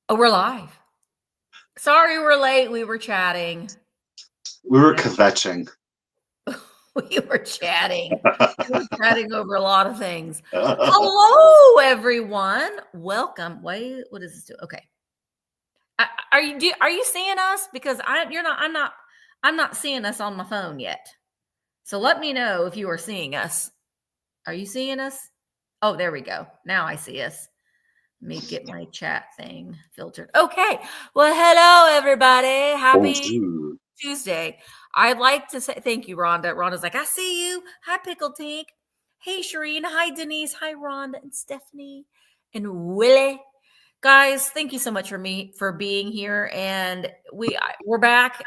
Oh, we're live. Sorry we're late. We were chatting. We were kvetching. We were chatting. We were chatting over a lot of things. Hello, everyone. Welcome. Wait, what does this do? Okay. Are you seeing us? Because I'm not seeing us on my phone yet. So let me know if you are seeing us. Are you seeing us? Oh, there we go. Now I see us. Let me get my chat thing filtered. Okay. Well, hello, everybody. Happy Tuesday. I'd like to say thank you, Rhonda. Rhonda's like, I see you. Hi, Pickle Tink. Hey, Shireen. Hi, Denise. Hi, Rhonda and Stephanie and Willie. Guys, thank you so much for being here. And we're back.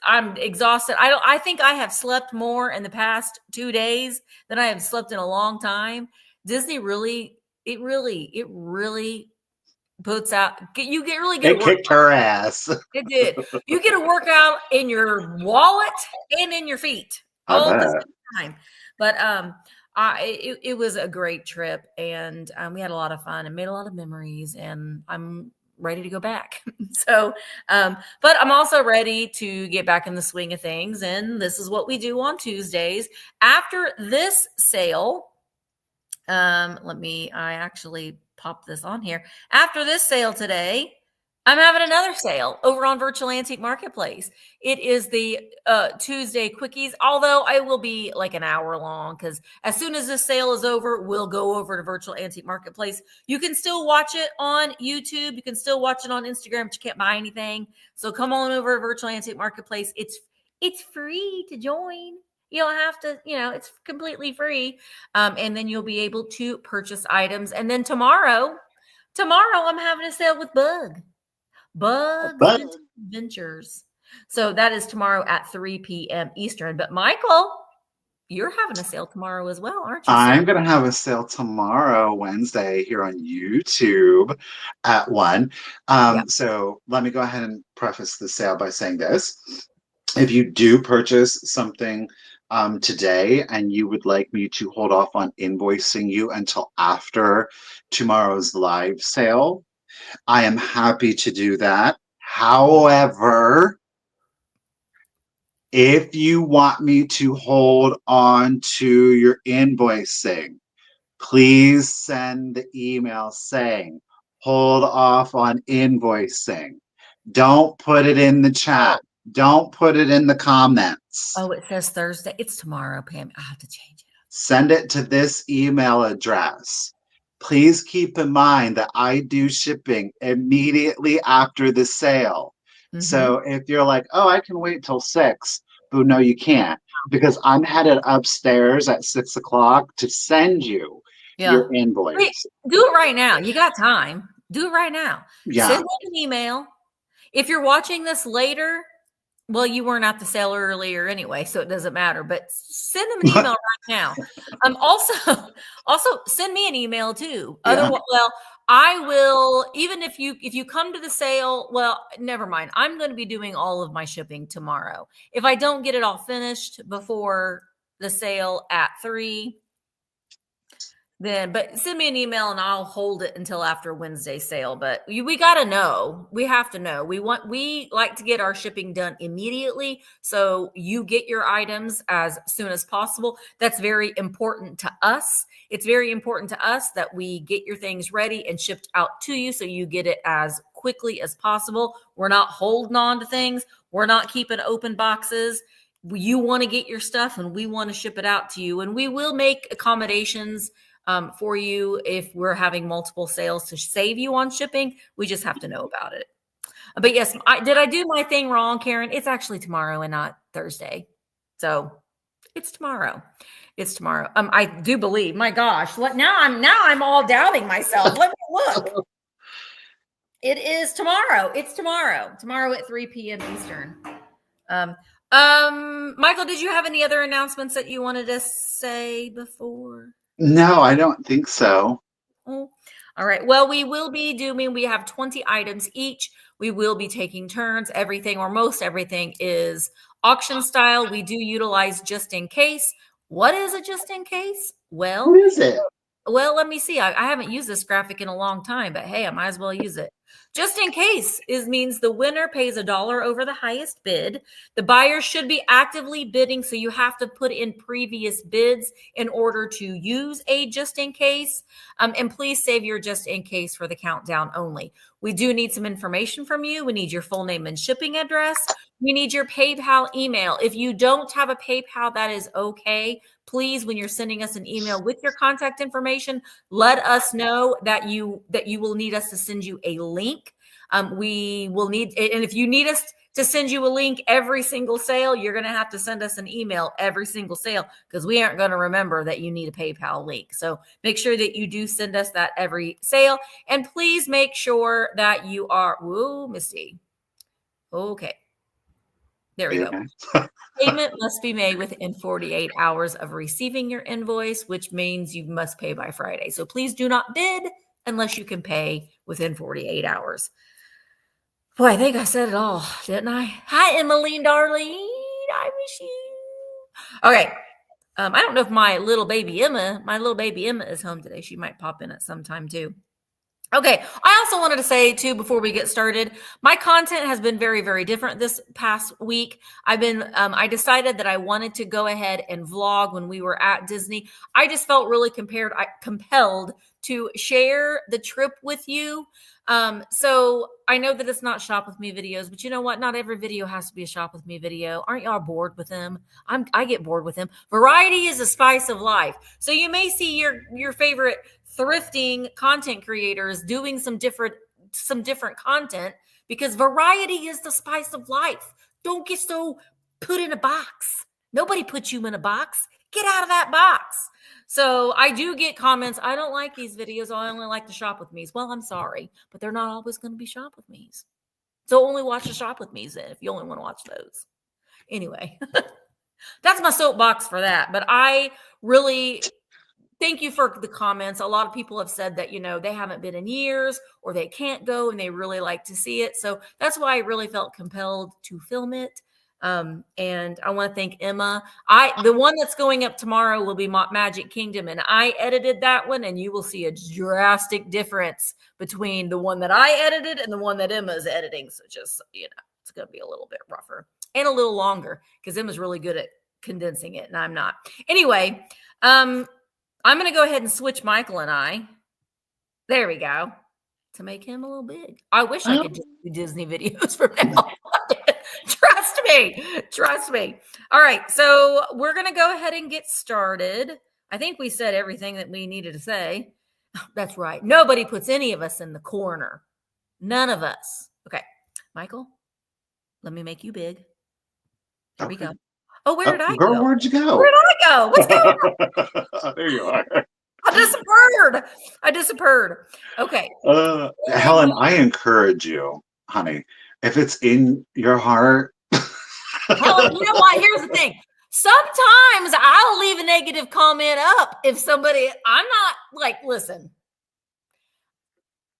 I'm exhausted. I think I have slept more in the past 2 days than I have slept in a long time. Disney really puts out, you get really good. It kicked her ass. It did. You get a workout in your wallet and in your feet all at the same time. But it was a great trip, and we had a lot of fun and made a lot of memories, and I'm ready to go back. So, but I'm also ready to get back in the swing of things, and this is what we do on Tuesdays. After this sale, I actually pop this on here. After this sale today, I'm having another sale over on Virtual Antique Marketplace. It is the Tuesday Quickies, although I will be like an hour long because as soon as this sale is over, we'll go over to Virtual Antique Marketplace. You can still watch it on YouTube. You can still watch it on Instagram, but you can't buy anything. So come on over to Virtual Antique Marketplace. It's free to join. You don't have to, it's completely free. And then you'll be able to purchase items. And then tomorrow I'm having a sale with Bugs Adventures. So that is tomorrow at 3 p.m. Eastern. But Michael, you're having a sale tomorrow as well, aren't you? I'm going to have a sale tomorrow, Wednesday, here on YouTube at 1. So let me go ahead and preface the sale by saying this. If you do purchase something today and you would like me to hold off on invoicing you until after tomorrow's live sale, I am happy to do that. However, if you want me to hold on to your invoicing, please send the email saying, hold off on invoicing. Don't put it in the chat. Don't put it in the comments. Oh, it says Thursday. It's tomorrow, Pam. I have to change it. Send it to this email address. Please keep in mind that I do shipping immediately after the sale. Mm-hmm. So if you're like, oh, I can wait till 6, but no, you can't, because I'm headed upstairs at 6 o'clock to send you your invoice. Wait, do it right now. You got time. Do it right now. Yeah. Send them an email. If you're watching this later, well, you weren't at the sale earlier anyway, so it doesn't matter. But send them an email right now. Also send me an email too. Otherwise, well, I will. Even if you come to the sale, well, never mind. I'm going to be doing all of my shipping tomorrow. If I don't get it all finished before the sale at 3. But send me an email and I'll hold it until after Wednesday's sale. But we got to know. We have to know. We like to get our shipping done immediately. So you get your items as soon as possible. That's very important to us. It's very important to us that we get your things ready and shipped out to you so you get it as quickly as possible. We're not holding on to things. We're not keeping open boxes. You want to get your stuff and we want to ship it out to you. And we will make accommodations for you if we're having multiple sales to save you on shipping. We just have to know about it. But yes, did I do my thing wrong, Karen? It's actually tomorrow and not Thursday. So it's tomorrow. It's tomorrow. I do believe, my gosh, now I'm all doubting myself. Let me look. It is tomorrow. It's tomorrow. Tomorrow at 3 p.m. Eastern. Michael, did you have any other announcements that you wanted to say before? No, I don't think so. Oh, all right. Well, we have 20 items each. We will be taking turns. Everything or most everything is auction style. We do utilize just in case. What is a just in case? Well, what is it? Well, let me see. I haven't used this graphic in a long time, but hey, I might as well use it. Just in case means the winner pays $1 over the highest bid. The buyer should be actively bidding, so you have to put in previous bids in order to use a just in case. And please save your just in case for the countdown only. We do need some information from you. We need your full name and shipping address. We need your PayPal email. If you don't have a PayPal, that is okay. Please, when you're sending us an email with your contact information, let us know that you will need us to send you a link. We will need, and if you need us to send you a link every single sale, you're going to have to send us an email every single sale because we aren't going to remember that you need a PayPal link. So make sure that you do send us that every sale. And please make sure that you are, whoa, Misty. Okay. There we go. Payment must be made within 48 hours of receiving your invoice, which means you must pay by Friday. So please do not bid unless you can pay within 48 hours. Boy, I think I said it all, didn't I? Hi, Emmeline, darling. I miss you. Okay. I don't know if my little baby Emma is home today. She might pop in at some time too. Okay. I also wanted to say too, before we get started, my content has been very, very different this past week. I decided that I wanted to go ahead and vlog when we were at Disney. I just felt really compelled to share the trip with you. So I know that it's not shop with me videos, but you know what? Not every video has to be a shop with me video. Aren't y'all bored with them? I get bored with them. Variety is a spice of life. So you may see your favorite thrifting content creators doing some different content because variety is the spice of life. Don't get so put in a box. Nobody puts you in a box. Get out of that box. So I do get comments. I don't like these videos. I only like the shop with me's. Well, I'm sorry, but they're not always going to be shop with me's. So only watch the shop with me's then if you only want to watch those. Anyway, that's my soapbox for that. But I really thank you for the comments. A lot of people have said that, they haven't been in years or they can't go and they really like to see it. So that's why I really felt compelled to film it. And I want to thank Emma. The one that's going up tomorrow will be Magic Kingdom, and I edited that one, and you will see a drastic difference between the one that I edited and the one that Emma's editing. So just, it's going to be a little bit rougher and a little longer because Emma's really good at condensing it and I'm not. Anyway, I'm going to go ahead and switch Michael and I. There we go. To make him a little big. I wish I could do Disney videos from now on. Trust me. All right. So we're going to go ahead and get started. I think we said everything that we needed to say. That's right. Nobody puts any of us in the corner. None of us. Okay. Michael, let me make you big. There we go. Oh, where did I go? Girl, where'd you go? Where did I go? What's going on? There you are. I disappeared. Okay. Helen, I encourage you, honey, if it's in your heart. Helen, you know what? Here's the thing. Sometimes I'll leave a negative comment up if I'm not like, listen,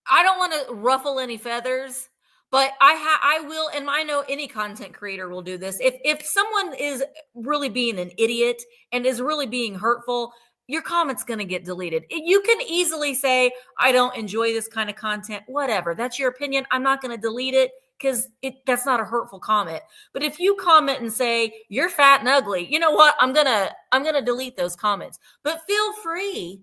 I don't want to ruffle any feathers, but I will, and I know any content creator will do this. If someone is really being an idiot and is really being hurtful, your comment's going to get deleted. You can easily say, I don't enjoy this kind of content, whatever. That's your opinion. I'm not going to delete it because that's not a hurtful comment. But if you comment and say, you're fat and ugly, you know what? I'm going to delete those comments. But feel free,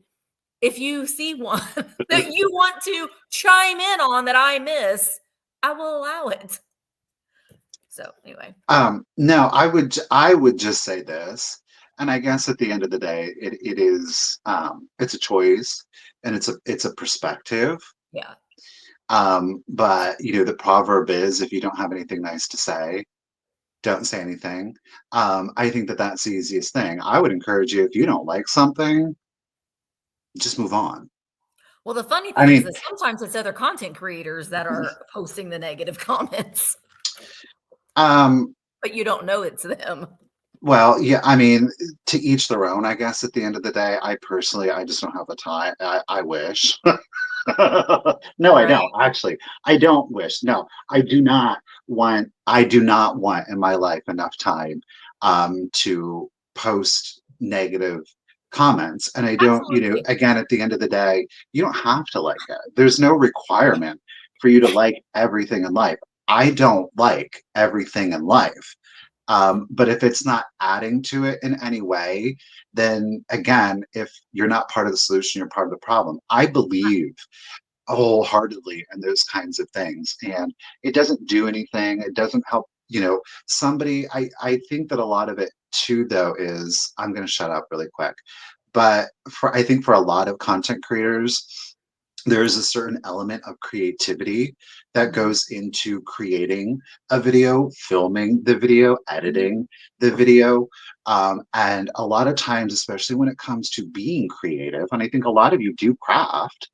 if you see one that you want to chime in on that I miss, I will allow it. So anyway. No, I would just say this. And I guess at the end of the day, it is it's a choice and it's a perspective. Yeah. But the proverb is, if you don't have anything nice to say, don't say anything. I think that's the easiest thing. I would encourage you, if you don't like something, just move on. Well, the funny thing is that sometimes it's other content creators that are posting the negative comments. But you don't know it's them. Well, yeah, to each their own, I guess, at the end of the day. I just don't have the time. I wish. No, I don't. Actually, I don't wish. No, I do not want in my life enough time to post negative comments. And I don't, again, at the end of the day, you don't have to like it. There's no requirement for you to like everything in life. I don't like everything in life. But if it's not adding to it in any way, then again, if you're not part of the solution, you're part of the problem. I believe wholeheartedly in those kinds of things. And it doesn't do anything. It doesn't help, somebody, I think that a lot of it too, though, is I'm going to shut up really quick. But I think for a lot of content creators, there is a certain element of creativity that goes into creating a video, filming the video, editing the video. And a lot of times, especially when it comes to being creative, and I think a lot of you do craft,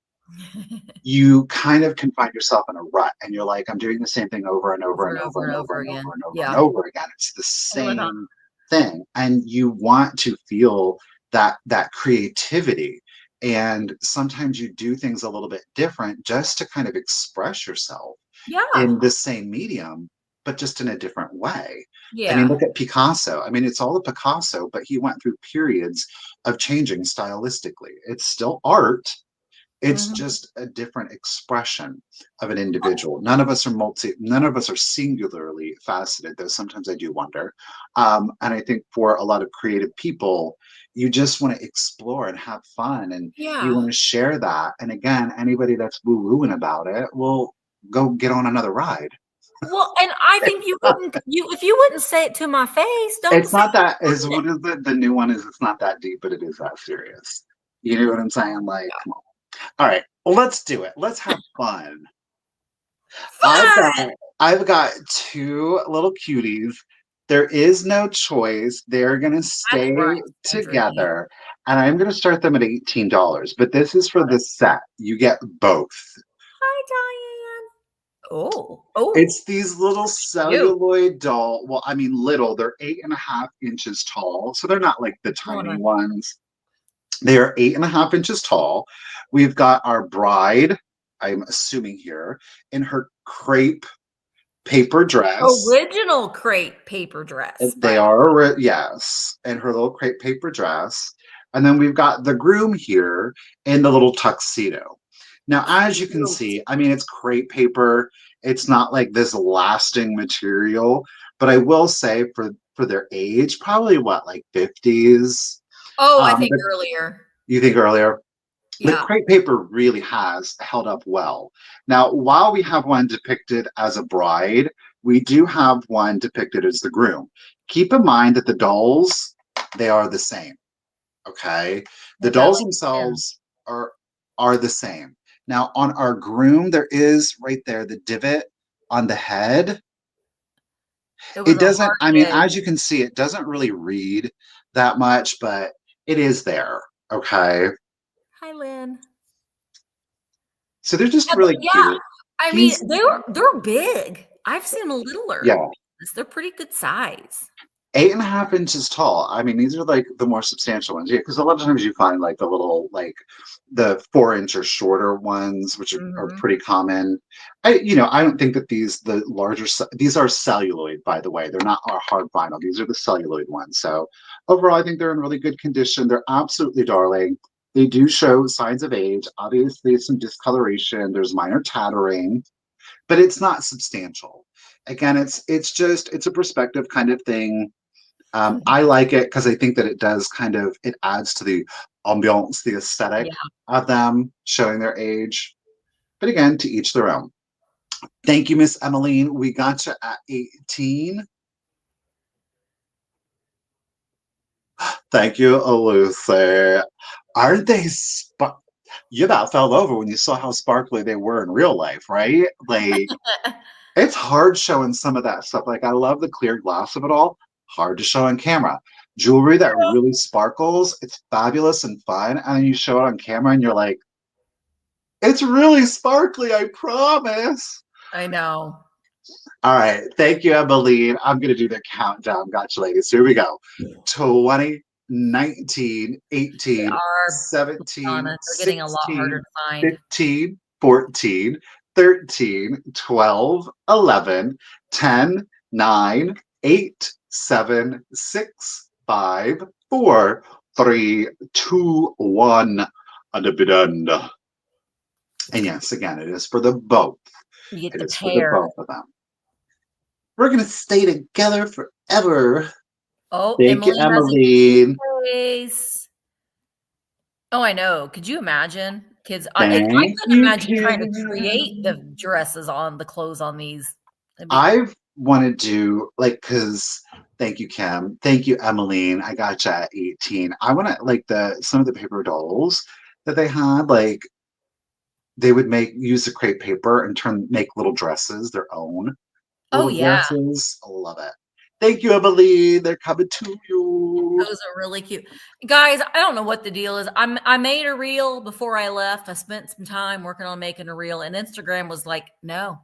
you kind of can find yourself in a rut and you're like, I'm doing the same thing over and over and over and over and over and over and over again. It's the same thing. And you want to feel that creativity. And sometimes you do things a little bit different just to kind of express yourself in the same medium, but just in a different way. I mean, look at Picasso. I mean, it's all a Picasso, but he went through periods of changing stylistically. It's still art. It's just a different expression of an individual. None of us are singularly faceted, though sometimes I do wonder. And I think for a lot of creative people, you just want to explore and have fun, and you want to share that. And again, anybody that's woo-wooing about it will go get on another ride. Well, and I think if you wouldn't say it to my face, don't. It's not that. Is what is the new one is? It's not that deep, but it is that serious. You know what I'm saying? Like, come on. All right, well, let's do it. Let's have fun. I've got two little cuties. There is no choice. They're going to stay together. And I'm going to start them at $18. But this is for the set. You get both. Hi, Diane. Oh. It's these little celluloid doll. Well, I mean, little. They're 8.5 inches tall. So they're not like the tiny ones. They are 8.5 inches tall. We've got our bride, I'm assuming here, in her crepe paper dress. Original crepe paper dress. They are, yes, and her little crepe paper dress. And then we've got the groom here in the little tuxedo. Now, as you can see, I mean, it's crepe paper. It's not like this lasting material. But I will say for their age, probably what, like 50s? I think earlier. You think earlier? Yeah. The crepe paper really has held up well. Now, while we have one depicted as a bride, we do have one depicted as the groom. Keep in mind that the dolls, they are the same. Okay? The dolls themselves are the same. Now, on our groom, there is right there the divot on the head. It doesn't, I mean, as you can see, it doesn't really read that much, but it is there. Okay. Hi, Lynn. So they're just really cute. I mean, they're big. I've seen littler. Yeah. They're pretty good size. 8.5 inches tall. I mean, these are like the more substantial ones. Yeah, because a lot of times you find like the little, like the 4-inch or shorter ones, which are pretty common. I don't think that these are celluloid, by the way. They're not our hard vinyl. These are the celluloid ones. So overall, I think they're in really good condition. They're absolutely darling. They do show signs of age. Obviously, some discoloration. There's minor tattering, but it's not substantial. Again, it's a perspective kind of thing. I like it because I think that it adds to the ambiance, the aesthetic of them showing their age. But again, to each their own. Thank you, Miss Emmeline. We got you at 18. Thank you, Lucy. Aren't they you about fell over when you saw how sparkly they were in real life, right? Like, it's hard showing some of that stuff. Like, I love the clear glass of it all. Hard to show on camera. Jewelry that really sparkles, it's fabulous and fun. And then you show it on camera and you're like, it's really sparkly, I promise. I know. All right. Thank you, Emmeline. I'm going to do the countdown. Gotcha, ladies. Here we go. 20, 19, 18, 17, 16, 15, 14, 13, 12, 11, 10, 9, 8, 7, 6, 5, 4, 3, 2, 1, and a bidend. And yes, again, it is for the both. You get It the is for the pair. both of them. We're going to stay together forever. Oh, Thank you, Emily has Emily. a face. Oh, I know. Could you imagine? Kids, I Thank couldn't you, imagine trying to create the Kim. dresses on the clothes on these. I've want to do like because thank you, Kim. Thank you, Emmeline. I gotcha at 18. I want to like some of the paper dolls that they had, like they would use the crepe paper and make little dresses, their own Oh, little yeah. dresses. I love it. Thank you, Emily. They're coming to you. Those are really cute. Guys, I don't know what the deal is. I made a reel before I left. I spent some time working on making a reel, and Instagram was like, no,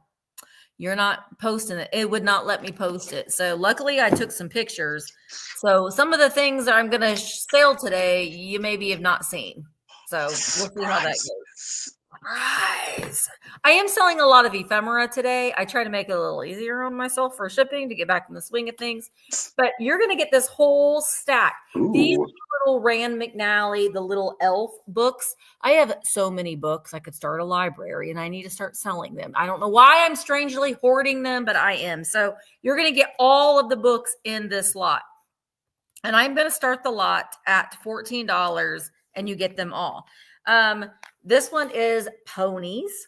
you're not posting it. It would not let me post it. So luckily I took some pictures. So some of the things I'm going to sell today, you maybe have not seen. So we'll see how that goes. Surprise. I am selling a lot of ephemera today. I try to make it a little easier on myself for shipping to get back in the swing of things. But you're going to get this whole stack. Ooh. These little Rand McNally, the little elf books. I have so many books. I could start a library and I need to start selling them. I don't know why I'm strangely hoarding them, but I am. So you're going to get all of the books in this lot. And I'm going to start the lot at $14 and you get them all. This one is ponies.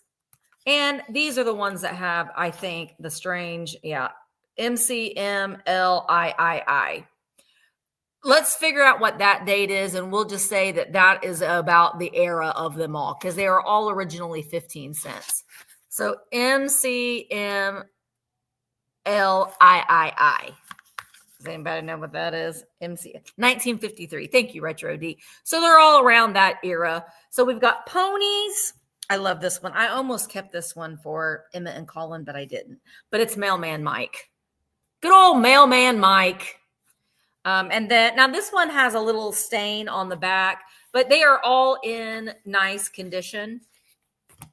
And these are the ones that have, I think, the strange, MCMLIII. Let's figure out what that date is, and we'll just say that that is about the era of them all, because they are all originally 15 cents. So MCMLIII. Does anybody know what that is? 1953. Thank you, Retro D. So they're all around that era. So we've got ponies. I love this one. I almost kept this one for Emma and Colin, but I didn't. But it's Mailman Mike. Good old Mailman Mike. And then now this one has a little stain on the back, but they are all in nice condition.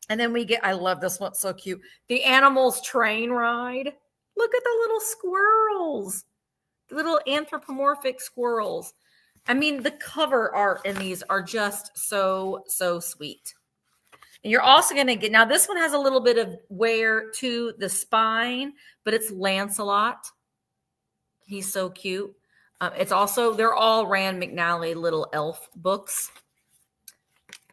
And then we get, I love this one. So cute. The Animals Train Ride. Look at the little squirrels. Little anthropomorphic squirrels. I mean, the cover art in these are just so sweet. And you're also going to get, now this one has a little bit of wear to the spine, but it's Lancelot. He's so cute. It's also, they're all Rand McNally little elf books.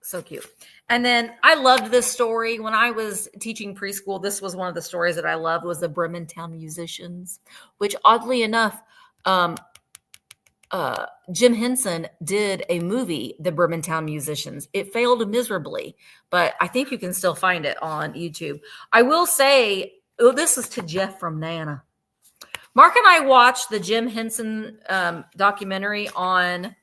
So cute. And then I loved this story. When I was teaching preschool, this was one of the stories that I loved, was the Bremerton Musicians, which oddly enough, Jim Henson did a movie, The Bremerton Musicians. It failed miserably, but I think you can still find it on YouTube. I will say, this is to Jeff from Nana. Mark and I watched the Jim Henson documentary on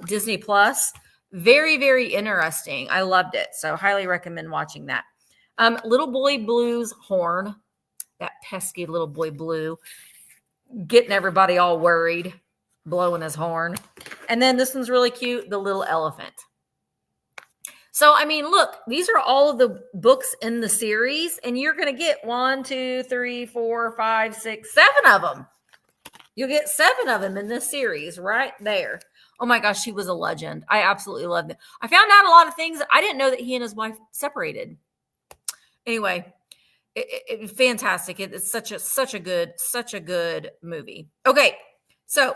Disney Plus. Very, very interesting. I loved it. So highly recommend watching that. Little Boy Blue's horn, that pesky little boy Blue, getting everybody all worried, blowing his horn. And then this one's really cute, the little elephant. So, I mean, look, these are all of the books in the series, and you're going to get 1, 2, 3, 4, 5, 6, 7 of them. You'll get 7 of them in this series right there. Oh my gosh, he was a legend. I absolutely loved it. I found out a lot of things. I didn't know that he and his wife separated. Anyway, it fantastic. It's such a good movie. Okay, so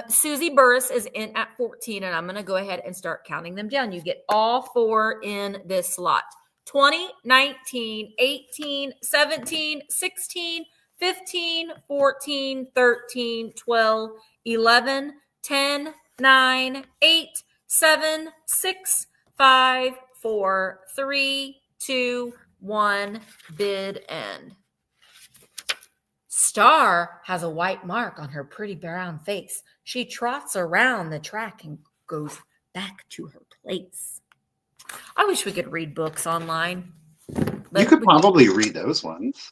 Susie Burris is in at 14, and I'm going to go ahead and start counting them down. You get all 4 in this slot. 20, 19, 18, 17, 16, 15, 14, 13, 12, 11, 10, 9, 8, 7, 6, 5, 4, 3, 2, 1, bid end. Star has a white mark on her pretty brown face. She trots around the track and goes back to her place. I wish we could read books online. You could probably read those ones.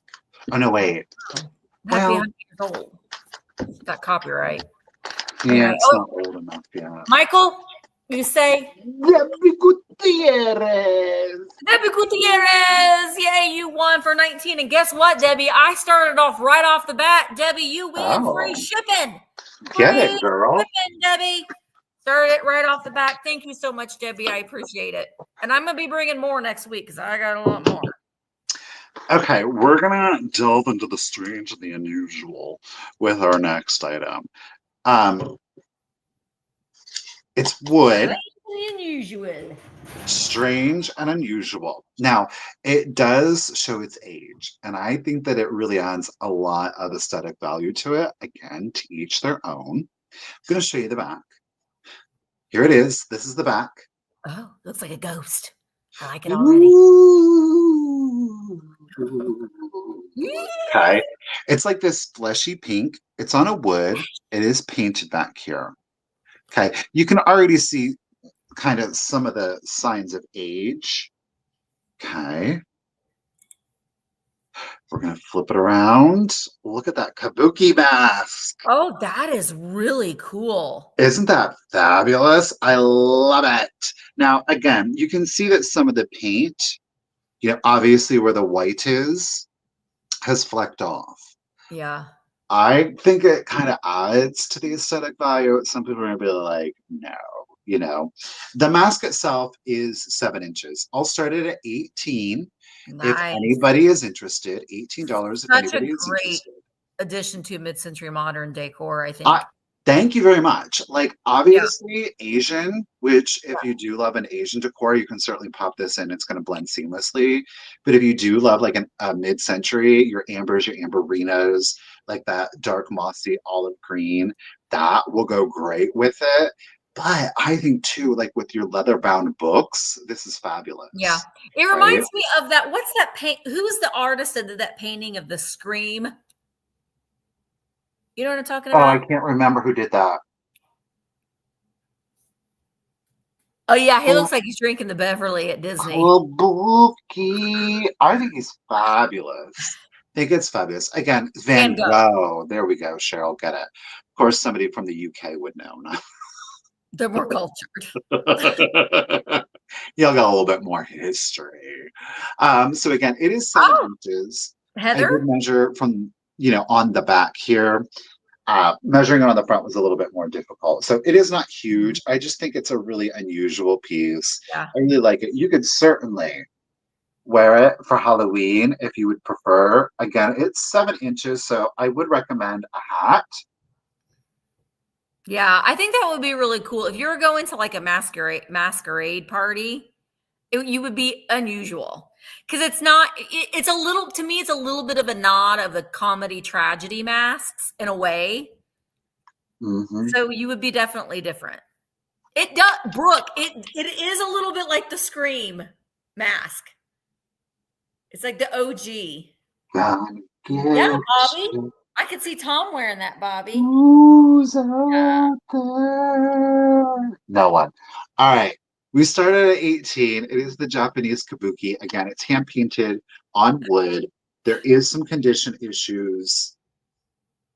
Oh, no, wait. Well, got copyright. Yeah, anyway, it's not old enough yet. Michael, you say? Debbie Gutierrez. Debbie Gutierrez. Yay, you won for 19. And guess what, Debbie? I started off right off the bat. Debbie, you win free shipping. Get it, girl. Shipping, Debbie. Started it right off the bat. Thank you so much, Debbie. I appreciate it. And I'm going to be bringing more next week because I got a lot more. Okay, we're gonna delve into the strange and the unusual with our next item. It's wood. Unusual. Strange and unusual. Now, it does show its age, and I think that it really adds a lot of aesthetic value to it. Again, to each their own. I'm going to show you the back. Here it is. This is the back. Oh, looks like a ghost. I like it already. Ooh. Okay. It's like this fleshy pink. It's on a wood. It is painted back here. Okay. You can already see kind of some of the signs of age. Okay. We're going to flip it around. Look at that kabuki mask. Oh, that is really cool. Isn't that fabulous? I love it. Now, again, you can see that some of the paint, obviously where the white is, has flecked off. Yeah. I think it kind of adds to the aesthetic value. Some people are going to be like, no. The mask itself is 7 inches. I'll start it at 18. If Nice. anybody is interested, $18 if Such a anybody is great interested. addition to mid-century modern decor, I think. Thank you very much. Like, obviously, Asian, which if you do love an Asian decor, you can certainly pop this in. It's going to blend seamlessly. But if you do love like a mid-century, your ambers, your amberinas, like that dark mossy olive green, that will go great with it. But I think too, like with your leather-bound books, this is fabulous. Yeah. It reminds me of that. What's that paint? Who's the artist that did that painting of the Scream? You know what I'm talking about? Oh, I can't remember who did that. Oh, yeah. He looks like he's drinking the Beverly at Disney. Kabuki. I think he's fabulous. I think it's fabulous. Again, Van Gogh. There we go, Cheryl. Get it. Of course, somebody from the UK would know. No? They're more cultured. Y'all got a little bit more history. So again, it is 7 inches. Heather? I did measure from, on the back here. Measuring it on the front was a little bit more difficult. So it is not huge. I just think it's a really unusual piece. Yeah. I really like it. You could certainly wear it for Halloween if you would prefer. Again, it's 7 inches, so I would recommend a hat. Yeah, I think that would be really cool. If you're going to like a masquerade party, you would be unusual. Because it's a little, to me, it's a little bit of a nod of the comedy tragedy masks in a way. Mm-hmm. So you would be definitely different. It does, Brooke, it is a little bit like the Scream mask. It's like the OG. Yeah, Bobby. I could see Tom wearing that, Bobby. Who's out there? No one. All right. We started at 18. It is the Japanese kabuki. Again, it's hand painted on wood. There is some condition issues.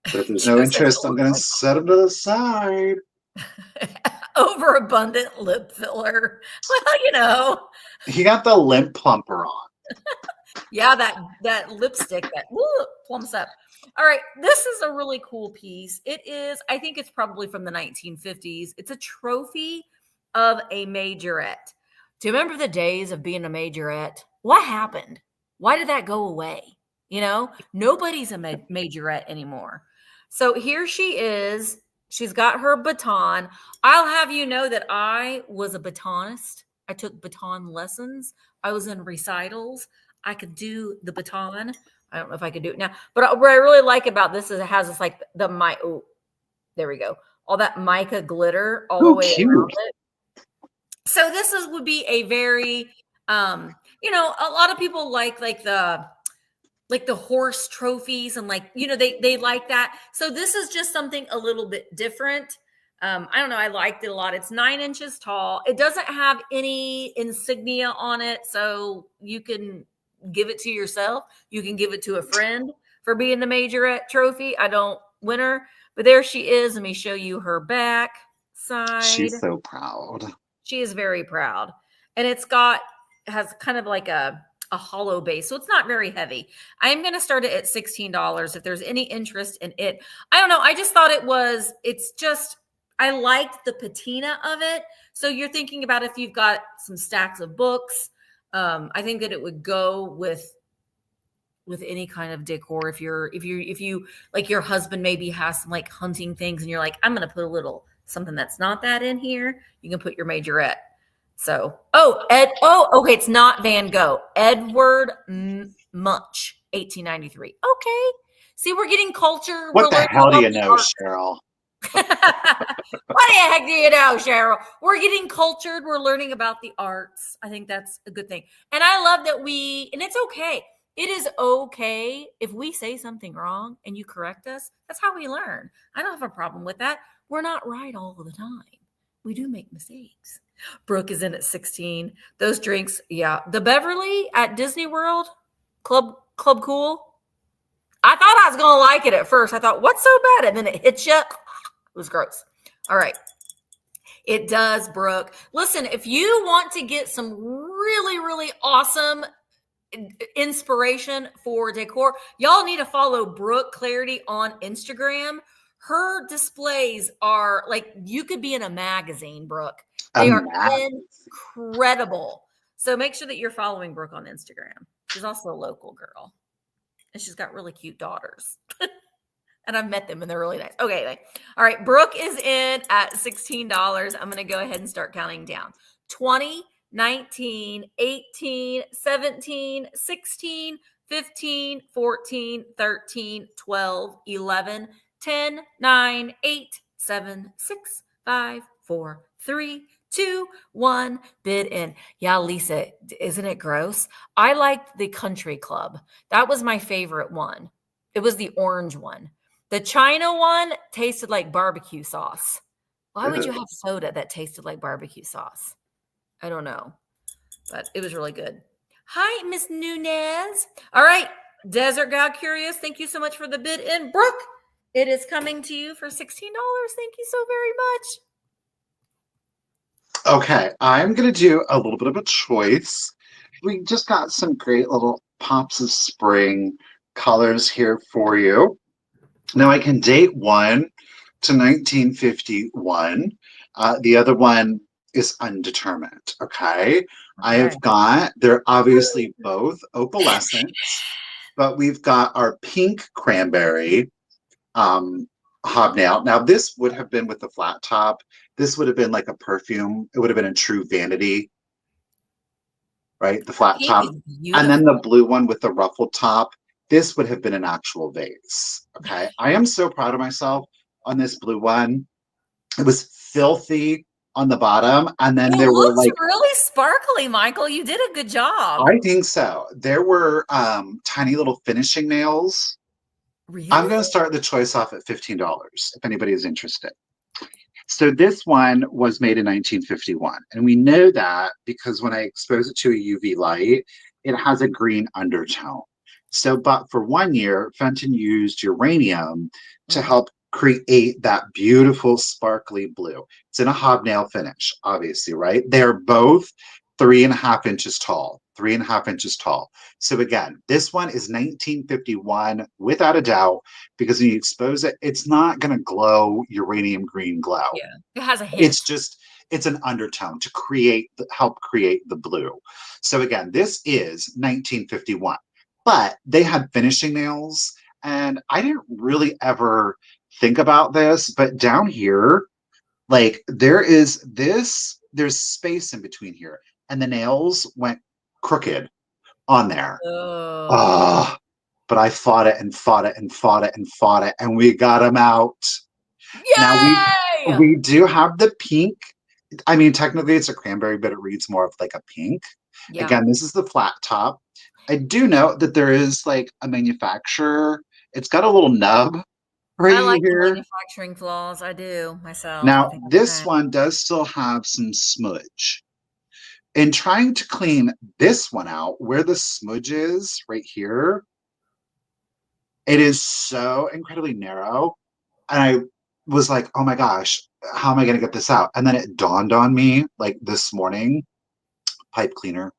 But if there's no interest, I'm going to set them to the side. Overabundant lip filler. Well, He got the lip plumper on. Yeah, that lipstick that plumps up. All right, this is a really cool piece. It is, I think it's probably from the 1950s. It's a trophy of a majorette. Do you remember the days of being a majorette? What happened? Why did that go away? Nobody's a majorette anymore. So here she is. She's got her baton. I'll have you know that I was a batonist. I took baton lessons. I was in recitals. I could do the baton. I don't know if I could do it now. But what I really like about this is it has this like there we go. All that mica glitter all the way around it. So this would be a very, a lot of people like the horse trophies and they like that. So this is just something a little bit different. I don't know. I liked it a lot. It's 9 inches tall. It doesn't have any insignia on it. So you can give it to yourself. You can give it to a friend for being the majorette trophy. I don't win her, but there she is. Let me show you her back side. She's so proud. She is very proud. And has kind of like a hollow base. So it's not very heavy. I'm going to start it at $16. If there's any interest in it, I don't know. I just thought I liked the patina of it. So you're thinking about if you've got some stacks of books, I think that it would go with with any kind of decor. If you like, your husband maybe has some like hunting things and you're like, I'm going to put a little something that's not that in here, you can put your majorette. So, okay, it's not Van Gogh. Edward Munch, 1893. Okay. See, we're getting culture. What the hell do you know, Cheryl? What the heck do you know, Cheryl? We're getting cultured. We're learning about the arts. I think that's a good thing. And I love that and it's okay. It is okay if we say something wrong and you correct us. That's how we learn. I don't have a problem with that. We're not right all the time. We do make mistakes. Brooke is in at 16. Those drinks, yeah. The Beverly at Disney World, Club Cool. I thought I was going to like it at first. I thought, what's so bad? And then it hits you. It was gross. All right. It does, Brooke. Listen, if you want to get some really, really awesome inspiration for decor, y'all need to follow Brooke Clarity on Instagram. Her displays are like, you could be in a magazine, Brooke. They are incredible. So make sure that you're following Brooke on Instagram. She's also a local girl. And she's got really cute daughters. And I've met them and they're really nice. Okay. All right. Brooke is in at $16. I'm going to go ahead and start counting down. 20, 19, 18, 17, 16, 15, 14, 13, 12, 11, 10, 9, 8, 7, 6, 5, 4, 3, 2, 1, bid in. Yeah, Lisa, isn't it gross? I liked the Country Club. That was my favorite one. It was the orange one. The China one tasted like barbecue sauce. Why would you have soda that tasted like barbecue sauce? I don't know, but it was really good. Hi, Miss Nunez. All right, Desert Gal Curious, thank you so much for the bid in. Brooke, it is coming to you for $16. Thank you so very much. Okay, I'm going to do a little bit of a choice. We just got some great little pops of spring colors here for you. Now I can date one to 1951. The other one is undetermined, okay? I have got, they're obviously both opalescent, but we've got our pink cranberry hobnail. Now this would have been with the flat top. This would have been like a perfume. It would have been a true vanity, right? The flat top. And then the blue one with the ruffled top. This would have been an actual vase, okay? I am so proud of myself on this blue one. It was filthy on the bottom, and then there were like really sparkly, Michael. You did a good job. I think so. There were tiny little finishing nails. Really? I'm going to start the choice off at $15 if anybody is interested. So this one was made in 1951, and we know that because when I expose it to a UV light, it has a green undertone. So, but for 1 year, Fenton used uranium to help create that beautiful sparkly blue. It's in a hobnail finish, obviously, right? They're both 3.5 inches tall, 3.5 inches tall. So again, this one is 1951 without a doubt, because when you expose it, it's not going to glow uranium green glow. Yeah, it has a hint. It's an undertone to help create the blue. So again, this is 1951. But they had finishing nails, and I didn't really ever think about this, but down here, like there's space in between here, and the nails went crooked on there. Oh, but I fought it and fought it and fought it and fought it, and we got them out. Yay! Now we do have the pink. I mean, technically it's a cranberry, but it reads more of like a pink. Yeah. Again, this is the flat top. I do note that there is like a manufacturer. It's got a little nub right here. I like the manufacturing flaws. I do myself. Now, this one does still have some smudge. In trying to clean this one out, where the smudge is right here, it is so incredibly narrow. And I was like, oh my gosh, how am I going to get this out? And then it dawned on me like this morning, pipe cleaner.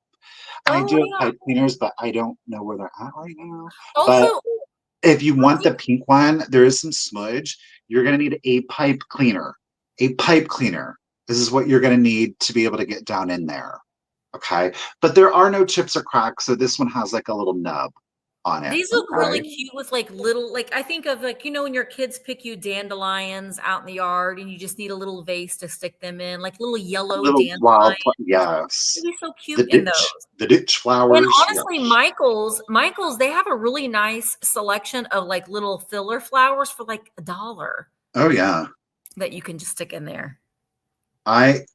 I do have pipe cleaners, but I don't know where they're at right now. Also, but if you want the pink one, there is some smudge. You're going to need a pipe cleaner. A pipe cleaner. This is what you're going to need to be able to get down in there. Okay. But there are no chips or cracks. So this one has like a little nub on it. These look really cute with like little, like I think of like, when your kids pick you dandelions out in the yard and you just need a little vase to stick them in, like little yellow dandelions. Yes. They'd be so cute in those. The ditch flowers. And honestly, Michael's, they have a really nice selection of like little filler flowers for like $1. Oh yeah. That you can just stick in there.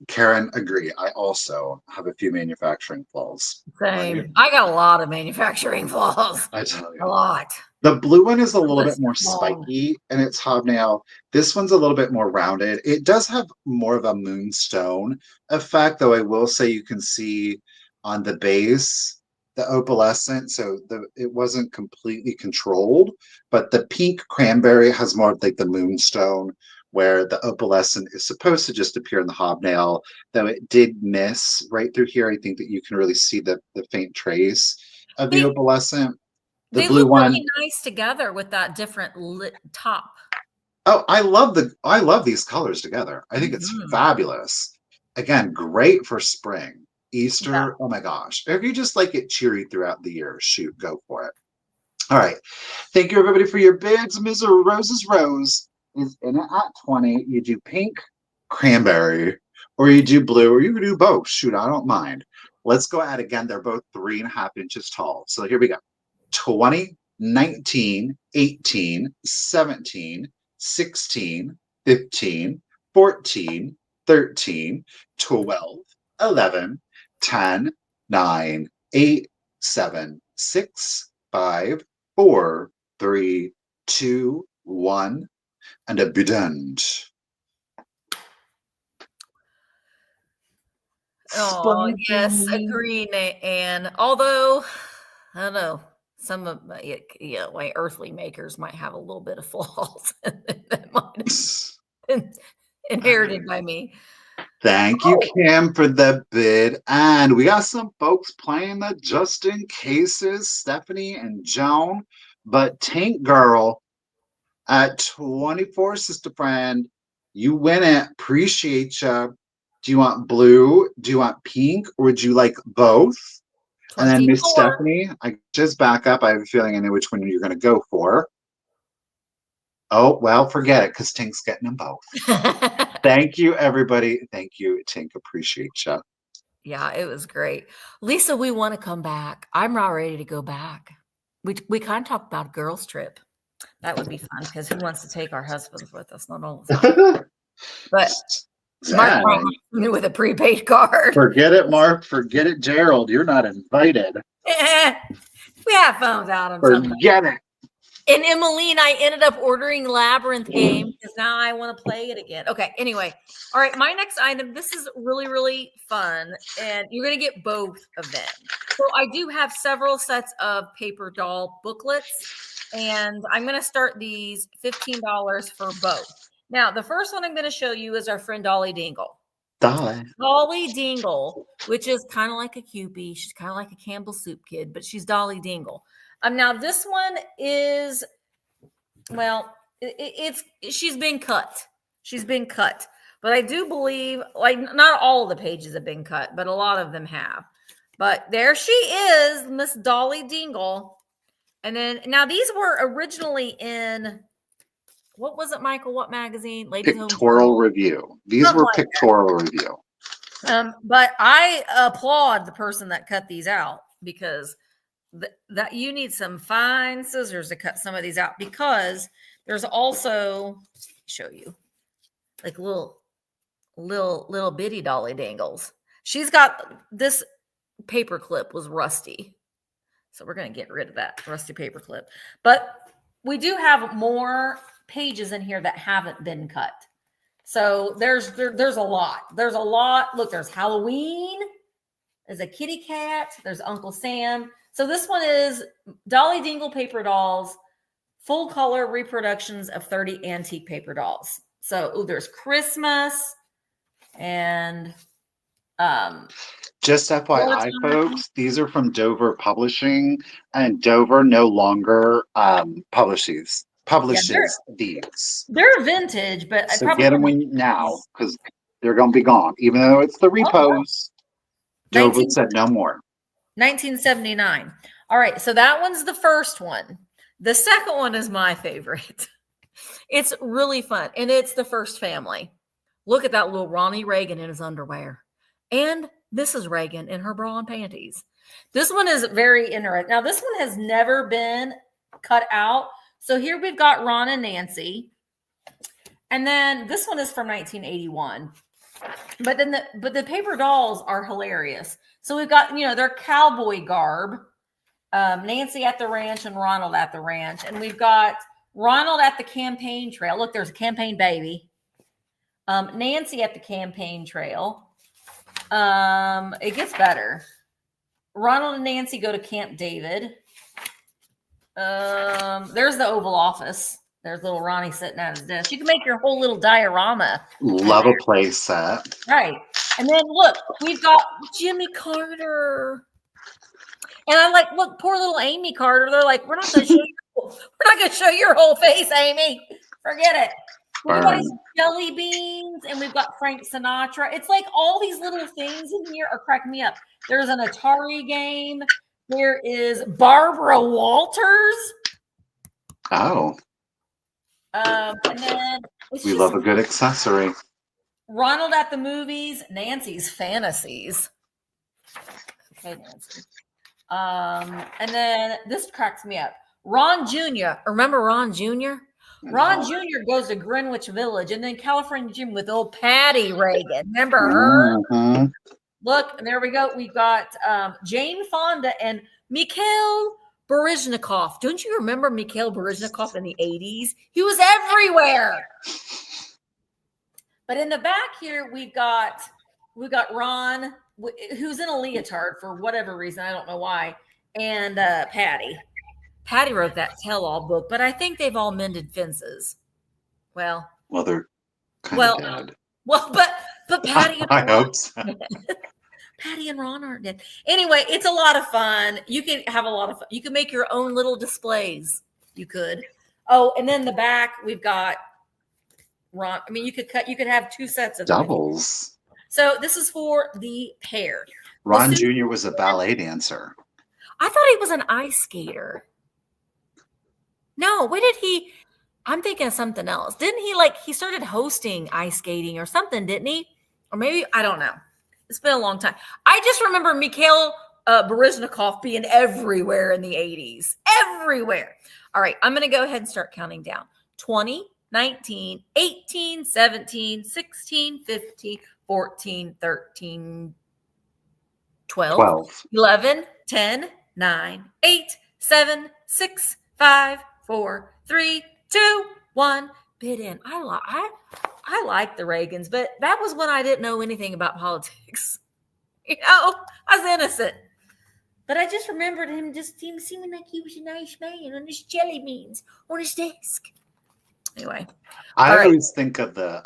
Karen, agree. I also have a few manufacturing flaws. Same. I got a lot of manufacturing flaws. I tell you. A lot. The blue one is a little bit more spiky and it's hobnail. This one's a little bit more rounded. It does have more of a moonstone effect, though I will say you can see on the base the opalescent, so it wasn't completely controlled, but the pink cranberry has more of like the moonstone, where the opalescent is supposed to just appear in the hobnail, though it did miss right through here. I think that you can really see the faint trace of the opalescent. The blue look one really nice together with that different lit top. Oh, I love these colors together. I think it's fabulous. Again, great for spring, Easter. Yeah. Oh my gosh. If you just like it cheery throughout the year, shoot, go for it. All right. Thank you everybody for your bids. Ms. Rose's Rose is in it at 20. You do pink, cranberry, or you do blue, or you can do both. Shoot, I don't mind. Let's go ahead again. They're both 3.5 inches tall. So here we go. 20, 19, 18, 17, 16, 15, 14, 13, 12, 11, 10, 9, 8, 7, 6, 5, 4, 3, 2, 1, and a bidend. Oh, yes, agree, Anne. Although, I don't know, some of my, my earthly makers might have a little bit of flaws that might have been inherited by me. Thank you, Kim, for the bid. And we got some folks playing the just in cases, Stephanie and Joan. But Tank Girl at 24, sister friend, you win it. Appreciate you. Do you want blue? Do you want pink? Or would you like both? 24. And then Miss Stephanie, I just back up. I have a feeling I know which one you're going to go for. Oh, well, forget it, because Tink's getting them both. Thank you, everybody. Thank you, Tink. Appreciate you. Yeah, it was great. Lisa, we want to come back. I'm not ready to go back. We kind of talked about a girls' trip. That would be fun, because who wants to take our husbands with us? Not all the time. But Mark with a prepaid card. Forget it, Mark. Forget it, Gerald. You're not invited. We have phones out. Forget it. And Emmeline, I ended up ordering Labyrinth game because now I want to play it again. Okay, anyway. All right, my next item, this is really, really fun, and you're going to get both of them. So I do have several sets of paper doll booklets, and I'm going to start these $15 for both. Now, the first one I'm going to show you is our friend Dolly Dingle. Dolly Dingle, which is kind of like a Cupie. She's kind of like a Campbell Soup kid, but she's Dolly Dingle. Now this one is, well, she's been cut. She's been cut, but I do believe, like, not all of the pages have been cut, but a lot of them have. But there she is, Miss Dolly Dingle. And then, now these were originally in, what was it, Michael? What magazine? Ladies Pictorial Review. These were Pictorial Review. But I applaud the person that cut these out, because that you need some fine scissors to cut some of these out, because there's also, show you, like little bitty Dolly Dangles. She's got, this paper clip was rusty, so we're going to get rid of that rusty paper clip. But we do have more pages in here that haven't been cut. So there's a lot. There's a lot. Look, there's Halloween. There's a kitty cat. There's Uncle Sam. So this one is Dolly Dingle paper dolls, full color reproductions of 30 antique paper dolls. So there's Christmas and just FYI, folks, these are from Dover Publishing, and Dover no longer publishes these. They're vintage, but so get them now, because they're going to be gone. Even though it's the repos, Dover said no more. 1979. All right, so that one's the first one. The second one is my favorite. It's really fun, and it's the first family. Look at that little Ronnie Reagan in his underwear. And Mrs. Reagan in her bra and panties. This one is very interesting. Now, this one has never been cut out. So here we've got Ron and Nancy. And then this one is from 1981. But then the paper dolls are hilarious. So we've got, their cowboy garb. Nancy at the ranch and Ronald at the ranch. And we've got Ronald at the campaign trail. Look, there's a campaign baby. Nancy at the campaign trail. It gets better. Ronald and Nancy go to Camp David. There's the Oval Office. There's little Ronnie sitting at his desk. You can make your whole little diorama. Love a play set. Right. And then look, we've got Jimmy Carter. And I'm like, look, poor little Amy Carter. They're like, we're not going to show your whole face, Amy. Forget it. We've got jelly beans and we've got Frank Sinatra. It's like all these little things in here are cracking me up. There's an Atari game. There is Barbara Walters. Oh. And then we love a good accessory. Ronald at the movies, Nancy's fantasies. Okay, Nancy. And then this cracks me up. Ron Jr. Remember Ron Jr.? Ron Jr. goes to Greenwich Village, and then California Jim with old Patty Reagan. Remember her? Mm-hmm. Look, and there we go. We've got Jane Fonda and Mikhail Baryshnikov. Don't you remember Mikhail Baryshnikov in the 80s? He was everywhere. But in the back here, we've got Ron, who's in a leotard for whatever reason. I don't know why. And Patty. Patty wrote that tell-all book, but I think they've all mended fences. Well, they're kind of dead. Well, but Patty and I hope so. Patty and Ron aren't dead. Anyway, it's a lot of fun. You can have a lot of fun. You can make your own little displays. You could. Oh, and then the back we've got Ron. I mean, you could have two sets of doubles. Them. So this is for the pair. Ron Jr. was a ballet dancer. I thought he was an ice skater. No, what did he? I'm thinking of something else. Didn't he he started hosting ice skating or something, didn't he? Or maybe, I don't know. It's been a long time. I just remember Mikhail Baryshnikov being everywhere in the 80s. Everywhere. All right, I'm going to go ahead and start counting down. 20, 19, 18, 17, 16, 15, 14, 13, 12. 11, 10, 9, 8, 7, 6, 5, 4, 3, 2, 1. Bid in. I like the Reagans, but that was when I didn't know anything about politics. I was innocent. But I just remembered him seeming like he was a nice man on his jelly beans on his desk. Anyway. I always think of the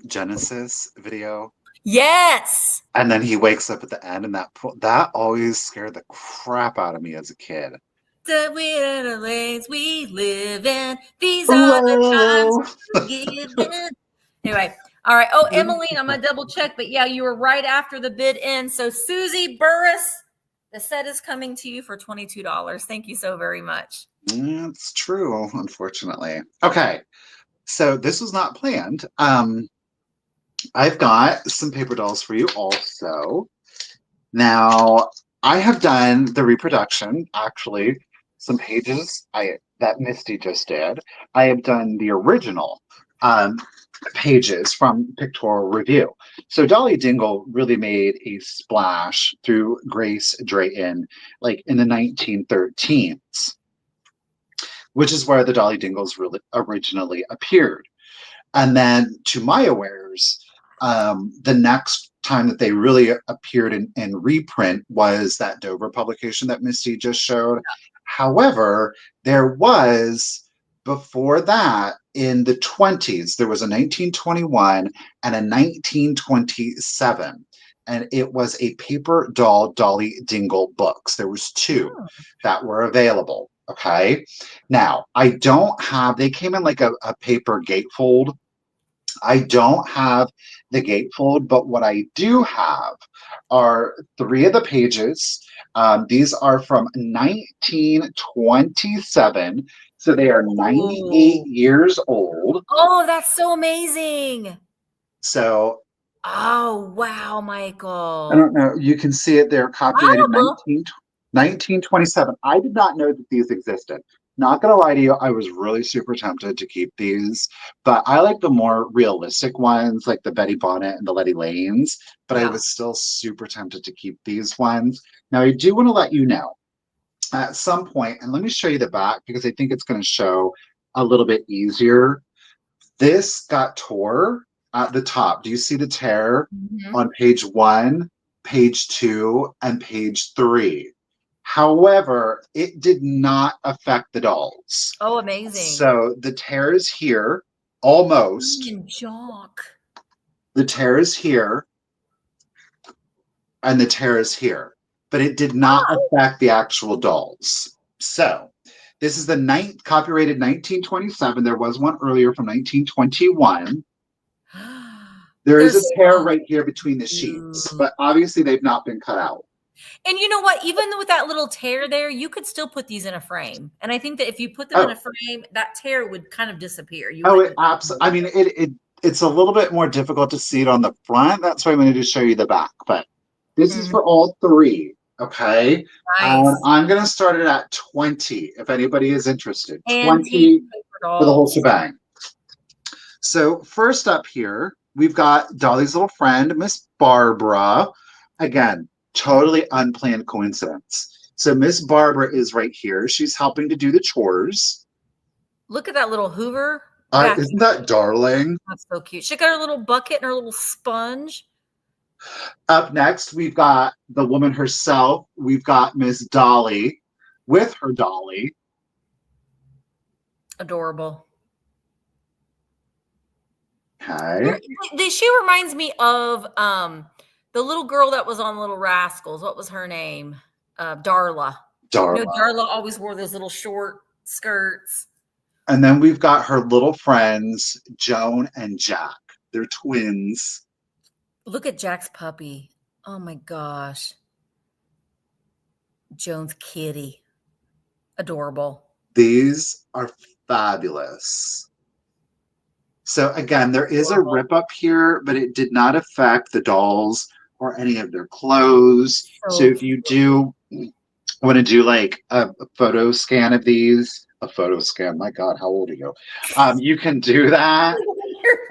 Genesis video. Yes. And then he wakes up at the end, and that always scared the crap out of me as a kid. The weird lanes we live in. These are the times we give in. Anyway, all right. Oh, Emmeline, I'm going to double check. But yeah, you were right after the bid in. So Susie Burris, the set is coming to you for $22. Thank you so very much. That's true, unfortunately. Okay. So this was not planned. I've got some paper dolls for you also. Now, I have done the reproduction, actually, some pages that Misty just did. I have done the original pages from Pictorial Review. So Dolly Dingle really made a splash through Grace Drayton, in the 1913s, which is where the Dolly Dingles really originally appeared. And then, to my awares, the next time that they really appeared in reprint was that Dover publication that Misty just showed. However, there was, before that, in the 20s, there was a 1921 and a 1927. And it was a paper doll Dolly Dingle books. There was two that were available. Okay. Now, I don't have, they came in like a paper gatefold. I don't have the gatefold, but what I do have are 3 of the pages. These are from 1927, so they are 98 years old. Oh, that's so amazing. So, oh, wow, Michael. I don't know. You can see it. They're copyrighted 1927. I did not know that these existed. Not gonna lie to you, I was really super tempted to keep these, but I like the more realistic ones, like the Betty Bonnet and the Letty Lanes. But I was still super tempted to keep these ones. Now, I do want to let you know at some point, and let me show you the back because I think it's going to show a little bit easier. This got tore at the top. Do you see the tear on page 1, page 2, and page 3? However, it did not affect the dolls. Oh, amazing. So the tear is here, almost. The tear is here, and the tear is here. But it did not affect the actual dolls. So this is the copyrighted 1927. There was one earlier from 1921. There is a tear right here between the sheets, but obviously they've not been cut out. And you know what? Even with that little tear there, you could still put these in a frame. And I think that if you put them in a frame, that tear would kind of disappear. It absolutely. I mean, it's a little bit more difficult to see it on the front. That's why I wanted to show you the back. But this is for all 3. Okay. Nice. I'm going to start it at 20 if anybody is interested. 20 for the whole shebang. So first up here, we've got Dolly's little friend, Miss Barbara. Again, totally unplanned coincidence. So Miss Barbara is right here. She's helping to do the chores. Look at that little Hoover. Isn't that darling? That's so cute. She got her little bucket and her little sponge. Up next, we've got the woman herself. We've got Miss Dolly with her dolly. Adorable. Okay. She reminds me of the little girl that was on Little Rascals. What was her name? Darla. Darla. You know, Darla always wore those little short skirts. And then we've got her little friends, Joan and Jack. They're twins. Look at Jack's puppy. Oh my gosh. Joan's kitty. Adorable. These are fabulous. So again, there is a rip up here, but it did not affect the dolls or any of their clothes. So if you do want to do like a photo scan of these, my God, how old are you? You can do that.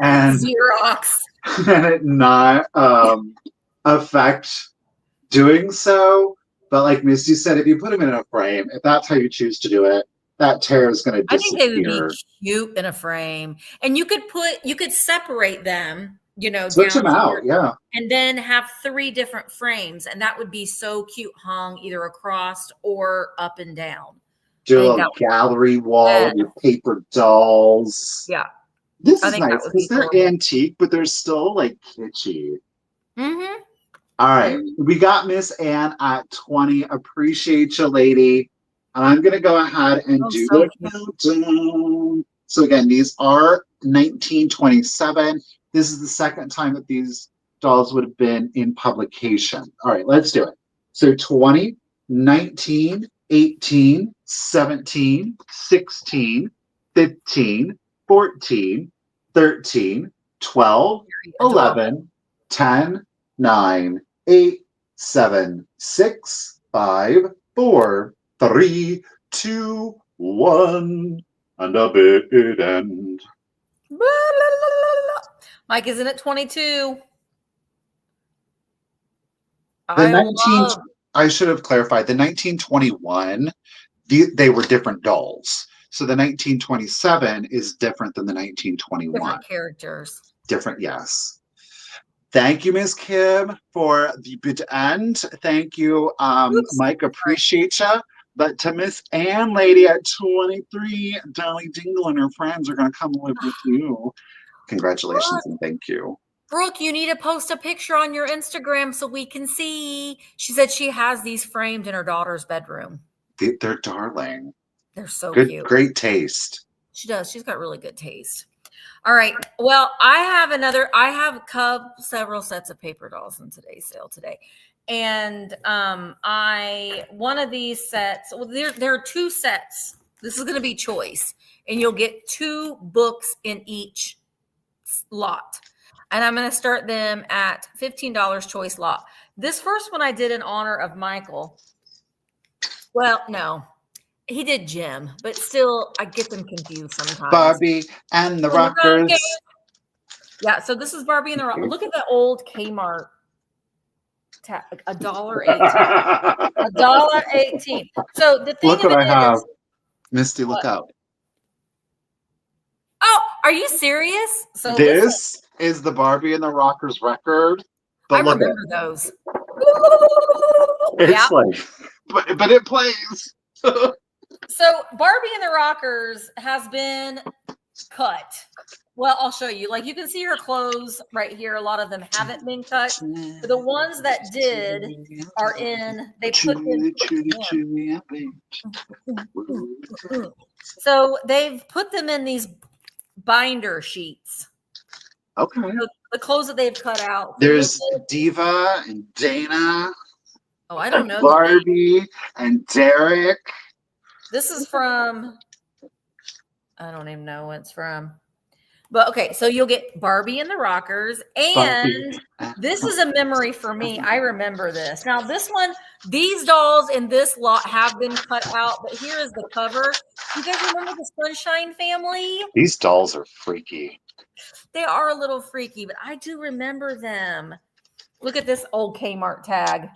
And Xerox. And it not affect doing so. But like Misty said, if you put them in a frame, if that's how you choose to do it, that tear is going to disappear. I think they would be cute in a frame. And you could separate them, you know, switch them out, yeah. And then have 3 different frames. And that would be so cute hung either across or up and down. Do a little gallery wall with your paper dolls. Yeah. This is nice because they're antique, but they're still like kitschy. All right. We got Miss Ann at 20. Appreciate you, lady. And I'm going to go ahead and do the countdown. So again, these are 1927. This is the second time that these dolls would have been in publication. All right, let's do it. So 20, 19, 18, 17, 16, 15, 14, 13, 12, 11, 10, 9, 8, 7, 6, 5, 4, 3, 2, 1, and a big end. Mike, isn't it 22? I should have clarified. The 1921, they were different dolls. So the 1927 is different than the 1921. Different characters. Different, yes. Thank you, Ms. Kim, for the bit end. Thank you, Mike. Appreciate you. But to Miss Ann, lady at 23, Dolly Dingle and her friends are going to come live with you. Congratulations and thank you. Brooke, you need to post a picture on your Instagram so we can see. She said she has these framed in her daughter's bedroom. They're darling. They're so good, cute. Great taste. She does. She's got really good taste. All right. Well, I have several sets of paper dolls in today's sale today. And one of these sets, well, there are 2 sets. This is going to be choice. And you'll get 2 books in each lot. And I'm going to start them at $15 choice lot. This first one I did in honor of Michael. Well, no. He did Jim, but still, I get them confused sometimes. Barbie and the Rockers. Yeah, so this is Barbie and the Rockers. Look at that old Kmart tag, $1.18. $1.18. So the thing look what I have. Misty, look up. Oh, are you serious? So this is the Barbie and the Rockers record. But I remember those. It's like, but it plays. So Barbie and the Rockers has been cut. Well, I'll show you. Like you can see her clothes right here. A lot of them haven't been cut. But the ones that did are in. They put in. So they've put them in these binder sheets. Okay. So the clothes that they've cut out. There's Diva and Dana. Oh, I don't know. Barbie and Derek. This is from, I don't even know what it's from. But okay, so you'll get Barbie and the Rockers. And this is a memory for me. I remember this. Now, this one, these dolls in this lot have been cut out. But here is the cover. You guys remember the Sunshine Family? These dolls are freaky. They are a little freaky, but I do remember them. Look at this old Kmart tag.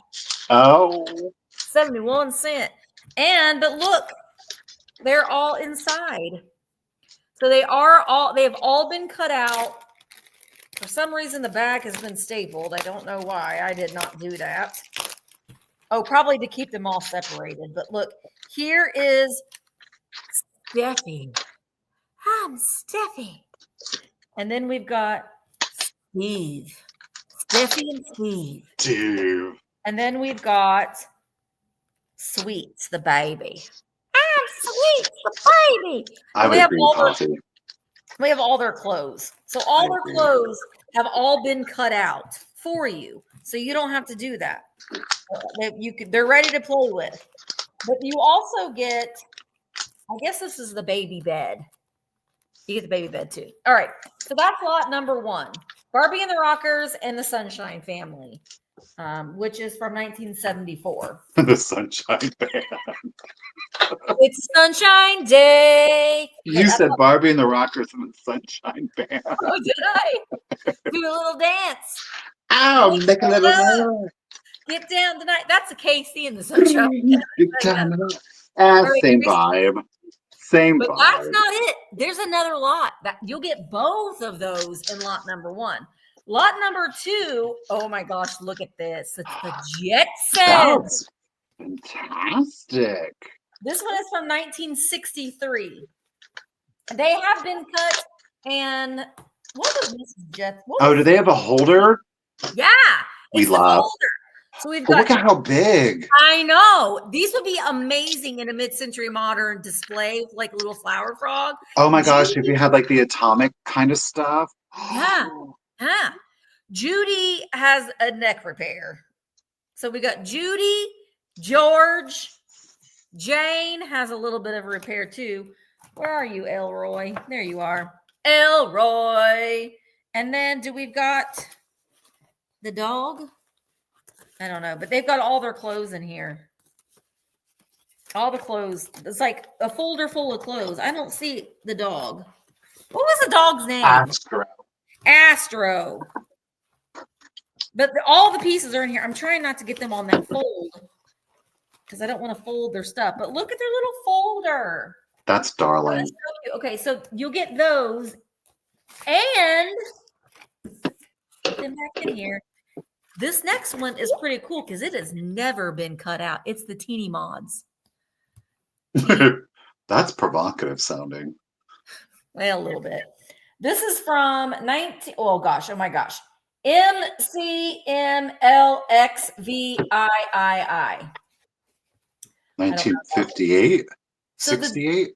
Oh. 71 cents. But look, they're all inside. So they've all been cut out. For some reason, the back has been stapled. I don't know why. I did not do that. Oh, probably to keep them all separated. But look, here is Steffi. I'm Steffi. And then we've got Steve. Steffi and Steve. And then we've got Sweets, the baby. I'm Sweets, the baby. We have all their clothes. So all their clothes have all been cut out for you. So you don't have to do that. They're ready to play with. But you also get, I guess this is the baby bed. You get the baby bed too. All right. So that's lot number 1. Barbie and the Rockers and the Sunshine Family, which is from 1974. The Sunshine Band. It's Sunshine Day. You said Barbie and the Rockers and the Sunshine Band. Oh, did I? Do a little dance. Ow, make a little noise. Get down tonight. That's the KC and the Sunshine Band. Same vibe. But that's not it. There's another lot that you'll get both of those in lot number 1. Lot number 2. Oh my gosh, look at this. It's the Jetsons. That's fantastic. This one is from 1963. They have been cut. And what was this Jets? Do they have a holder? Yeah. We love. So we've got. Look at how big. I know. These would be amazing in a mid-century modern display, like a little flower frog. Oh my gosh, if you had like the atomic kind of stuff. Yeah. Yeah. Judy has a neck repair. So we got Judy, George, Jane has a little bit of a repair too. Where are you, Elroy? There you are. Elroy. And then we've got the dog? I don't know, but they've got all their clothes in here. All the clothes. It's like a folder full of clothes. I don't see the dog. What was the dog's name? Astro. But all the pieces are in here. I'm trying not to get them on that fold because I don't want to fold their stuff. But look at their little folder. That's darling. Okay, so you'll get those. And put them back in here. This next one is pretty cool because it has never been cut out. It's the Teeny Mods. That's provocative sounding. Well, a little bit. This is from oh my gosh. MCMLXVIII. 1958? 68?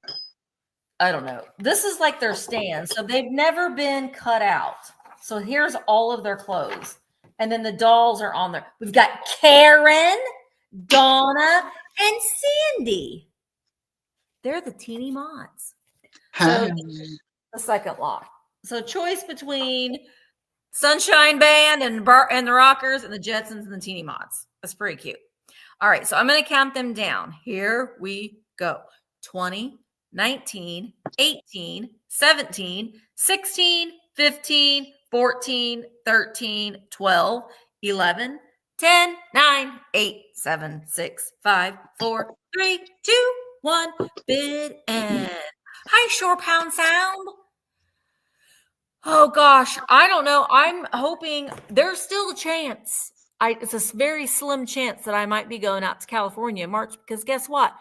I don't know. This is like their stand. So they've never been cut out. So here's all of their clothes. And then the dolls are on there. We've got Karen, Donna, and Sandy. They're the teeny mods. So the second lot. So choice between Sunshine Band and the Rockers and the Jetsons and the teeny mods. That's pretty cute. All right. So I'm going to count them down. Here we go. 20, 19, 18, 17, 16, 15, 14, 13, 12, 11, 10, 9, 8, 7, 6, 5, 4, 3, 2, 1. Bid and hi, Shore Pound Sound. Oh gosh, I don't know. I'm hoping there's still a chance. It's a very slim chance that I might be going out to California in March because guess what?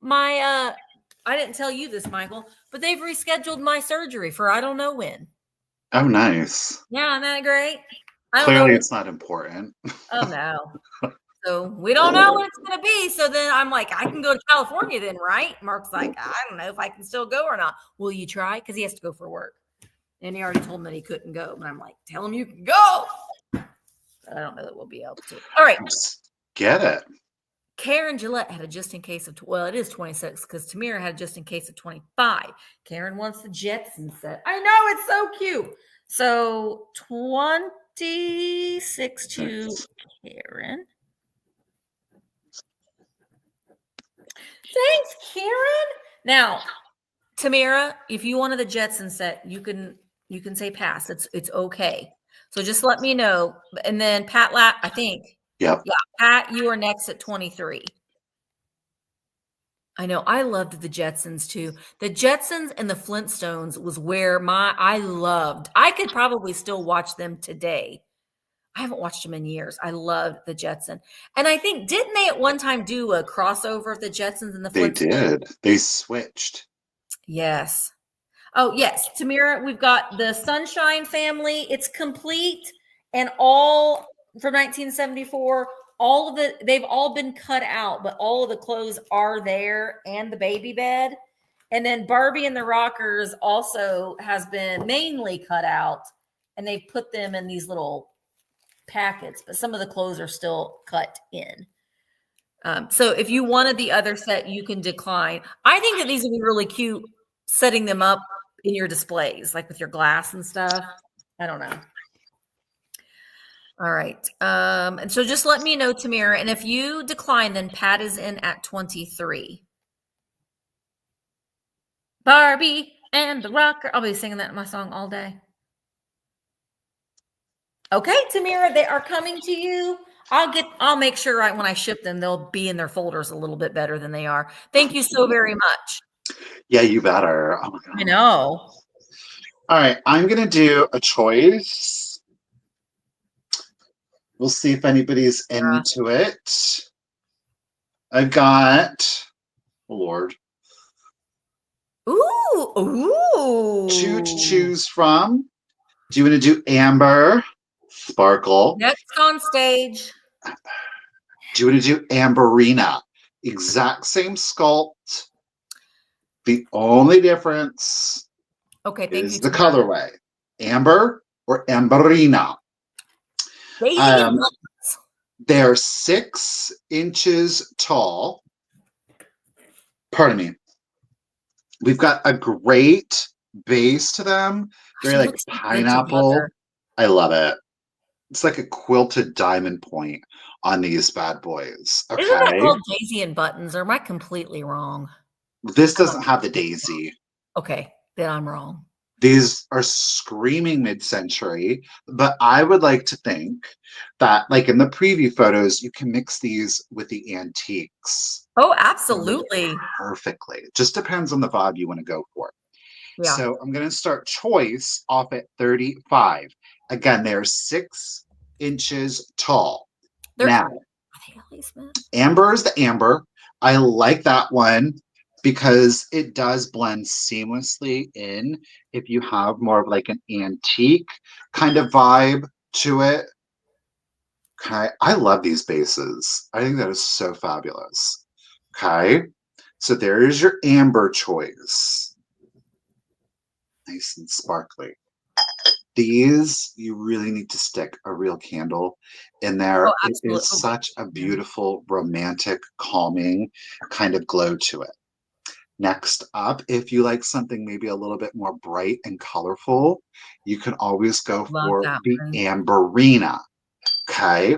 I didn't tell you this, Michael, but they've rescheduled my surgery for I don't know when. Oh, nice. Yeah, isn't that great? Clearly, it's not important. Oh no. So we don't know what it's going to be. So then I'm like, I can go to California then, right? Mark's like, I don't know if I can still go or not. Will you try? Because he has to go for work. And he already told me that he couldn't go. But I'm like, tell him you can go. But I don't know that we'll be able to. All right. Just get it. Karen Gillette had a just in case of, well, it is 26 because Tamira had a just in case of 25. Karen wants the Jetson set. I know, it's so cute. So 26 to Karen. Thanks, Karen. Now, Tamira, if you wanted the Jetson set, you can say pass. It's okay. So just let me know. And then Pat I think. Yep. Yeah, Pat, you are next at 23. I know. I loved the Jetsons too. The Jetsons and the Flintstones was where I loved. I could probably still watch them today. I haven't watched them in years. I loved the Jetson. And I think, didn't they at one time do a crossover of the Jetsons and the Flintstones? They did. They switched. Yes. Oh, yes. Tamira, we've got the Sunshine family. It's complete and all from 1974. They've all been cut out, but all of the clothes are there and the baby bed. And then Barbie and the Rockers also has been mainly cut out and they've put them in these little packets, but some of the clothes are still cut in. So if you wanted the other set, you can decline. I think that these would be really cute setting them up in your displays, like with your glass and stuff. I don't know. All right. And so just let me know, Tamira. And if you decline, then Pat is in at 23. Barbie and the Rocker. I'll be singing that in my song all day. Okay, Tamira, they are coming to you. I'll make sure when I ship them, they'll be in their folders a little bit better than they are. Thank you so very much. Yeah, you better. Oh my God. I know. All right, I'm going to do a choice. We'll see if anybody's into it. I've got, oh Lord. Ooh. Two to choose from. Do you want to do Amber, Sparkle? Next on stage. Do you want to do Amberina? Exact same sculpt. The only difference is the colorway. Amber or Amberina. They're 6 inches tall. Pardon me. We've got a great base to them. Very like pineapple. I love it. It's like a quilted diamond point on these bad boys. Okay. Isn't that called daisy and buttons? Or am I completely wrong? This doesn't have the daisy. Okay, then I'm wrong. These are screaming mid-century, but I would like to think that, like in the preview photos, you can mix these with the antiques. Oh, absolutely. Perfectly. It just depends on the vibe you want to go for. Yeah. So I'm going to start choice off at 35. Again, they're 6 inches tall. Now, Amber is the Amber. I like that one because it does blend seamlessly in if you have more of like an antique kind of vibe to it. Okay, I love these bases. I think that is so fabulous. Okay, so there is your Amber choice. nice and sparkly. These, you really need to stick a real candle in there. Oh, It is absolutely. such a beautiful, romantic, calming kind of glow to it. Next up, if you like something maybe a little bit more bright and colorful, you can always go Love for that the one. Amberina. Okay.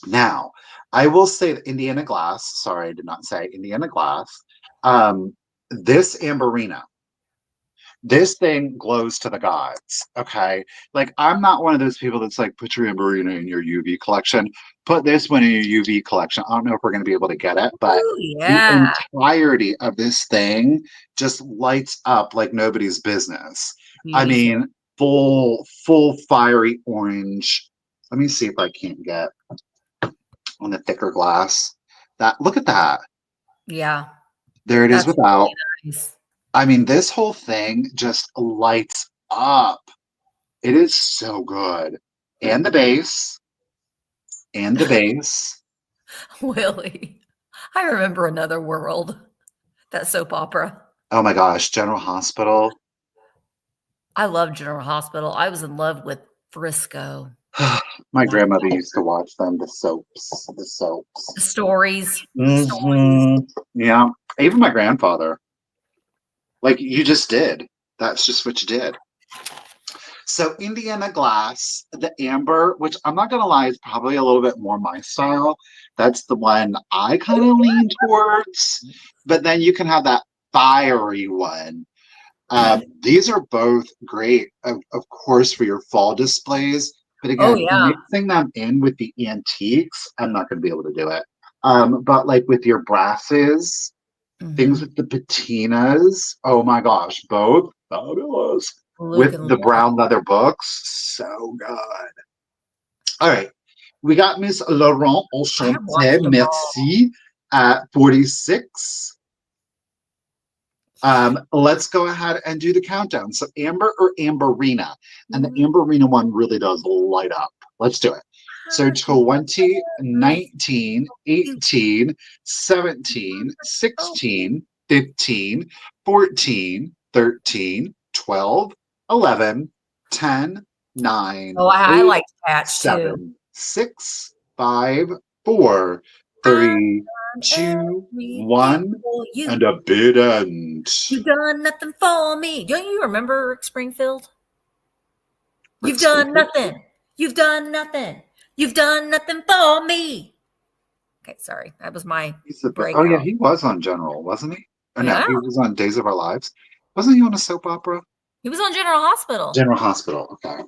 Now, I will say that Indiana Glass, sorry, I did not say Indiana Glass. This Amberina, this thing glows to the gods. Okay. Like, I'm not one of those people that's like, put your Amberina in your UV collection. Put this one in your UV collection. I don't know if we're going to be able to get it, but Ooh, the yeah. entirety of this thing just lights up like nobody's business. I Beautiful. mean, full fiery orange. Let me see if I can't get on the thicker glass. That, look at that. Yeah. There it is That's without. really nice. I mean, this whole thing just lights up. It is so good. And the base. And the base. Willie. I remember Another World. That soap opera. Oh my gosh, General Hospital. I love General Hospital. I was in love with Frisco. My That's grandmother used to watch them, the soaps. The the soaps. stories. Stories. Hmm. Yeah. Even my grandfather. Like, you just did. That's just what you did. So Indiana Glass, the amber, which I'm not gonna lie, is probably a little bit more my style. That's the one I kind of lean towards. But then you can have that fiery one. These are both great, of course, for your fall displays. But Oh, again, yeah. mixing them in with the antiques, I'm not going to be able to do it. But like with your brasses, things Mhm. with the patinas, oh my gosh, both fabulous. With Looking the brown lovely. leather books, so good. All right, we got Miss Laurent I Enchanté, watched them all. merci, at 46. Let's go ahead and do the countdown. So Amber or Amberina? And the Mhm. Amberina one really does light up. Let's do it. So Happy 20, birthday 19, to 18, 17, oh, 16, 15, 14, 13, 12, 11, 10, 9, oh, I 8, liked Patch too. 7, 6, 5, 4, I've 3, done 2, everything 1, for and you. a bid end. You've done nothing for me. Don't you remember Rick Springfield? Rick You've done Springfield? nothing. You've done nothing. You've done nothing for me. Okay, sorry. That was my Oh yeah, breakout. he was on General, wasn't he? Oh no, Yeah. he was on Days of Our Lives. Wasn't he on a soap opera? He was on General Hospital. General Hospital. Okay.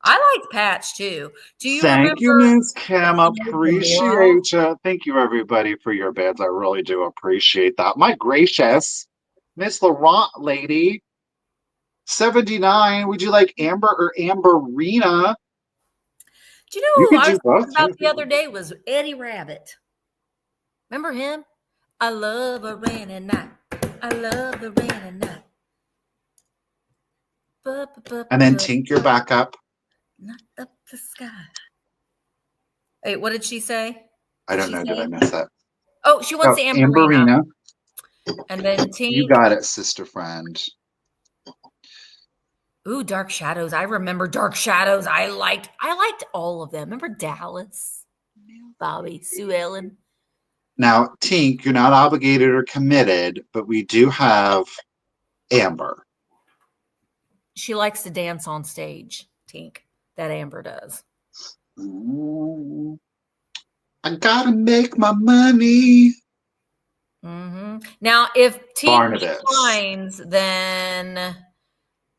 I liked Patch too. Do you Thank you, remember Miss Kim. Gamora? Appreciate you. Thank you, everybody, for your bids. I really do appreciate that. My gracious, Miss Laurent lady, 79. Would you like Amber or Amberina? Do you You know who could I do was thinking both too about if the you other want. day was Eddie Rabbit. Remember him? I love a rainy night. I love a rainy night. And then But Tink, you're back up. not up the sky. Wait, what did she say? I Did don't she know. Did I say? miss it? Oh, she wants Oh, the Amberina. Amberina. And then You Tink. got it, sister friend. Ooh, Dark Shadows. I remember Dark Shadows. I liked all of them. Remember Dallas? Bobby, Sue Ellen. Now, Tink, you're not obligated or committed, but we do have Amber. She likes to dance on stage, Tink. That Amber does. Ooh, I gotta make my money. Now, if Tink Barnabas. declines, then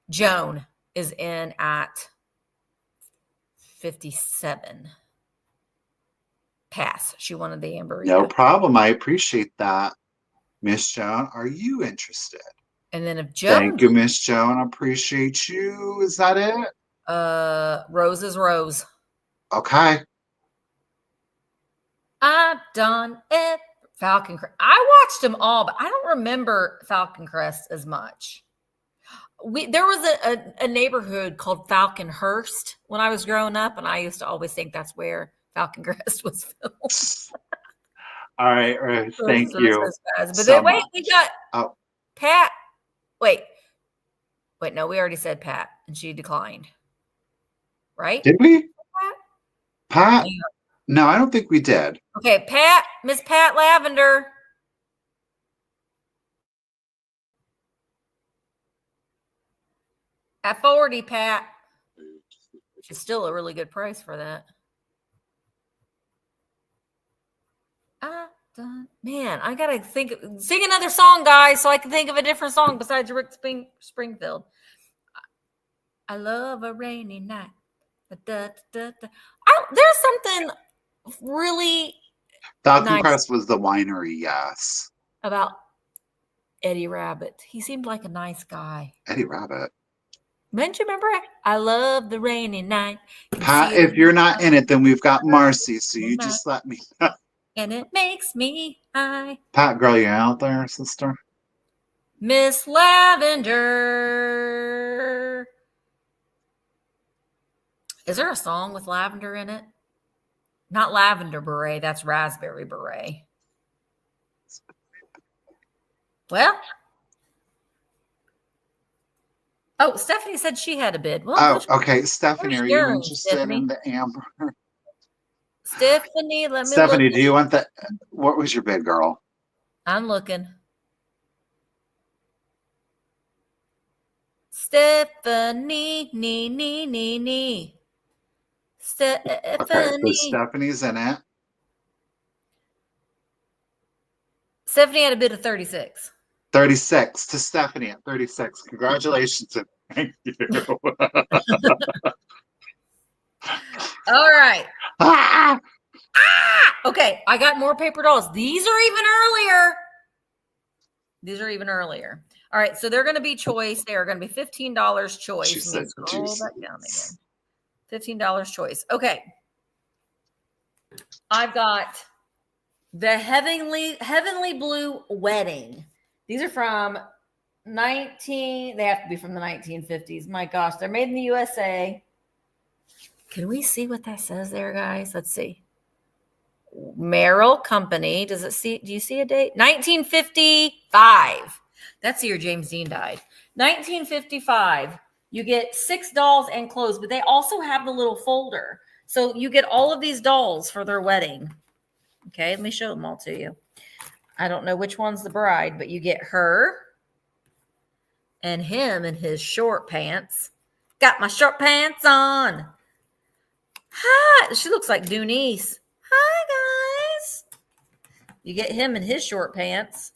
Joan is in at 57. Pass. She wanted the No Amberita. problem. I appreciate that. Miss Joan, are you interested? And then if Thank Joan, you, Miss Joan. I appreciate you. Is that it? Rose is Rose. Okay. I've done it. Falcon Crest. I watched them all, but I don't remember Falcon Crest as much. There was a neighborhood called Falconhurst when I was growing up, and I used to always think that's where Falcon Crest was filmed. All right. All right. Thank So, so, so, so, so, so, so, so, so, so, so, so, so, so, so, so, so, so, you. so, so, but then So wait, much. we got Oh, Pat. Wait, Wait, no, we already said Pat, and she declined. Right? Did we? Pat? No, I don't think we did. Okay, Pat, Miss Pat Lavender. At 40, Pat. She's still a really good price for that. Man, I gotta sing another song, guys, so I can think of a different song besides Rick Springfield. I love a rainy night. There's something really Falcon nice Crest was the winery, yes. About Eddie Rabbit. He seemed like a nice guy. Eddie Rabbit. Don't you remember? I love the rainy night. Pat, if you're not in it, then we've got Marcy, so you just let me know. And it makes me high. Pat, girl, you out there, sister? Miss Lavender. Is there a song with lavender in it? Not lavender beret. That's raspberry beret. Well. Oh, Stephanie said she had a bid. Well, okay. Stephanie, are you interested in the amber? Stephanie, let me Stephanie, do you want that? What was your bid, girl? I'm looking. Stephanie, Stephanie. Okay, so Stephanie's in it. Stephanie had a bid of 36. 36 to Stephanie at 36. Congratulations and thank you. All right. Okay, I got more paper dolls. These are even earlier. All right, so they're going to be choice. They are going to be $15 choice. She said scroll that down again. $15 choice. Okay. I've got the Heavenly Blue Wedding. These are from they have to be from the 1950s. My gosh, they're made in the USA. Can we see what that says there, guys? Let's see. Merrill Company. Do you see a date? 1955. That's the year James Dean died. 1955. You get 6 dolls and clothes, but they also have the little folder. So you get all of these dolls for their wedding. Okay, let me show them all to you. I don't know which one's the bride, but you get her and him in his short pants. Got my short pants on. Hi. She looks like Dunice. Hi, guys. You get him in his short pants.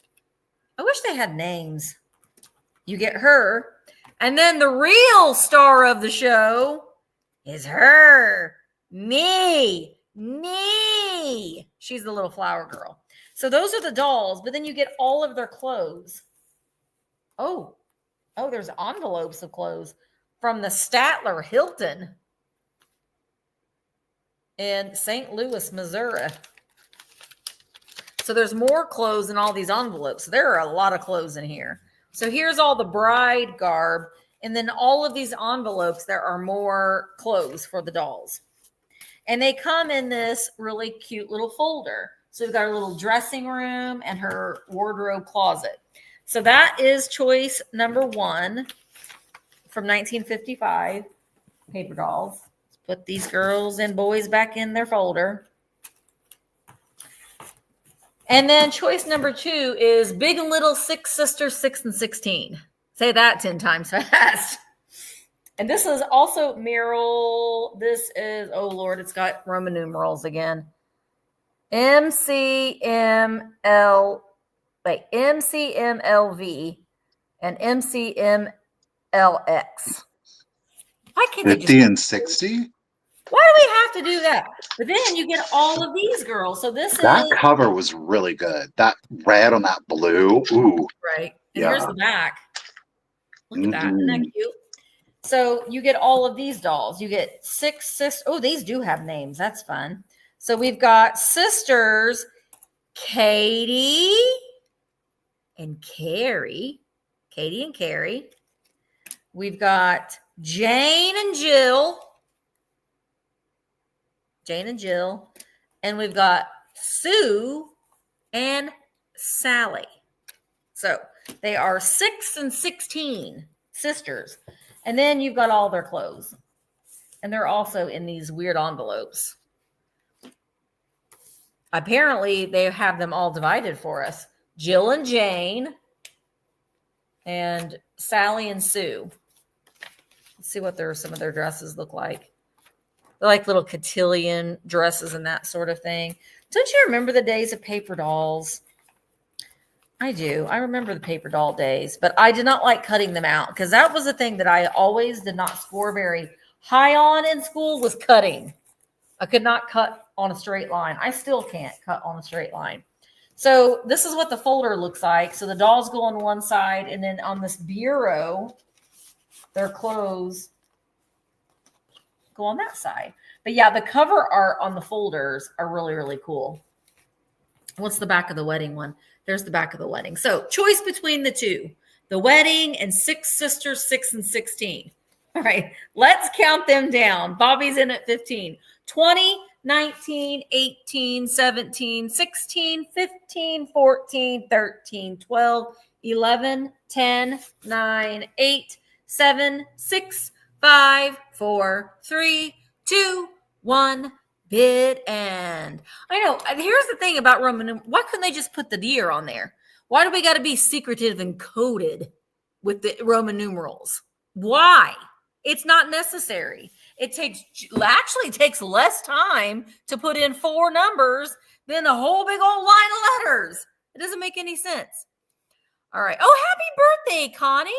I wish they had names. You get her. And then the real star of the show is her. Me. She's the little flower girl. So those are the dolls, but then you get all of their clothes. Oh, there's envelopes of clothes from the Statler Hilton in St. Louis, Missouri. So there's more clothes in all these envelopes. There are a lot of clothes in here. So here's all the bride garb. And then all of these envelopes, there are more clothes for the dolls. And they come in this really cute little folder. So we've got a little dressing room and her wardrobe closet. So that is choice number 1 from 1955, paper dolls. Let's put these girls and boys back in their folder. And then choice number 2 is Big and Little 6 Sisters 6 and 16. Say that 10 times fast. And this is also Merrill. This is, oh Lord, it's got Roman numerals again. MCMLV and MCMLX. Why can't 50 and 60? Why do we have to do that? But then you get all of these girls. So that cover was really good. That red on that blue. Ooh. Right. And here's the back. Look at that. Isn't that cute? So you get all of these dolls. You get 6 sisters. Oh, these do have names. That's fun. So we've got sisters Katie and Carrie. Katie and Carrie. We've got Jane and Jill. And we've got Sue and Sally. So they are 6 and 16. sisters. And then you've got all their clothes. And they're also in these weird envelopes. Apparently, they have them all divided for us. Jill and Jane and Sally and Sue. Let's see what some of their dresses look like. They're like little cotillion dresses and that sort of thing. Don't you remember the days of paper dolls? I do. I remember the paper doll days, but I did not like cutting them out because that was the thing that I always did not score very high on in school was cutting. I could not cut on a straight line. I still can't cut on a straight line. So this is what the folder looks like. So the dolls go on one side, and then on this bureau, their clothes go on that side. But yeah, the cover art on the folders are really, really cool. What's the back of the wedding one? There's the back of the wedding. So choice between the two, the wedding and Six Sisters, 6 and 16. All right, let's count them down. Bobby's in at 15, 20, 19, 18, 17, 16, 15, 14, 13, 12, 11, 10, 9, 8, 7, 6, 5, 4, 3, 2, 1. Bid end. I know. Here's the thing about Roman. Why couldn't they just put the year on there? Why do we got to be secretive and coded with the Roman numerals? Why? It's not necessary. It takes less time to put in 4 numbers than a whole big old line of letters. It doesn't make any sense. All right. Oh, happy birthday, Connie.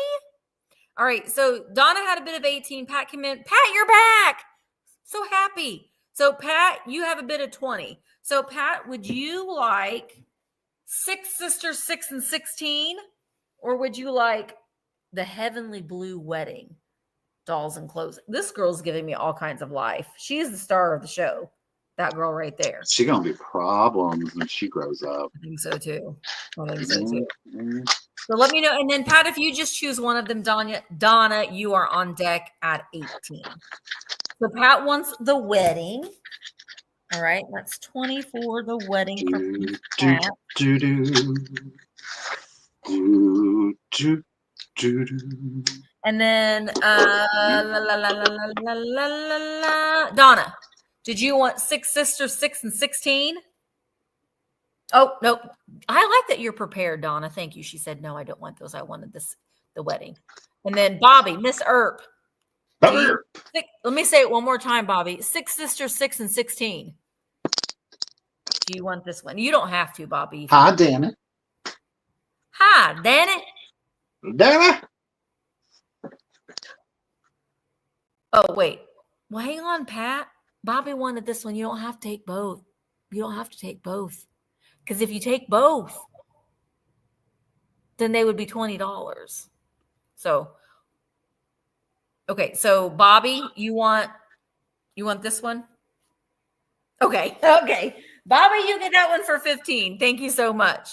All right. So Donna had a bid of 18. Pat came in. Pat, you're back. So happy. So Pat, you have a bid of 20. So Pat, would you like Six Sisters, 6 and 16? Or would you like the Heavenly Blue Wedding? Dolls and clothes. This girl's giving me all kinds of life. She is the star of the show. That girl right there. She's gonna be problems when she grows up. I think so too. So let me know. And then Pat, if you just choose one of them, Donna, you are on deck at 18. So Pat wants the wedding. All right, that's 20 for the wedding. And then Donna, did you want Six Sisters, 6 and 16? Oh, no. I like that you're prepared, Donna. Thank you. She said, no, I don't want those. I wanted the wedding. And then Bobby, Miss Earp. Let me say it one more time, Bobby. Six Sisters, 6 and 16. Do you want this one? You don't have to, Bobby. Hi, Danny. Hi, Danny. Danny. Oh, wait. Well, hang on, Pat. Bobby wanted this one. You don't have to take both. You don't have to take both. Because if you take both, then they would be $20. So, okay. So, Bobby, you want this one? Okay. Okay. Bobby, you get that one for 15. Thank you so much.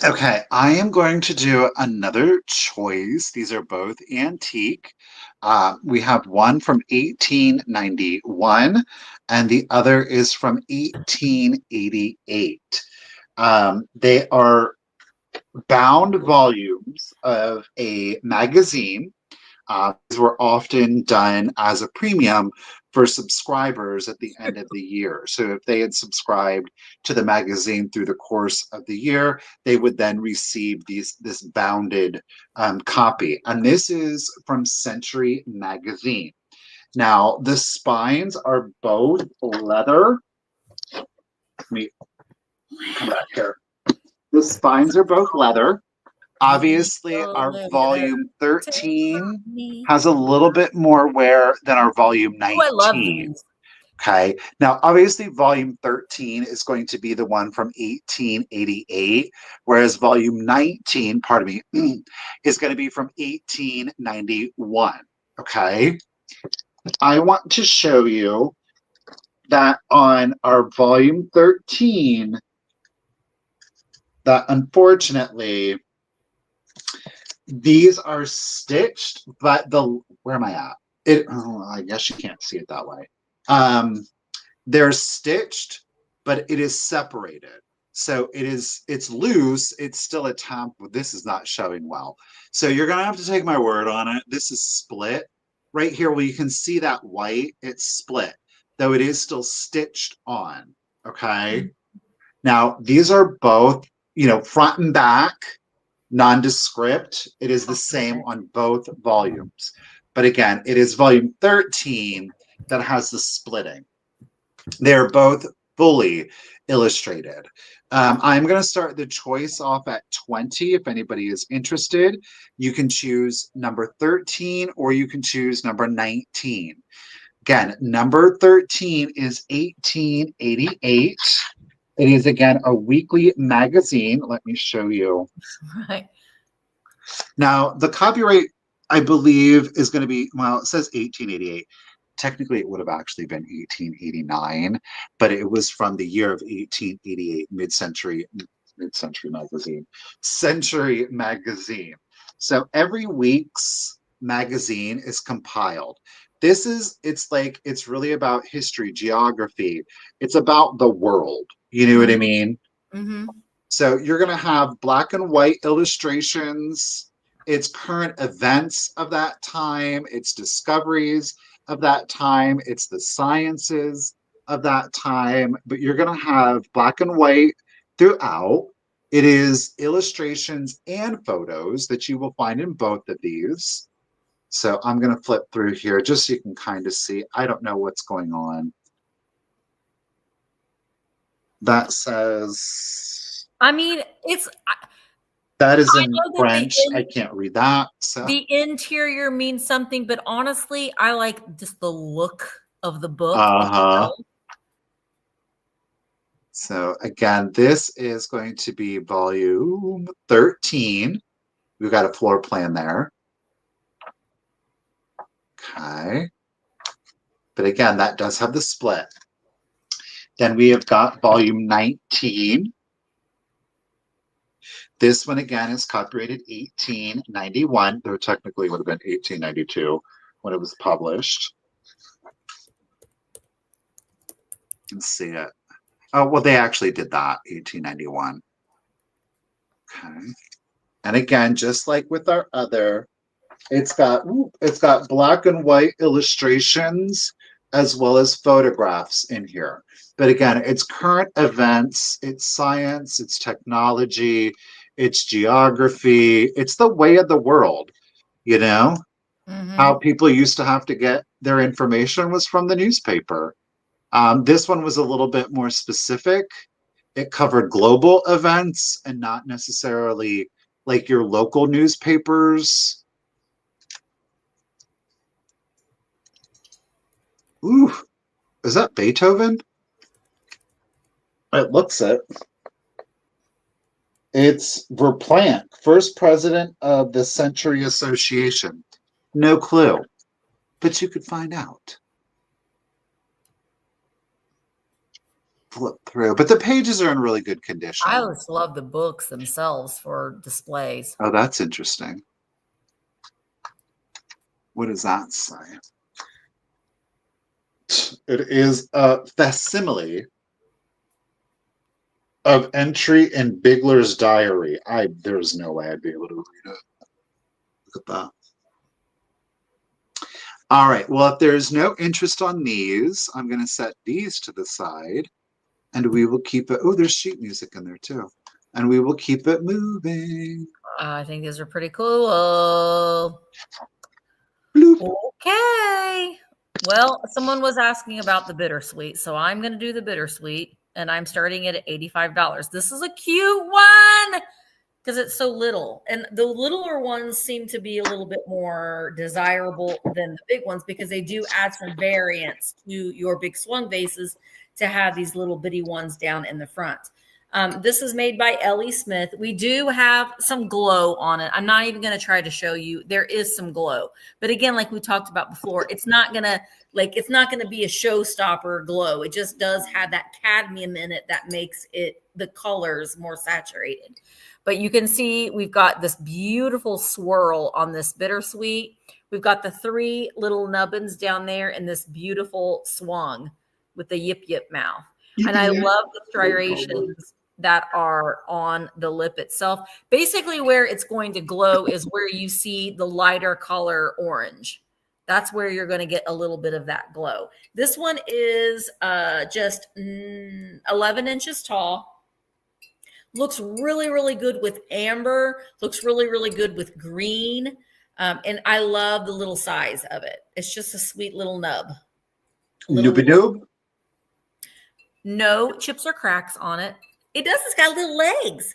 Okay, I am going to do another choice. These are both antique. We have one from 1891 and the other is from 1888. They are bound volumes of a magazine. These were often done as a premium for subscribers at the end of the year. So if they had subscribed to the magazine through the course of the year, they would then receive this bounded copy. And this is from Century Magazine. Now, the spines are both leather. Let me come back here. The spines are both leather. Obviously, our volume 13 has a little bit more wear than our volume 19. I love these. Okay. Now, obviously, volume 13 is going to be the one from 1888, whereas volume 19, pardon me, is going to be from 1891. Okay. I want to show you that on our volume 13, that unfortunately, these are stitched, but where am I at? I guess you can't see it that way. They're stitched, but it is separated. So it's loose. It's still a top, but this is not showing well. So you're going to have to take my word on it. This is split right here where you can see that white, it's split, though it is still stitched on. Okay. Now these are both, front and back, nondescript. It is the same on both volumes. But again, it is volume 13 that has the splitting. They're both fully illustrated. I'm going to start the choice off at 20. If anybody is interested, you can choose number 13 or you can choose number 19. Again, number 13 is 1888. It is, again, a weekly magazine. Let me show you. Right. Now, the copyright, I believe, is going to be, well, it says 1888. Technically, it would have actually been 1889, but it was from the year of 1888, mid-century magazine, Century magazine. So every week's magazine is compiled. It's really about history, geography. It's about the world. You know what I mean? Mm-hmm. So you're going to have black and white illustrations. It's current events of that time. It's discoveries of that time. It's the sciences of that time. But you're going to have black and white throughout. It is illustrations and photos that you will find in both of these. So I'm going to flip through here just so you can kind of see. I don't know what's going on. That says... I mean, that is in French. I can't read that. So the interior means something, but honestly, I like just the look of the book. So again, this is going to be volume 13. We've got a floor plan there. Okay. But again, that does have the split. Then we have got volume 19. This one, again, is copyrighted 1891, though technically would have been 1892 when it was published. You can see it. Oh, well, they actually did that, 1891. Okay. And again, just like with our other, it's got black and white illustrations as well as photographs in here. But again, it's current events, it's science, it's technology, it's geography, it's the way of the world, How people used to have to get their information was from the newspaper. This one was a little bit more specific. It covered global events and not necessarily like your local newspapers. Ooh, is that Beethoven? It looks it. It's Verplanck, first president of the Century Association. No clue, but you could find out. Flip through, but the pages are in really good condition. I always love the books themselves for displays. Oh, that's interesting. What does that say? It is a facsimile of entry in Bigler's diary. There's no way I'd be able to read it. Look at that. All right. Well, if there's no interest on these, I'm going to set these to the side, and we will keep it. Oh, there's sheet music in there too, and we will keep it moving. I think these are pretty cool. Bloop. Okay. Well, someone was asking about the bittersweet, so I'm going to do the bittersweet, and I'm starting it at $85. This is a cute one because it's so little, and the littler ones seem to be a little bit more desirable than the big ones because they do add some variance to your big swung vases to have these little bitty ones down in the front. This is made by Ellie Smith. We do have some glow on it. I'm not even going to try to show you. There is some glow, but again, like we talked about before, it's not going to be a showstopper glow. It just does have that cadmium in it that makes the colors more saturated. But you can see we've got this beautiful swirl on this bittersweet. We've got the 3 little nubbins down there and this beautiful swung with the yip yip mouth. And I love the striations that are on the lip itself. Basically, where it's going to glow is where you see the lighter color orange. That's where you're going to get a little bit of that glow. This one is just 11 inches tall. Looks really, really good with amber. Looks really, really good with green. And I love the little size of it. It's just a sweet little nub. Noobie noob? No chips or cracks on it. It does. It's got little legs.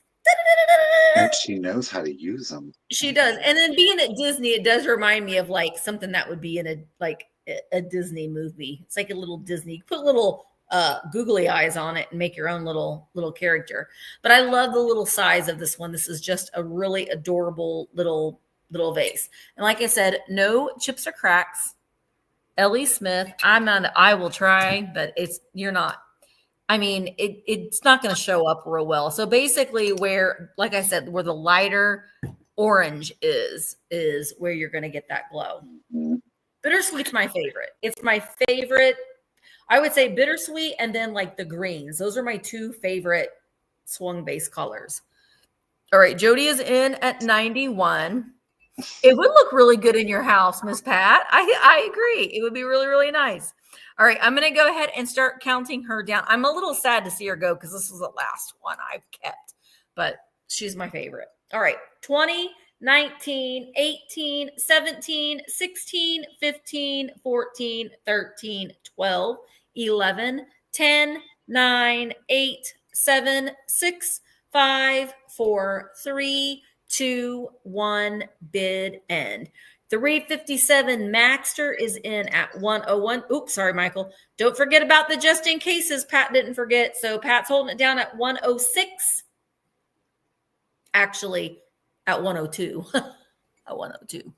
And she knows how to use them. She does. And then being at Disney, it does remind me of like something that would be in a Disney movie. It's like a little Disney. Put little googly eyes on it and make your own little character. But I love the little size of this one. This is just a really adorable little vase. And like I said, no chips or cracks. Ellie Smith. I will try, but you're not. I mean, it's not going to show up real well. So basically where, like I said, where the lighter orange is where you're going to get that glow. Bittersweet's my favorite. It's my favorite. I would say bittersweet and then like the greens. Those are my two favorite swung base colors. All right. Jody is in at 91. It would look really good in your house, Miss Pat. I agree. It would be really, really nice. All right, I'm going to go ahead and start counting her down. I'm a little sad to see her go because this was the last one I've kept, but she's my favorite. All right, 20, 19, 18, 17, 16, 15, 14, 13, 12, 11, 10, 9, 8, 7, 6, 5, 4, 3, 2, 1, bid end. 357 Maxter is in at 101. Oops, sorry, Michael. Don't forget about the just in cases. Pat didn't forget. So Pat's holding it down at 106. Actually, at 102. At 102.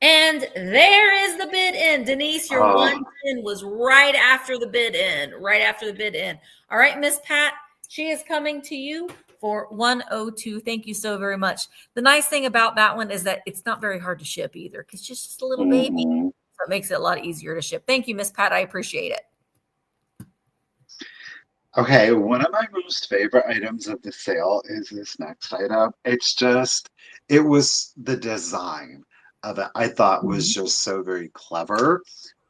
And there is the bid in. Denise, your 110 was right after the bid in. Right after the bid in. All right, Miss Pat, she is coming to you for 102. Thank you so very much. The nice thing about that one is that it's not very hard to ship either because it's just a little baby. So it makes it a lot easier to ship. Thank you, Miss Pat. I appreciate it. Okay, one of my most favorite items of the sale is this next item. It was the design of it I thought was just so very clever.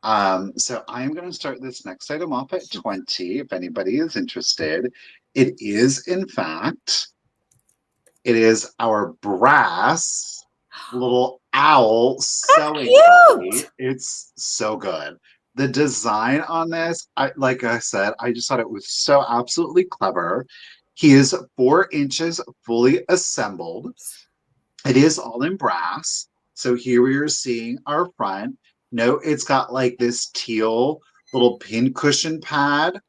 So I am going to start this next item off at 20 if anybody is interested. It is, in fact, it is our brass little owl sewing body. It's so good. The design on this, like I said, I just thought it was so absolutely clever. He is 4 inches fully assembled. It is all in brass. So here we are seeing our front. Note it's got like this teal little pin cushion pad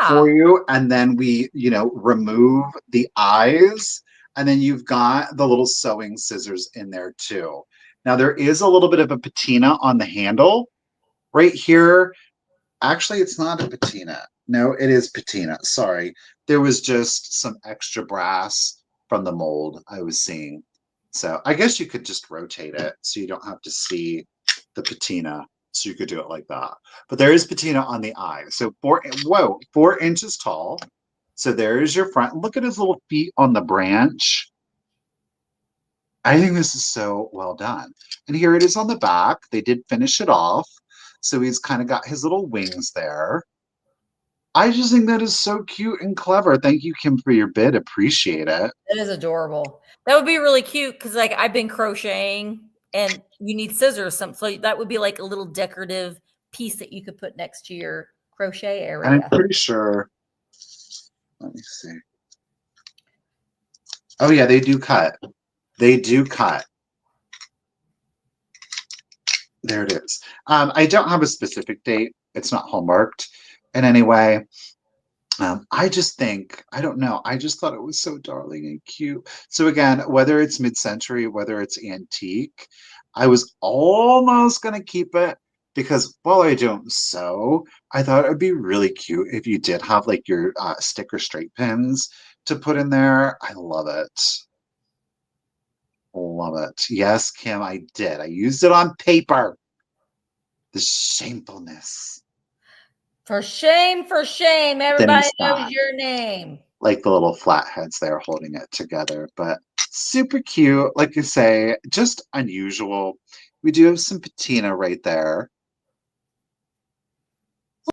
for you. And then we, remove the eyes. And then you've got the little sewing scissors in there too. Now there is a little bit of a patina on the handle right here. Actually, it's not a patina. No, it is patina. Sorry. There was just some extra brass from the mold I was seeing. So I guess you could just rotate it so you don't have to see the patina. So you could do it like that. But there is patina on the eye. So 4 inches tall. So there's your front. Look at his little feet on the branch. I think this is so well done. And here it is on the back. They did finish it off. So he's kind of got his little wings there. I just think that is so cute and clever. Thank you, Kim, for your bid. Appreciate it. That is adorable. That would be really cute because like I've been crocheting and you need scissors. So that would be like a little decorative piece that you could put next to your crochet area. I'm pretty sure. Let me see. Oh, yeah, they do cut. They do cut. There it is. I don't have a specific date. It's not hallmarked in any way. I just think, I don't know. I just thought it was so darling and cute. So again, whether it's mid-century, whether it's antique, I was almost going to keep it because while I don't sew, I thought it would be really cute if you did have like your sticker straight pins to put in there. I love it. Love it. Yes, Kim, I did. I used it on paper. The shamefulness. For shame, everybody knows your name. like the little flatheads there holding it together. But super cute. Like I say, just unusual. We do have some patina right there.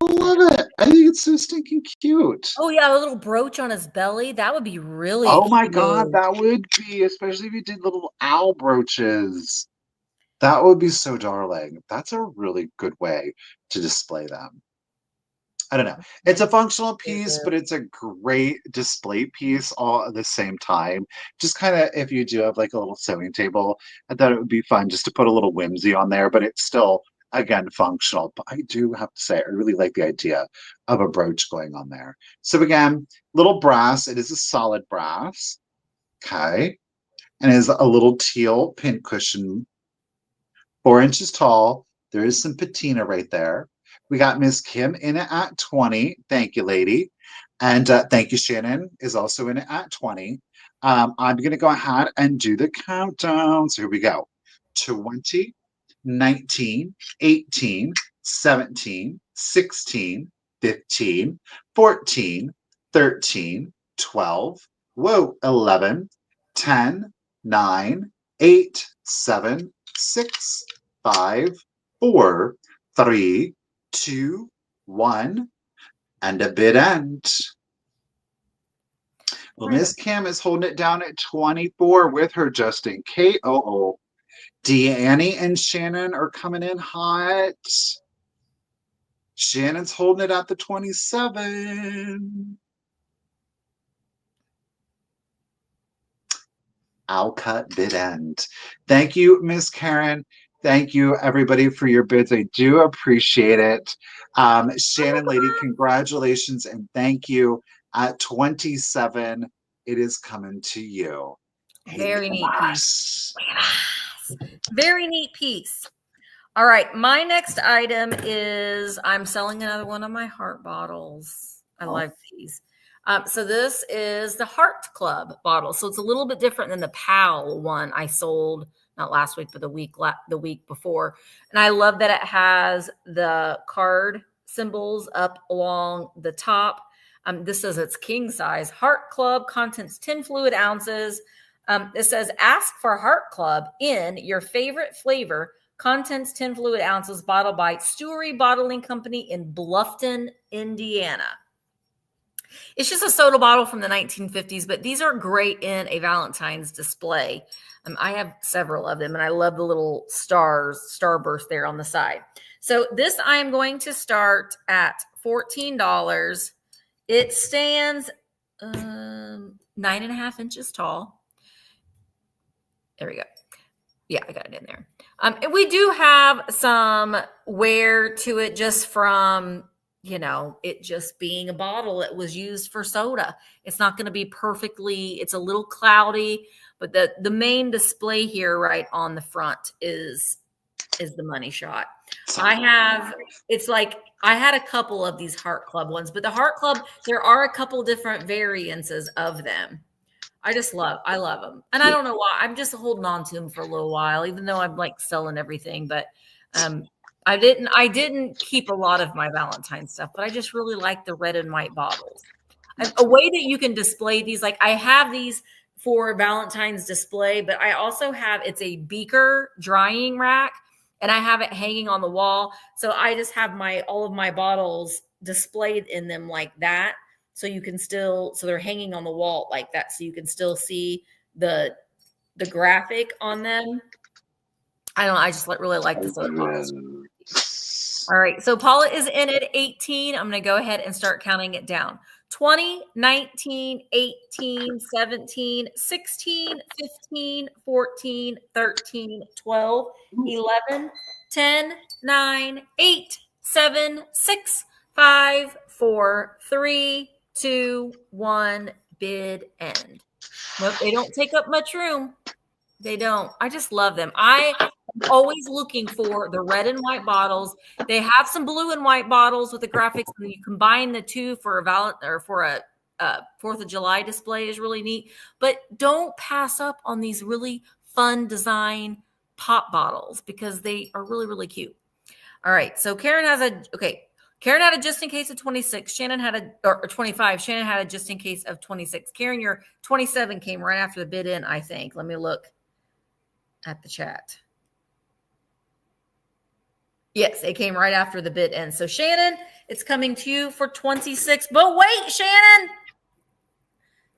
I love it. I think it's so stinking cute. Oh yeah, a little brooch on his belly. That would be really Oh my cute. God, that would be, especially if you did little owl brooches. That would be so darling. That's a really good way to display them. I don't know. It's a functional piece, but it's a great display piece all at the same time. Just kind of if you do have like a little sewing table, I thought it would be fun just to put a little whimsy on there, but it's still, again, functional. But I do have to say, I really like the idea of a brooch going on there. So again, little brass. It is a solid brass. Okay. And it is a little teal pin cushion, 4 inches tall. There is some patina right there. We got Miss Kim in it at 20. Thank you, lady. And thank you, Shannon is also in it at 20. I'm going to go ahead and do the countdown. So here we go. 20, 19, 18, 17, 16, 15, 14, 13, 12, whoa, 11, 10, 9, 8, 7, 6, 5, 4, 3, 2, 1, and a bid end. Well, Miss Kim is holding it down at 24 with her just in case. Oh, Deannie and Shannon are coming in hot. Shannon's holding it at the 27. I'll cut bid end. Thank you, Miss Karen. Thank you, everybody, for your bids. I do appreciate it. Shannon, lady, congratulations and thank you. At 27, it is coming to you. Very neat piece. Very neat piece. All right, my next item is I'm selling another one of my heart bottles. I like these. So this is the Heart Club bottle. So it's a little bit different than the PAL one I sold not last week, but the week before. And I love that it has the card symbols up along the top. This says it's king size. Heart Club contents 10 fluid ounces. It says ask for Heart Club in your favorite flavor. Contents 10 fluid ounces. Bottled by Stewry Bottling Company in Bluffton, Indiana. It's just a soda bottle from the 1950s, but these are great in a Valentine's display. I have several of them, and I love the little starburst there on the side. So this I am going to start at $14. It stands 9.5 inches tall. There we go. Yeah, I got it in there. And we do have some wear to it just from, it just being a bottle that was used for soda. It's not going to be it's a little cloudy, but the main display here right on the front is the money shot. I had a couple of these Heart Club ones, but the Heart Club, there are a couple different variances of them. I love them. And I don't know why. I'm just holding on to them for a little while, even though I'm like selling everything. But I didn't keep a lot of my Valentine stuff, but I just really like the red and white bottles. A way that you can display these, like I have these for Valentine's display, but I also have, it's a beaker drying rack, and I have it hanging on the wall. So I just have all of my bottles displayed in them like that. So you can so they're hanging on the wall like that. So you can still see the graphic on them. I don't know. I just really like this other bottles. All right. So Paula is in at 18. I'm going to go ahead and start counting it down. 20, 19, 18, 17, 16, 15, 14, 13, 12, 11, 10, 9, 8, 7, 6, 5, 4, 3, 2, 1, bid end. Nope, they don't take up much room. They don't. I just love them. I am always looking for the red and white bottles. They have some blue and white bottles with the graphics, and you combine the two for a 4th of July display is really neat. But don't pass up on these really fun design pop bottles because they are really, really cute. All right. So Karen has Karen had a just in case of 26. Shannon had a or 25. Shannon had a just in case of 26. Karen, your 27 came right after the bid in, I think. Let me look at the chat. Yes, it came right after the bid in. So Shannon, it's coming to you for 26. But wait, Shannon.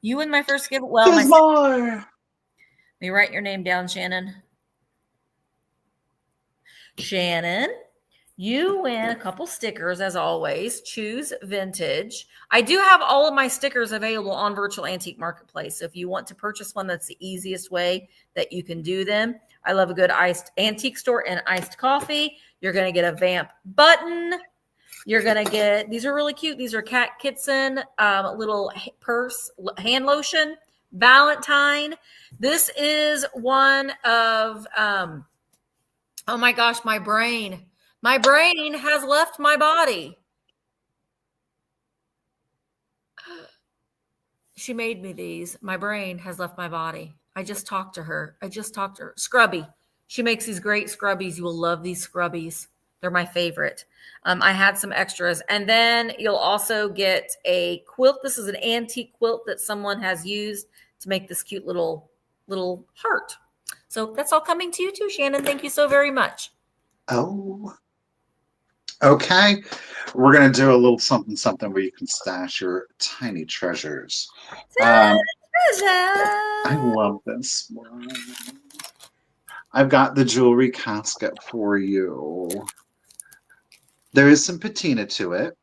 You win my first giveaway. Well, there's more. Let me write your name down, Shannon. Shannon, you win a couple stickers as always. Choose vintage. I do have all of my stickers available on Virtual Antique Marketplace. So if you want to purchase one, that's the easiest way that you can do them. I love a good iced antique store and iced coffee. You're going to get a vamp button. You're going to get, these are really cute. These are Kat Kitson, little purse, hand lotion, Valentine. This is one of, oh my gosh, my brain has left my body. She made me these. My brain has left my body. I just talked to her. Scrubby. She makes these great scrubbies. You will love these scrubbies. They're my favorite. I had some extras. And then you'll also get a quilt. This is an antique quilt that someone has used to make this cute little heart. So that's all coming to you too, Shannon. Thank you so very much. Oh. Okay. We're going to do a little something where you can stash your tiny treasures. I love this one. I've got the jewelry casket for you. There is some patina to it.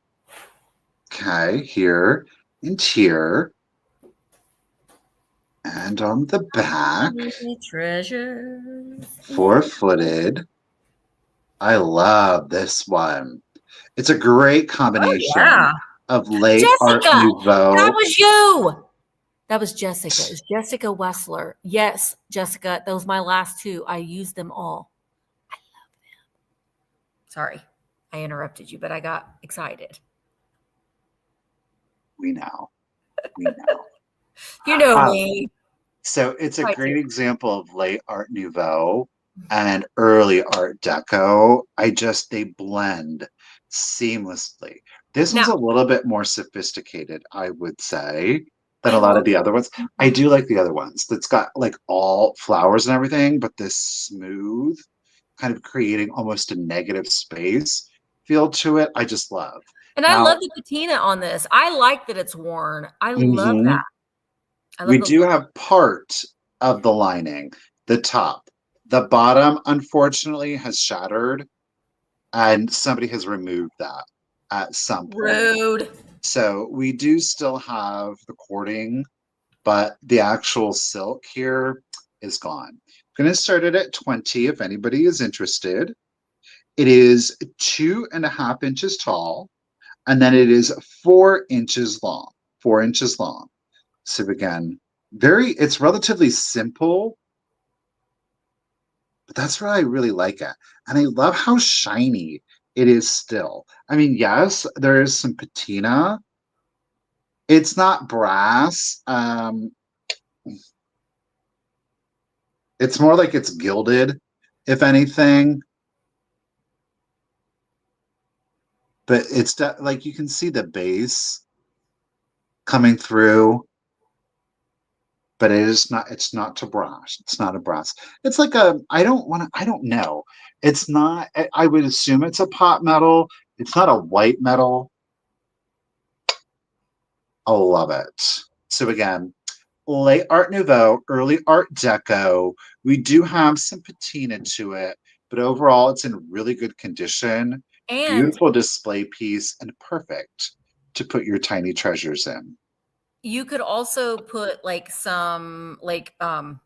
Okay, here and here. And on the back. Treasures. 4-footed. I love this one. It's a great combination of late Art Nouveau. That was you. That was Jessica. It's Jessica Wessler. Yes, Jessica. Those are my last two. I used them all. I love them. Sorry, I interrupted you, but I got excited. We know. You know me. So it's a great example of late Art Nouveau and early Art Deco. They blend seamlessly. This one's a little bit more sophisticated, I would say, than a lot of the other ones. I do like the other ones. That's got like all flowers and everything, but this smooth, kind of creating almost a negative space feel to it. I just love. And I love the patina on this. I like that it's worn. I love that. We do have part of the lining, the top. The bottom, unfortunately, has shattered, and somebody has removed that at some point. Rude. So we do still have the cording, but the actual silk here is gone. I'm going to start it at 20 if anybody is interested. It is 2.5 inches tall, and then it is 4 inches long. 4 inches long. So again, it's relatively simple, but that's where I really like it. And I love how shiny it is still. I mean, yes, there is some patina. It's not brass. It's more like it's gilded, if anything. But it's like you can see the base coming through. But it's not to brass. It's not a brass. It's like I don't know. It's not, I would assume it's a pot metal. It's not a white metal. I love it. So again, late Art Nouveau, early Art Deco. We do have some patina to it, but overall it's in really good condition. And beautiful display piece and perfect to put your tiny treasures in. You could also put like some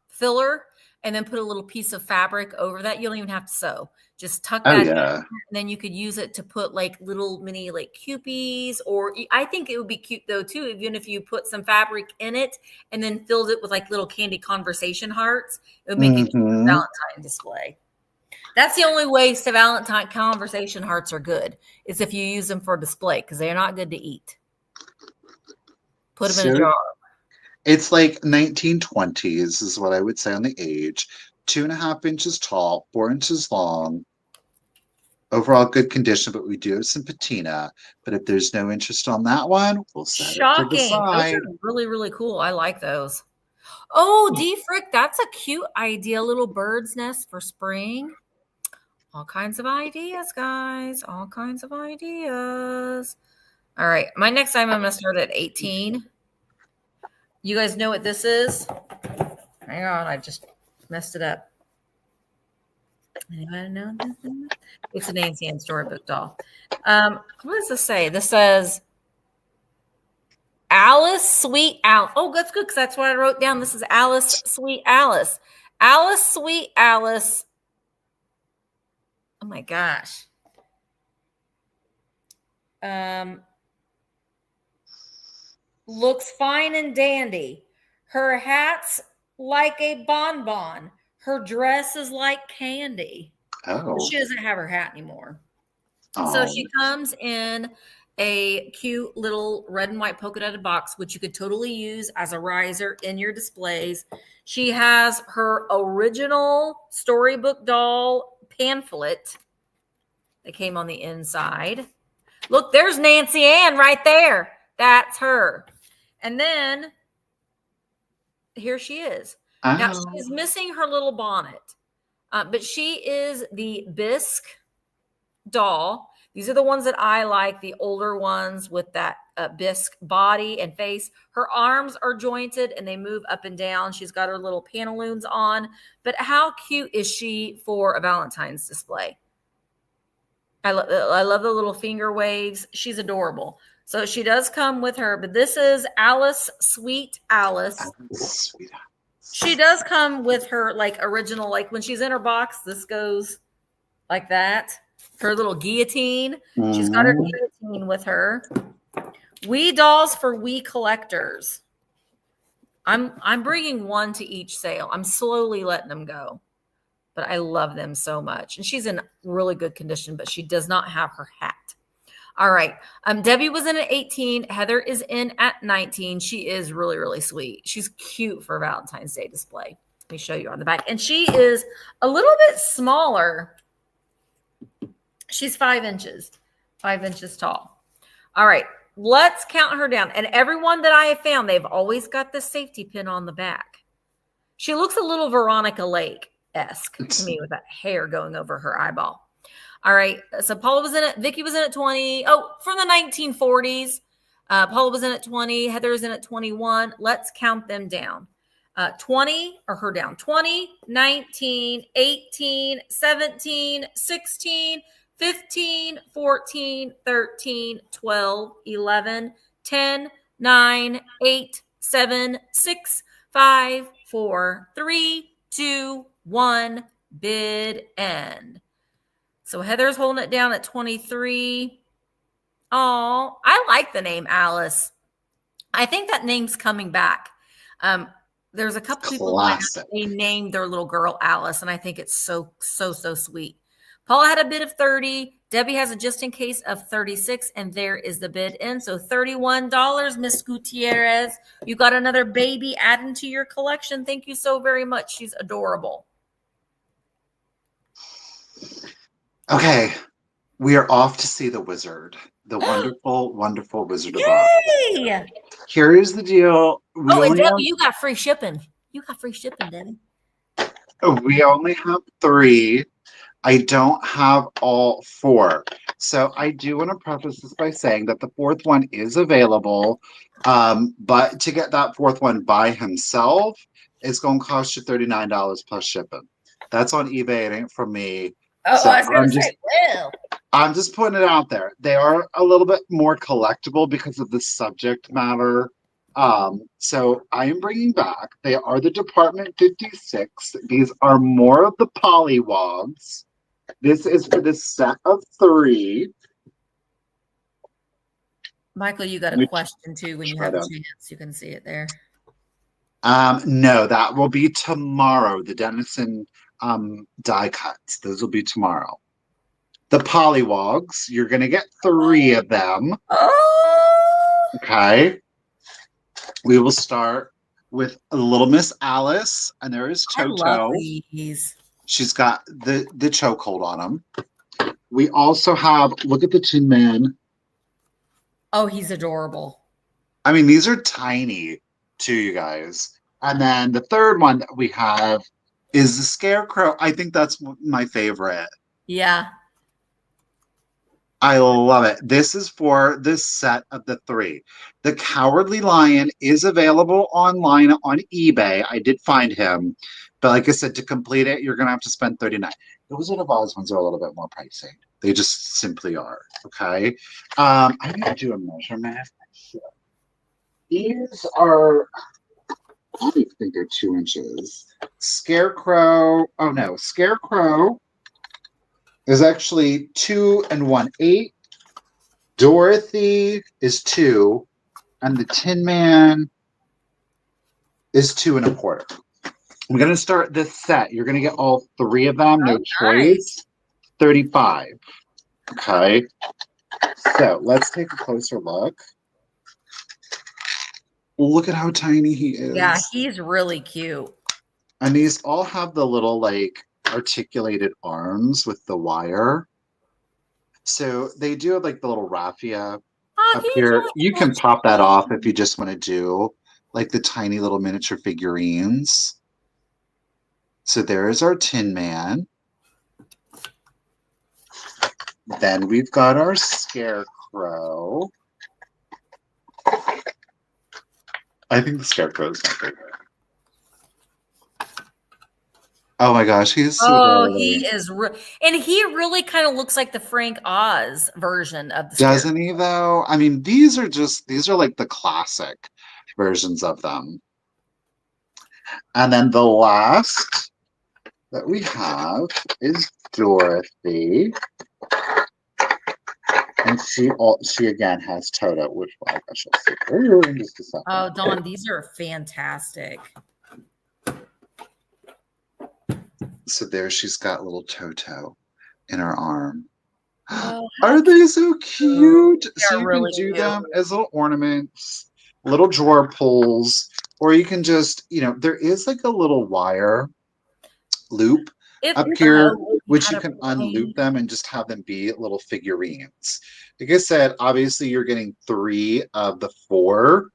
filler and then put a little piece of fabric over that. You don't even have to sew. Just tuck that in, and then you could use it to put like little mini like Kewpies, or I think it would be cute though too, even if you put some fabric in it and then filled it with like little candy conversation hearts. It would make a cute Valentine display. That's the only way to Valentine conversation hearts are good, is if you use them for display, because they're not good to eat. Put them in a jar. It's like 1920s is what I would say on the age. 2.5 inches tall, 4 inches long. Overall good condition, but we do have some patina. But if there's no interest on that one, we'll set it to the Shocking. Those side. are really, really cool. I like those. Oh, Frick, that's a cute idea. Little bird's nest for spring. All kinds of ideas, guys. All kinds of ideas. All right. My next time I'm going to start at 18. You guys know what this is? Hang on. I just messed it up. Anybody know? It's a Nancy Ann storybook doll. What does this say? This says Alice, Sweet Alice. Oh, that's good because that's what I wrote down. This is Alice, Sweet Alice. Alice, Sweet Alice. Oh my gosh. Looks fine and dandy. Her hat's like a bonbon. Her dress is like candy. Oh. She doesn't have her hat anymore. Oh. So she comes in a cute little red and white polka dotted box, which you could totally use as a riser in your displays. She has her original storybook doll pamphlet that came on the inside. Look, there's Nancy Ann right there. That's her. And then here she is. Oh. Now she's missing her little bonnet, but she is the bisque doll. These are the ones that I like, the older ones with that bisque body and face. Her arms are jointed and they move up and down. She's got her little pantaloons on. But how cute is she for a Valentine's display? I love the little finger waves. She's adorable. So she does come with her, but this is Alice, Sweet Alice. Sweet Alice. She does come with her like original, like when she's in her box, this goes like that. Her little guillotine. Mm-hmm. She's got her guillotine with her. Wee dolls for wee collectors. I'm bringing one to each sale. I'm slowly letting them go, but I love them so much. And she's in really good condition, but she does not have her hat. All right. Debbie was in at 18. Heather is in at 19. She is really, really sweet. She's cute for Valentine's Day display. Let me show you on the back. And she is a little bit smaller. She's 5 inches tall. All right. Let's count her down. And everyone that I have found, they've always got the safety pin on the back. She looks a little Veronica Lake-esque to me with that hair going over her eyeball. All right. So Paula was in it. Vicky was in at 20. Oh, from the 1940s. Paula was in at 20. Heather is in at 21. Let's count them down. 20 or her down. 20, 19, 18, 17, 16, 15, 14, 13, 12, 11, 10, 9, 8, 7, 6, 5, 4, 3, 2, 1. Bid end. So Heather's holding it down at 23. Oh, I like the name Alice. I think that name's coming back. There's a couple people they named their little girl Alice, and I think it's so sweet. Paula had a bid of 30. Debbie has a just in case of 36, and there is the bid in. So $31, Miss Gutierrez. You got another baby added to your collection. Thank you so very much. She's adorable. Okay, we are off to see the wizard, the wonderful, wonderful Wizard of Oz. Yay! Here is the deal. And Debbie, you got free shipping. You got free shipping, Debbie. We only have 3. I don't have all 4. So I do want to preface this by saying that the 4th one is available, but to get that 4th one by himself, it's going to cost you $39 plus shipping. That's on eBay. It ain't from me. Oh, so I was going to say, well. I'm just putting it out there. They are a little bit more collectible because of the subject matter. So I am bringing back, they are the Department 56. These are more of the pollywogs. This is for the set of 3. Michael, you got a question too when you have a chance. You can see it there. No, that will be tomorrow. The Dennison die cuts. Those will be tomorrow. The pollywogs, you're going to get 3 of them. Oh! Okay. We will start with Little Miss Alice, and there is Toto. I love these. She's got the chokehold on them. We also have, look at the Tin Man. Oh, he's adorable. I mean, these are tiny too, you guys. And then the third one that we have is the Scarecrow. I think that's my favorite. Yeah. I love it. This is for this set of the 3. The Cowardly Lion is available online on eBay. I did find him. But like I said, to complete it, you're going to have to spend $39. The Wizard of Oz ones are a little bit more pricey. They just simply are. Okay. I need to do a measurement. These are, I think they're 2 inches. Scarecrow. Oh no. Scarecrow is actually 2 1/8. Dorothy is 2, and the Tin Man is 2 1/4. I'm gonna start this set. You're gonna get all 3 of them, no choice. 35. Okay. So let's take a closer look. Look at how tiny he is. Yeah, he's really cute. And these all have the little like articulated arms with the wire. So they do have like the little raffia up here. You can pop that off if you just want to do like the tiny little miniature figurines. So there's our Tin Man. Then we've got our Scarecrow. I think the Scarecrow is my favorite. Oh my gosh, he's so adorable. He is, and he really kind of looks like the Frank Oz version of the Doesn't he though? I mean, these are like the classic versions of them. And then the last that we have is Dorothy. And she again has Toto, which I shall see her in just a second. Oh, Dawn, these are fantastic. So there she's got little Toto in her arm. Oh, are they so cute? So you really can do them as little ornaments, little drawer pulls, or you can just, there is like a little wire loop up here, which you can unloop them and just have them be little figurines. Like I said, obviously you're getting 3 of the 4.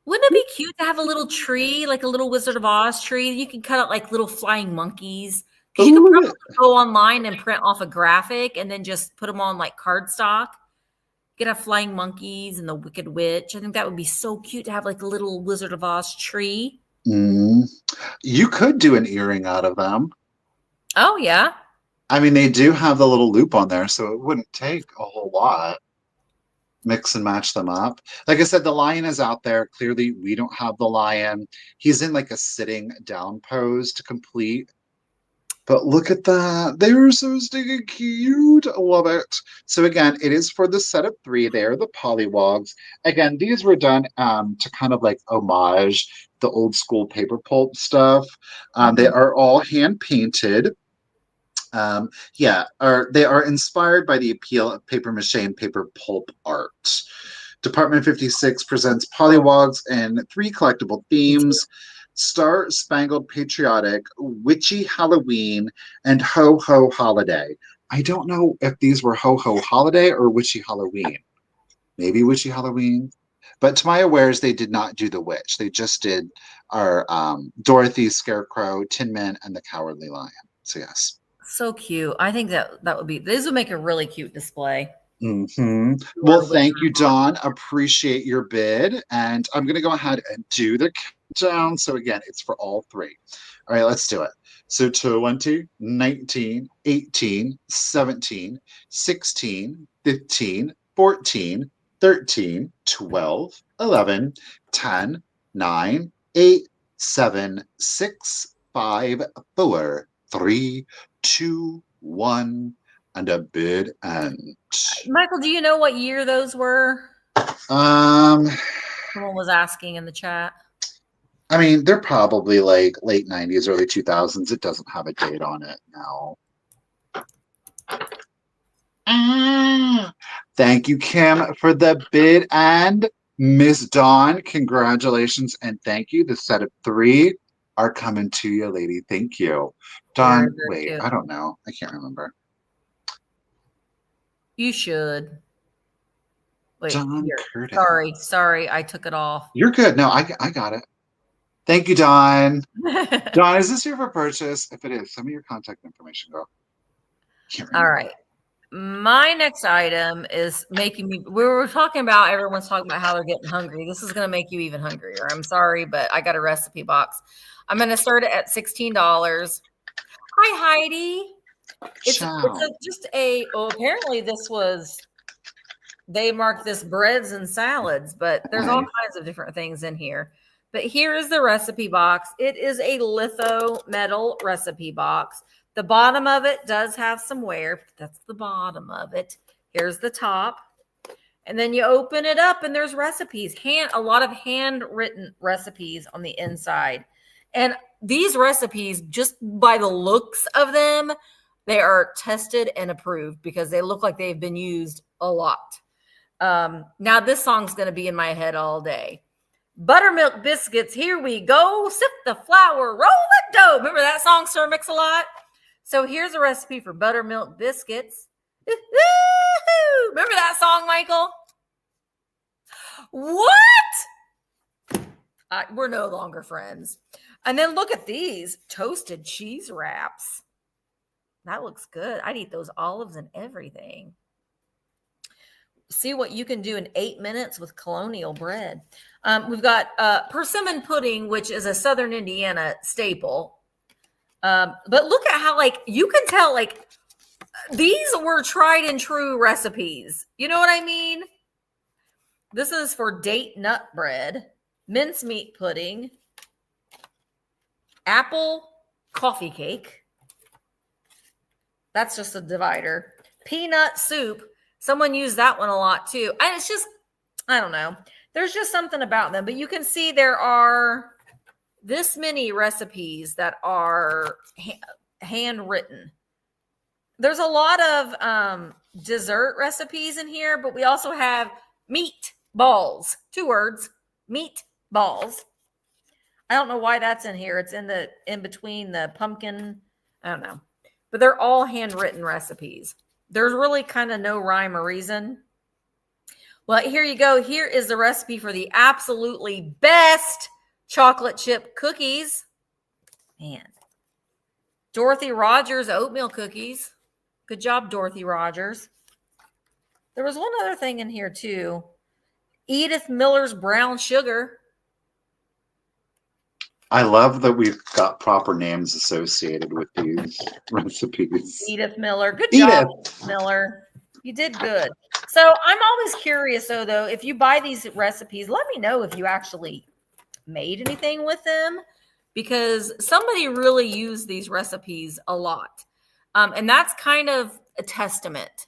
Wouldn't it be cute to have a little tree, like a little Wizard of Oz tree? You can cut out like little flying monkeys. Because you could probably go online and print off a graphic and then just put them on like cardstock. Get a flying monkeys and the Wicked Witch. I think that would be so cute to have like a little Wizard of Oz tree. You could do an earring out of them. Oh, yeah. I mean, they do have the little loop on there, so it wouldn't take a whole lot. Mix and match them up. Like I said, the lion is out there. Clearly, we don't have the lion. He's in like a sitting down pose to complete. But look at that. They're so stinking cute. I love it. So again, it is for the set of 3. They are the polywogs. Again, these were done to kind of like homage the old school paper pulp stuff. They are all hand painted. They are inspired by the appeal of paper mache and paper pulp art. Department 56 presents polywogs and 3 collectible themes: Star Spangled Patriotic, Witchy Halloween, and Ho Ho Holiday. I don't know if these were Ho Ho Holiday or Witchy Halloween. Maybe Witchy Halloween. But to my awares, they did not do the witch. They just did our Dorothy, Scarecrow, Tin Man, and the Cowardly Lion. So yes. So cute. I think that would be, this would make a really cute display. Well, thank you, Dawn. Appreciate your bid. And I'm going to go ahead and do the countdown. So again, it's for all 3. All right, let's do it. So 20, 19, 18, 17, 16, 15, 14, 13, 12, 11, 10, 9, 8, 7, 6, 5, 4, 3, 2, 1, and a bid end. Michael, do you know what year those were? Someone was asking in the chat. I mean, they're probably like late 90s, early 2000s. It doesn't have a date on it now. Thank you, Kim, for the bid. And Miss Dawn, congratulations and thank you. The set of 3 are coming to you, lady. Thank you. Dawn, wait, I don't know. I can't remember. You should. Wait, Don here. Curtis. Sorry, I took it off. You're good. No, I got it. Thank you, Don. Don, is this here for purchase? If it is, send me your contact information, girl. All right. My next item is making me, we were talking about, everyone's talking about how they're getting hungry. This is going to make you even hungrier. I'm sorry, but I got a recipe box. I'm going to start it at $16. Hi, Heidi. Apparently they marked this breads and salads, but there's all kinds of different things in here. But here is the recipe box. It is a litho metal recipe box. The bottom of it does have some wear. That's the bottom of it. Here's the top. And then you open it up and there's recipes. A lot of handwritten recipes on the inside. And these recipes, just by the looks of them, they are tested and approved because they look like they've been used a lot. Now this song's going to be in my head all day. Buttermilk biscuits, here we go. Sip the flour, roll the dough. Remember that song, Sir Mix-a-Lot? So here's a recipe for buttermilk biscuits. Remember that song, Michael? What? We're no longer friends. And then look at these toasted cheese wraps. That looks good. I'd eat those olives and everything. See what you can do in 8 minutes with colonial bread. We've got persimmon pudding, which is a Southern Indiana staple. But look at how, you can tell, these were tried and true recipes. You know what I mean? This is for date nut bread, mincemeat pudding, apple coffee cake. That's just a divider. Peanut soup. Someone used that one a lot too. And it's just, I don't know. There's just something about them. But you can see there are this many recipes that are handwritten. There's a lot of dessert recipes in here, but we also have meat balls. 2 words, meat balls. I don't know why that's in here. It's in between the pumpkin. I don't know. But they're all handwritten recipes. There's really kind of no rhyme or reason. Well, here you go. Here is the recipe for the absolutely best chocolate chip cookies. Man. Dorothy Rogers oatmeal cookies. Good job, Dorothy Rogers. There was one other thing in here too. Edith Miller's brown sugar. I love that we've got proper names associated with these recipes. Edith Miller. Good job, Miller. You did good. So I'm always curious, though, if you buy these recipes, let me know if you actually made anything with them, because somebody really used these recipes a lot. And that's kind of a testament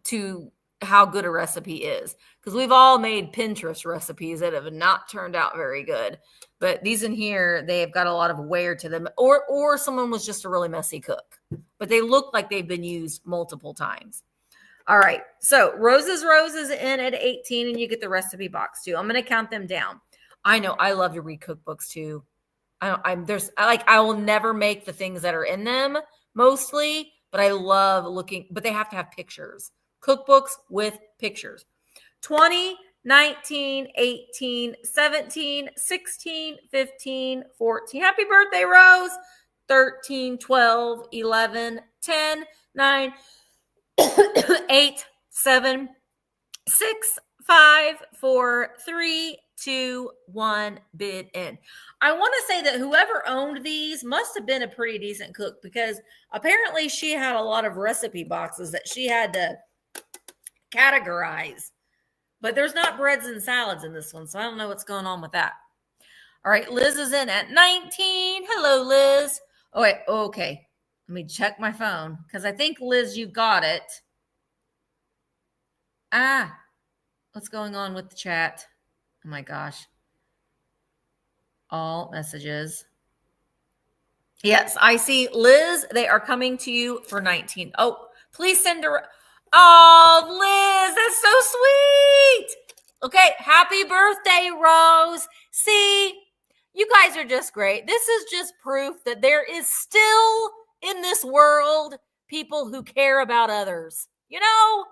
to how good a recipe is, because we've all made Pinterest recipes that have not turned out very good. But these in here, they've got a lot of wear to them, or someone was just a really messy cook, but they look like they've been used multiple times. All right. So Roses in at 18, and you get the recipe box too. I'm going to count them down. I know I love to read cookbooks too. I will never make the things that are in them mostly, but I love looking, but they have to have pictures. Cookbooks with pictures. 20, 19, 18, 17, 16, 15, 14. Happy birthday, Rose. 13, 12, 11, 10, 9, 8, 7, 6, 5, 4, 3, 2, 1, bid in. I want to say that whoever owned these must have been a pretty decent cook, because apparently she had a lot of recipe boxes that she had to categorize. But there's not breads and salads in this one, so I don't know what's going on with that. All right, Liz is in at 19. Hello, Liz. Oh, wait, okay. Let me check my phone, because I think, Liz, you got it. What's going on with the chat? Oh, my gosh. All messages. Yes, I see. Liz, they are coming to you for 19. Oh, please send her. Oh, Liz, that's so sweet. Okay, happy birthday, Rose. See, you guys are just great. This is just proof that there is still in this world people who care about others. You know,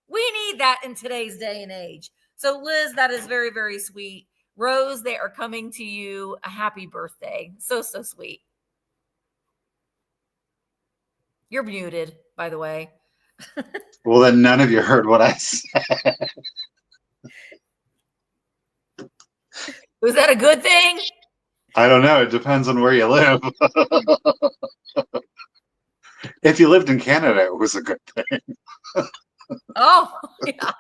We need that in today's day and age. So, Liz, that is very, very sweet. Rose, they are coming to you. A happy birthday. So, so sweet. You're muted, by the way. Well, then none of you heard what I said. Was that a good thing? I don't know. It depends on where you live. If you lived in Canada, it was a good thing. Oh, yeah.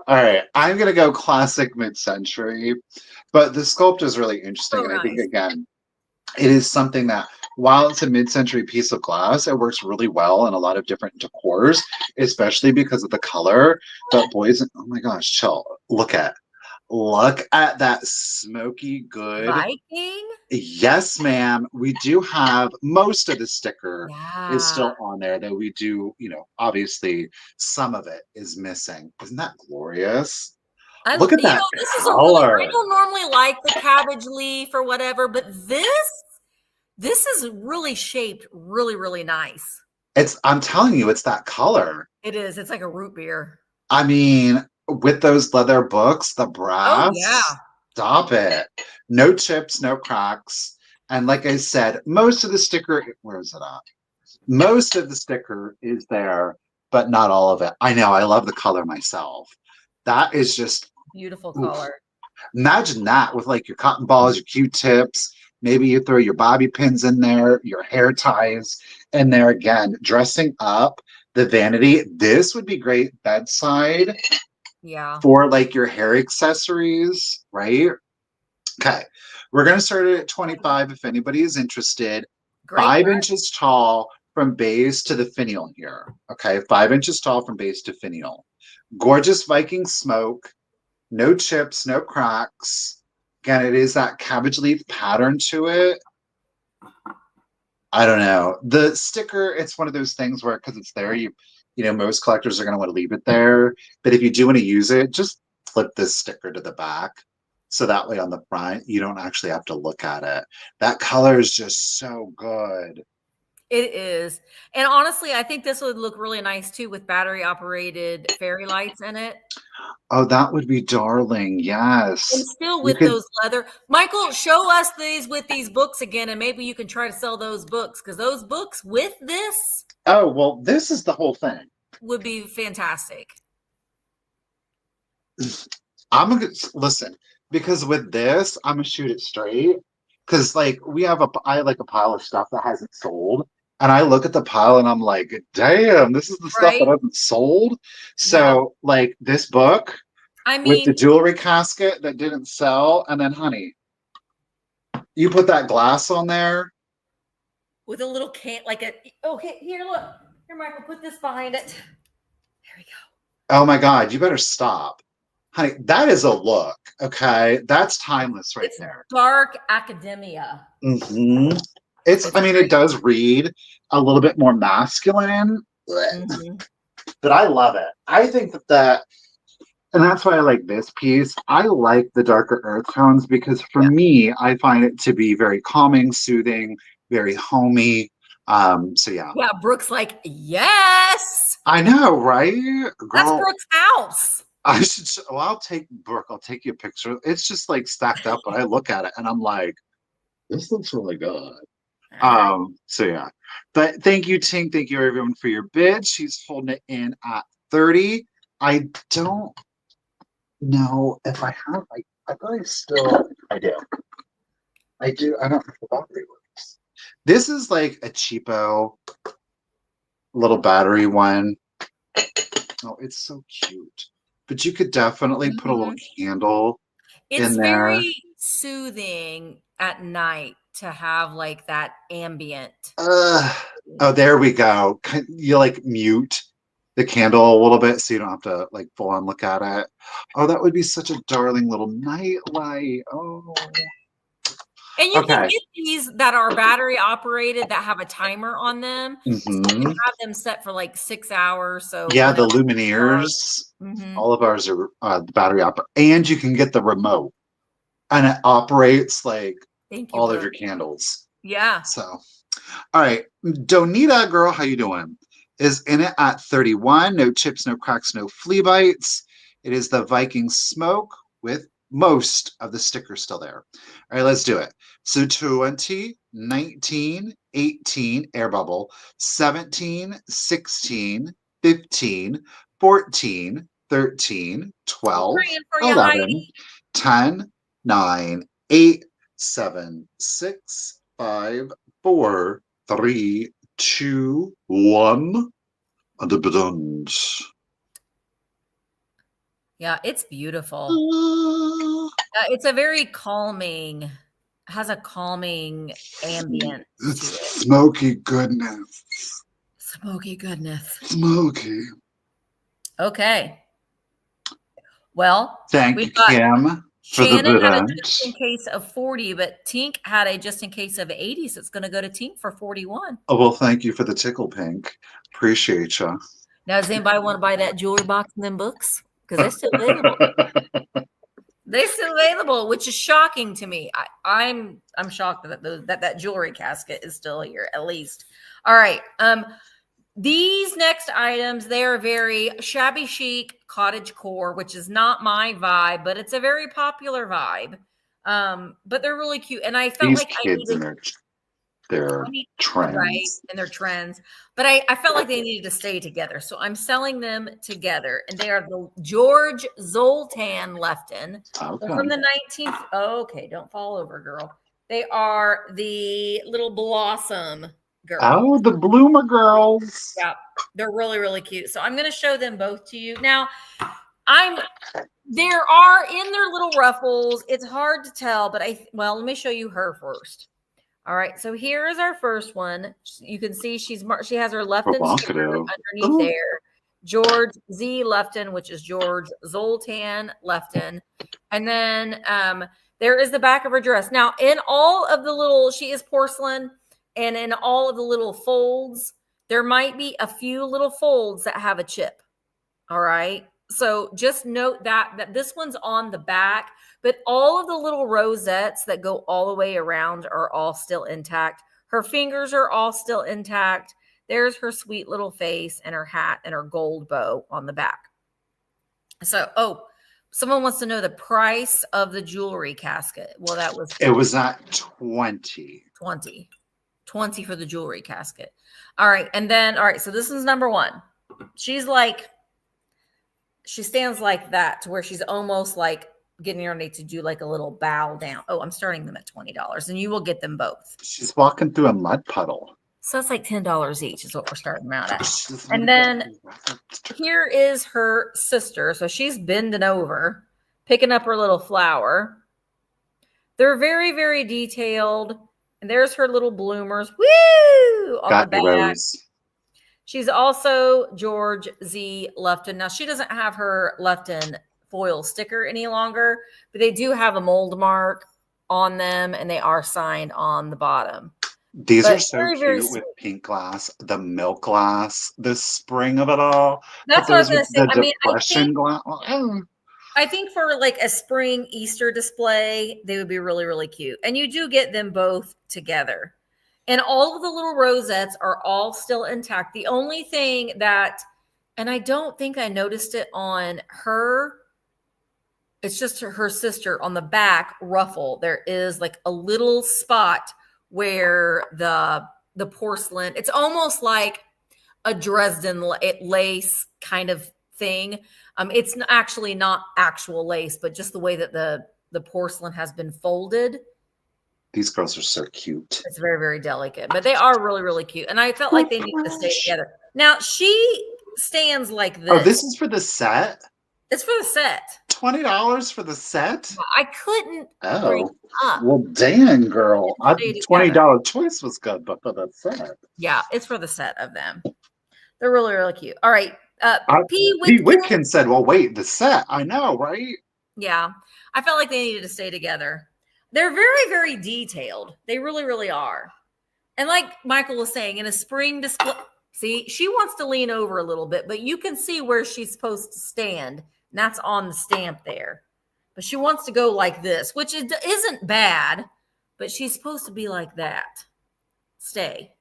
All right. I'm going to go classic mid-century, but the sculpt is really interesting. So And I think, nice. again, it is something that while it's a mid-century piece of glass, it works really well in a lot of different decors, especially because of the color. But boys, oh my gosh, chill. Look at that smoky good. Viking? Yes, ma'am. We do have most of the sticker is Yeah. still on there, though we do, obviously some of it is missing. Isn't that glorious? Look at that This is a really, I color. don't normally like the cabbage leaf or whatever, but this is really shaped really, really nice. I'm telling you, it's that color. It is. It's like a root beer. I mean, with those leather books, the brass, Oh, yeah. stop it. No chips, no cracks. And like I said, most of the sticker, where is it at? Most of the sticker is there, but not all of it. I know, I love the color myself. That is just beautiful color. Oof. Imagine that with like your cotton balls, your Q-tips. Maybe you throw your bobby pins in there, your hair ties in there again, dressing up the vanity. This would be great bedside. Yeah. For like your hair accessories, right? Okay. We're going to start it at 25 if anybody is interested. Great 5 price. inches tall from base to the finial here. Okay. 5 inches tall from base to finial. Gorgeous Viking smoke. No chips, no cracks. Again, it is that cabbage leaf pattern to it. I don't know. The sticker, it's one of those things where, because it's there, most collectors are going to want to leave it there. But if you do want to use it, just flip this sticker to the back. So that way on the front, you don't actually have to look at it. That color is just so good. It is. And honestly, I think this would look really nice too with battery operated fairy lights in it. Oh, that would be darling. Yes. And still with those leather. Michael, show us these with these books again, and maybe you can try to sell those books, because those books with this. Oh, well, this is the whole thing. Would be fantastic. I'm going to listen, because with this, I'm going to shoot it straight. Because like I have like a pile of stuff that hasn't sold. And I look at the pile and I'm like, damn, this is the stuff that hasn't sold. So like this book, with the jewelry casket that didn't sell, and then honey, you put that glass on there. With a little okay, here, look. Here, Michael, put this behind it. There we go. Oh my God, you better stop. Honey, that is a look, okay? That's timeless right there. Dark academia. Mm-hmm. It does read a little bit more masculine, but I love it. I think that, and that's why I like this piece. I like the darker earth tones because for me, I find it to be very calming, soothing, very homey. So yeah. Yeah, Brooke's like, yes. I know, right? Girl, that's Brooke's house. I'll take Brooke. I'll take you a picture. It's just like stacked up, but I look at it and I'm like, this looks really good. So yeah, but thank you, Tink. Thank you everyone for your bid. She's holding it in at 30. I don't know if I have, I thought I do. I don't know if the battery works. This is like a cheapo little battery one. Oh, it's so cute. But you could definitely put a little candle in there. It's very soothing at night to have like that ambient. Oh, there we go. You like mute the candle a little bit so you don't have to like full on look at it. Oh, that would be such a darling little night light. Oh. And you can get these that are battery operated that have a timer on them. So you can have them set for like 6 hours. So yeah, the Lumineers. All of ours are battery operated, and you can get the remote, and it operates like all of your candles. Yeah. So, all right, Donita, girl, how you doing? is in it at 31. No chips, no cracks, no flea bites. It is the Viking Smoke with most of the stickers still there. All right, let's do it. So 20, 19, 18, air bubble, 17, 16, 15, 14, 13, 12, 11, 10, 9, 8, 7, 6, 5, 4, 3, 2, 1. Yeah, it's beautiful. It's a very calming, has a calming ambience to it. Smoky goodness. Smoky goodness. Smoky. Okay. Well, thank Kim for Shannon the had a event. just in case of 40, but Tink had a just in case of 80, so it's going to go to Tink for 41. Oh, well, thank you for the tickle pink. Appreciate you. Now, does anybody want to buy that jewelry box and them books? Because they're still available. They're still available, which is shocking to me. I'm shocked that jewelry casket is still here, at least. All right. These next items, they are very shabby chic cottage core, which is not my vibe, but it's a very popular vibe. But they're really cute. And I felt these like kids I needed their trends. Right, and their trends. But I felt like they needed to stay together. So I'm selling them together. And they are the George Zoltan Lefton. Okay. From the 19th. Okay, don't fall over, girl. They are the little Blossom girls. Oh, the Bloomer girls. Yeah, they're really, really cute. So I'm going to show them both to you. Now, there are in their little ruffles. It's hard to tell, but let me show you her first. All right, so here is our first one. You can see she has her Lefton sticker underneath there. George Z. Lefton, which is George Zoltan Lefton. And then there is the back of her dress. Now, in all of the little, she is porcelain, and in all of the little folds, there might be a few little folds that have a chip. All right. So just note that this one's on the back, but all of the little rosettes that go all the way around are all still intact. Her fingers are all still intact. There's her sweet little face and her hat and her gold bow on the back. So, someone wants to know the price of the jewelry casket. Well, it was at 20. 20 for the jewelry casket. All right. And then, so this is number one. She stands like that to where she's almost like getting ready to do like a little bow down. Oh, I'm starting them at $20 and you will get them both. She's walking through a mud puddle. So it's like $10 each is what we're starting out at. And then here is her sister. So she's bending over, picking up her little flower. They're very, very detailed. And there's her little bloomers. Woo! On the back. Rose. She's also George Z. Lefton. Now, she doesn't have her Lefton foil sticker any longer, but they do have a mold mark on them, and they are signed on the bottom. These are so cute with pink glass, the milk glass, the spring of it all. That's what I was going to say. I think for like a spring Easter display, they would be really, really cute. And you do get them both together. And all of the little rosettes are all still intact. The only thing and I don't think I noticed it on her, it's just her sister on the back ruffle. There is like a little spot where the porcelain, it's almost like a Dresden lace kind of thing. It's actually not actual lace, but just the way that the porcelain has been folded. These girls are so cute. It's very, very delicate, but they are really, really cute. And I felt like they need to stay together. Now, she stands like this. Oh, this is for the set? It's for the set. $20 for the set? I couldn't bring it up. Well, dang, girl. $20 choice was good, but for the set. Yeah, it's for the set of them. They're really, really cute. All right. P. Whitkin said, well, wait, the set. I know, right? Yeah. I felt like they needed to stay together. They're very, very detailed. They really, really are. And like Michael was saying, in a spring display, see, she wants to lean over a little bit, but you can see where she's supposed to stand. And that's on the stamp there. But she wants to go like this, which isn't bad, but she's supposed to be like that. Stay.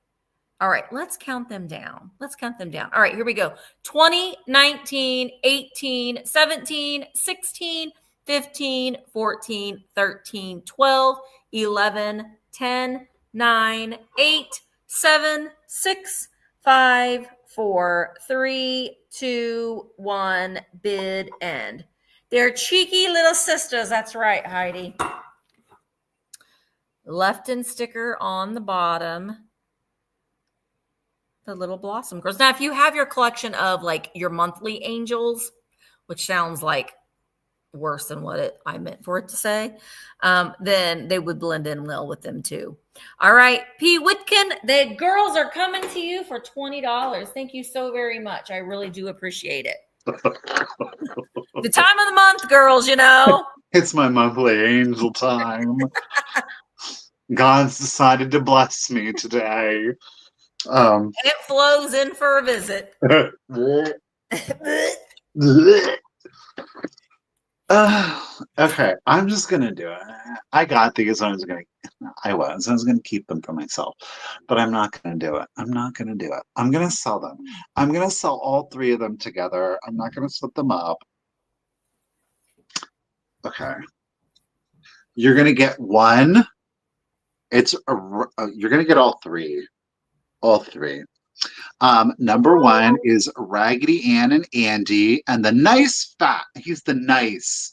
All right, let's count them down. All right, here we go. 20, 19, 18, 17, 16, 15, 14, 13, 12, 11, 10, 9, 8, 7, 6, 5, 4, 3, 2, 1, bid end. They're cheeky little sisters. That's right, Heidi. Lefton sticker on the bottom. The little blossom girls. Now, if you have your collection of like your monthly angels, which sounds like worse than what I meant for it to say, then they would blend in well with them too. All right, P. Whitkin, the girls are coming to you for $20. Thank you so very much. I really do appreciate it. The time of the month, girls, you know. It's my monthly angel time. God's decided to bless me today. It flows in for a visit. Okay, I'm just gonna do it. I got these. I was gonna keep them for myself, but I'm not gonna do it. I'm gonna sell them. I'm gonna sell all three of them together. I'm not gonna split them up. Okay, you're gonna get one. You're gonna get all three. Number one is Raggedy Ann and Andy, and the nice fat. He's a nice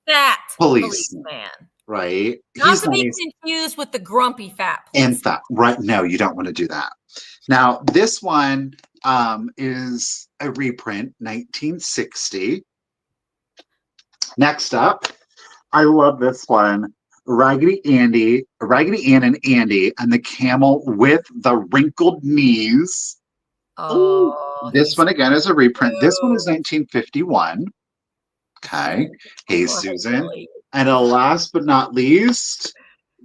fat policeman. Right? Not to be confused with the grumpy fat policeman. And fat. Right. No, you don't want to do that. Now, this one is a reprint, 1960. Next up, I love this one. Raggedy Ann and Andy, and the camel with the wrinkled knees. Oh, this one again is a reprint. This one is 1951. Okay. Hey, Susan. And last but not least,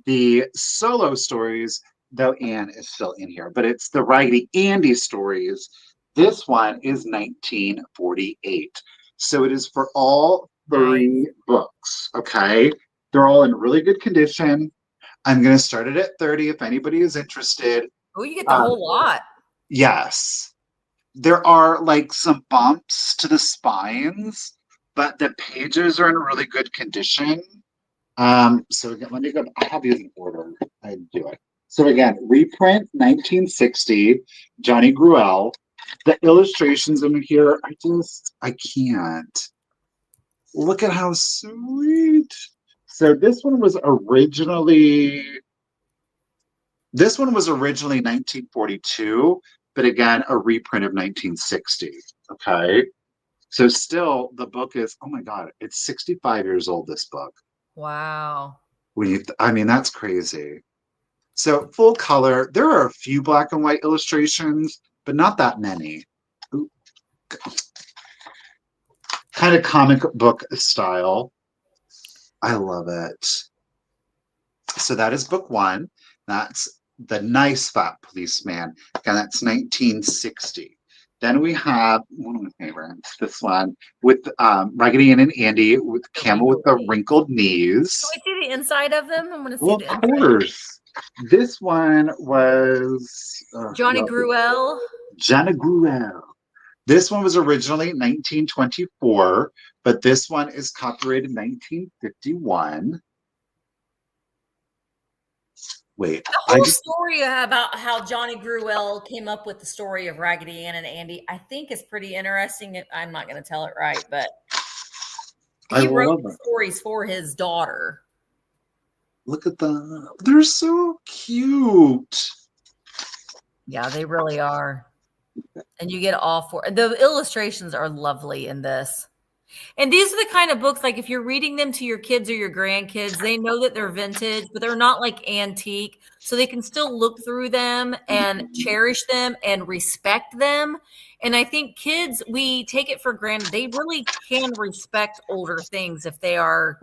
the solo stories, though Anne is still in here, but it's the Raggedy Andy stories. This one is 1948. So it is for all three books. Okay. They're all in really good condition. I'm going to start it at 30 if anybody is interested. Oh, you get the whole lot. Yes. There are like some bumps to the spines, but the pages are in really good condition. So again, let me go. I have these in order. I do it. So again, reprint 1960, Johnny Gruelle. The illustrations in here, I can't. Look at how sweet. So this one was originally 1942, but again, a reprint of 1960. Okay. So still the book is, oh my God, it's 65 years old, this book. Wow. That's crazy. So full color. There are a few black and white illustrations, but not that many. Ooh. Kind of comic book style. I love it. So that is book one. That's The Nice Fat Policeman. And that's 1960. Then we have one of my favorites, this one, with Raggedy Ann and Andy, with Camel with the wrinkled knees. Can we see the inside of them? I'm going to see the inside. Of course. This one was... Johnny Gruelle. Johnny Gruelle. This one was originally 1924, but this one is copyrighted 1951. Wait. The whole story about how Johnny Gruelle came up with the story of Raggedy Ann and Andy, I think is pretty interesting. I'm not going to tell it right, but he wrote the stories for his daughter. Look at them. They're so cute. Yeah, they really are. And you get all four. The illustrations are lovely in this. And these are the kind of books, like if you're reading them to your kids or your grandkids, they know that they're vintage, but they're not like antique. So they can still look through them and cherish them and respect them. And I think kids, we take it for granted. They really can respect older things if they are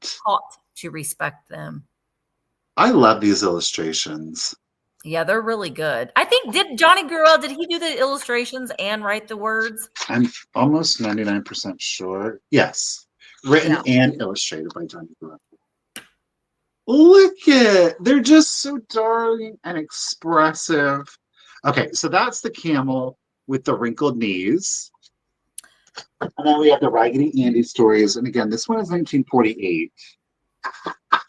taught to respect them. I love these illustrations. Yeah, they're really good. I think, did Johnny Gruelle, did he do the illustrations and write the words? I'm almost 99% sure. Yes. Written and illustrated by Johnny Gruelle. Look it. They're just so darling and expressive. Okay, so that's the camel with the wrinkled knees. And then we have the Raggedy Andy stories. And again, this one is 1948. I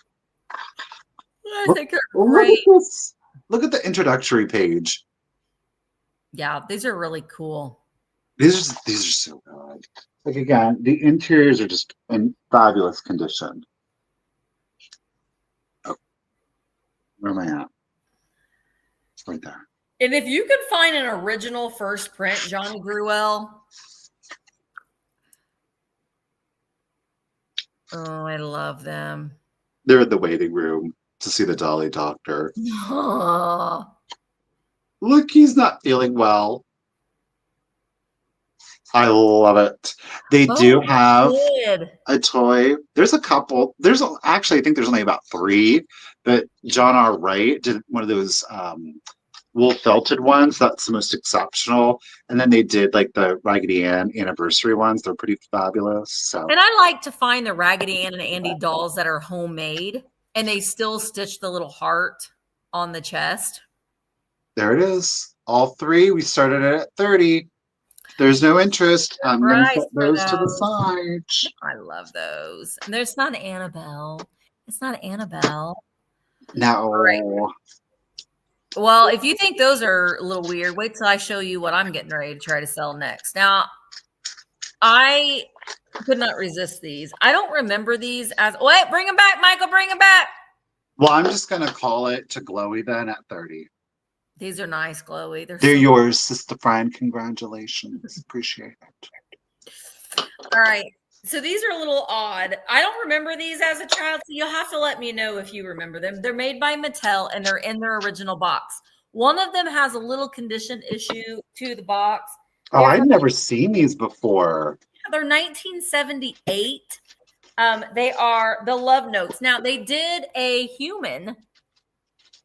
think they're Look at great. this. Look at the introductory page. Yeah, these are really cool. These are so good. Like again, the interiors are just in fabulous condition. Oh, where am I at? It's right there. And if you could find an original first print, Johnny Gruelle. Oh, I love them. They're in the waiting room to see the Dolly Doctor. Oh. Look, he's not feeling well. I love it. They do have a toy. There's a couple. Actually, I think there's only about 3. But John R. Wright did one of those wool felted ones. That's the most exceptional. And then they did like the Raggedy Ann anniversary ones. They're pretty fabulous. So. And I like to find the Raggedy Ann and Andy dolls that are homemade, and they still stitch the little heart on the chest. There it is. All 3. We started it at 30. There's no interest. I'm going to set those to the side. I love those. And there's not Annabelle. It's not Annabelle. No. Right. Well, if you think those are a little weird, wait till I show you what I'm getting ready to try to sell next. Now, I could not resist these. I don't remember these as... Wait, bring them back, Michael. Bring them back. Well, I'm just going to call it to Glowy then at 30. These are nice, Chloe. They're yours, Sister Fran. Congratulations. Appreciate it. All right. So these are a little odd. I don't remember these as a child, so you'll have to let me know if you remember them. They're made by Mattel, and they're in their original box. One of them has a little condition issue to the box. Oh, I've never seen these before. They're 1978. They are the Love Notes. Now, they did a human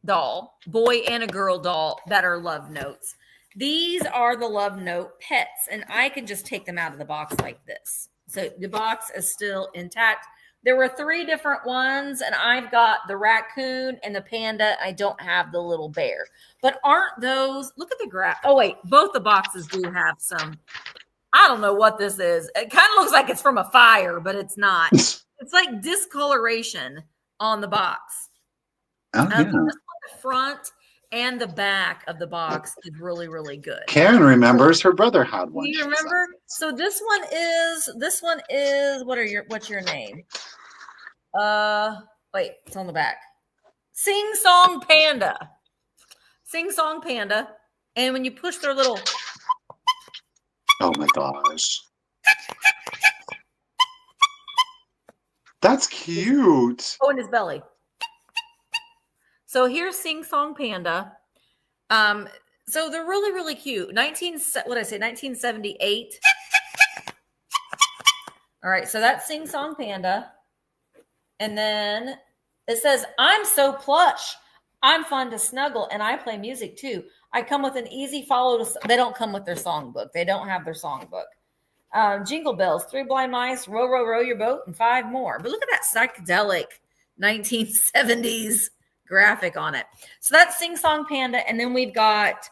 doll, boy and a girl doll, that are Love Notes. These are the Love Note pets, and I can just take them out of the box like this. So the box is still intact. There were 3 different ones, and I've got the raccoon and the panda. I don't have the little bear. But aren't those, look at the graph. Oh, wait, both the boxes do have some, I don't know what this is. It kind of looks like it's from a fire, but it's not. It's like discoloration on the box. Oh, yeah. The front and the back of the box is really, really good. Karen remembers her brother had one. Do you remember? So this one is what's your name? Wait, it's on the back. Sing Song Panda. Sing Song Panda. And when you push their little, oh my gosh. That's cute. Oh, in his belly. So here's Sing Song Panda. So they're really, really cute. 1978. All right, so that's Sing Song Panda. And then it says, I'm so plush. I'm fun to snuggle, and I play music too. I come with an easy follow. They don't come with their songbook. They don't have their songbook. Jingle bells, 3 blind mice, row, row, row your boat, and 5 more. But look at that psychedelic 1970s graphic on it. So that's Sing Song Panda. And then we've got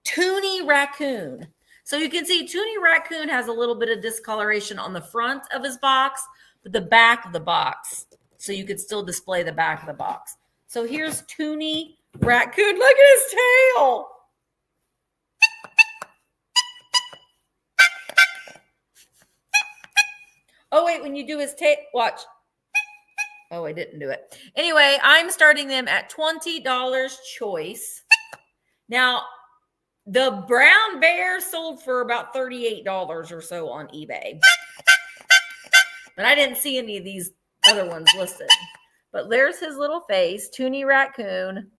Toonie Raccoon. So you can see Toonie Raccoon has a little bit of discoloration on the front of his box, but the back of the box. So you could still display the back of the box. So here's Toonie Raccoon. Look at his tail. Oh, wait, when you do his tail, watch. Oh, I didn't do it. Anyway, I'm starting them at $20 choice. Now, the brown bear sold for about $38 or so on eBay. But I didn't see any of these other ones listed. But there's his little face, Toonie Raccoon.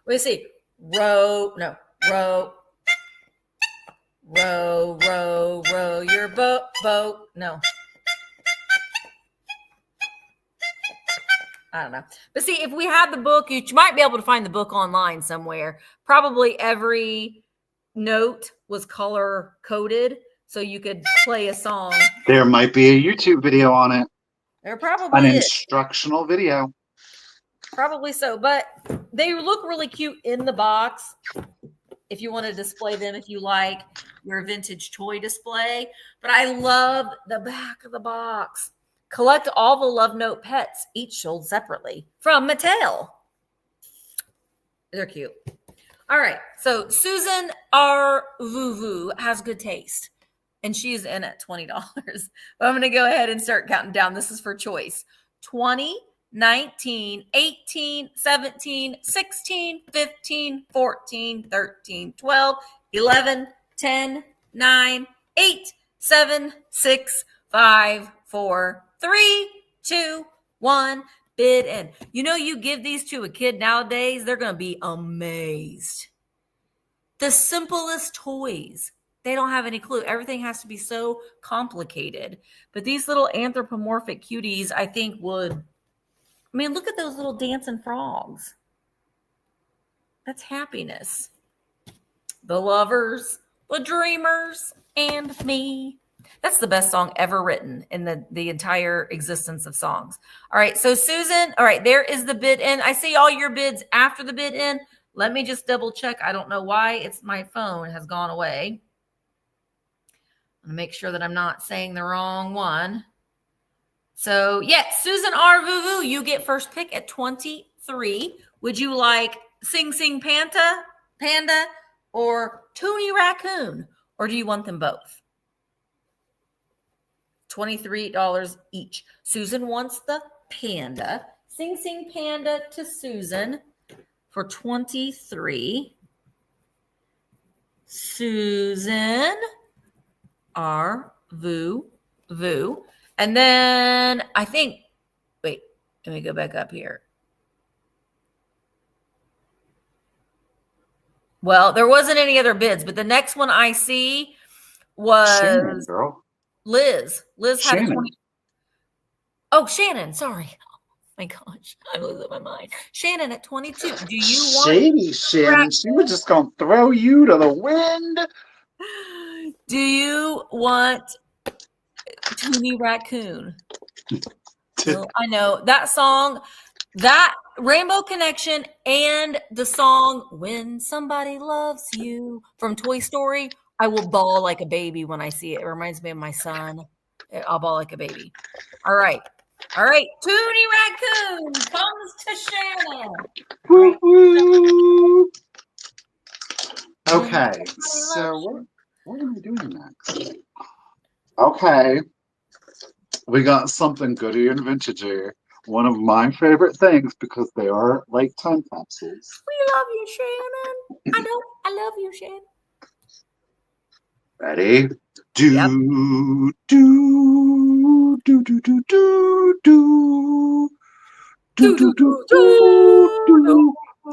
We see row, row your boat. No. I don't know. But see, if we had the book, you might be able to find the book online somewhere. Probably every note was color coded, so you could play a song. There might be a YouTube video on it. There An probably is. instructional video. Probably so, but they look really cute in the box. If you want to display them, if you like your vintage toy display. But I love the back of the box. Collect all the Love Note pets, each sold separately from Mattel. They're cute. All right. So Susan R. Vuvu has good taste. And she's in at $20. But I'm going to go ahead and start counting down. This is for choice. 20, 19, 18, 17, 16, 15, 14, 13, 12, 11, 10, 9, 8, 7, 6, 5, 4, 3, 2, 1. Bid in. You know, you give these to a kid nowadays, they're going to be amazed. The simplest toys. They don't have any clue. Everything has to be so complicated. But these little anthropomorphic cuties, I think would, I mean, look at those little dancing frogs. That's happiness. The lovers, the dreamers, and me. That's the best song ever written in the entire existence of songs. All right, so Susan, all right, there is the bid in. I see all your bids after the bid in. Let me just double check. I don't know why. It's my phone has gone away. I'm going to make sure that I'm not saying the wrong one. So, yes, Susan R. Vuvu, you get first pick at 23. Would you like Sing Sing Panda, or Toonie Raccoon? Or do you want them both? $23 each. Susan wants the panda. Sing Sing Panda to Susan for 23. Susan R. Vu. And then I think, wait, let me go back up here. Well, there wasn't any other bids, but the next one I see was Shannon, girl. Liz. Liz had Shannon. 20. Oh, Shannon. Sorry. Oh my gosh. I'm losing my mind. Shannon at 22. Do you want Shady Shannon? She was just going to throw you to the wind. Do you want Toonie Raccoon? Well, I know that song, that Rainbow Connection, and the song When Somebody Loves You from Toy Story. I will bawl like a baby when I see it. It reminds me of my son. I'll bawl like a baby. All right. Toonie Raccoon comes to Shannon. Woo-hoo. Okay, so what are we doing next? Okay, we got something goody and vintagey. One of my favorite things because they are like time capsules. We love you, Shannon. I love you, Shannon. Ready? Yep.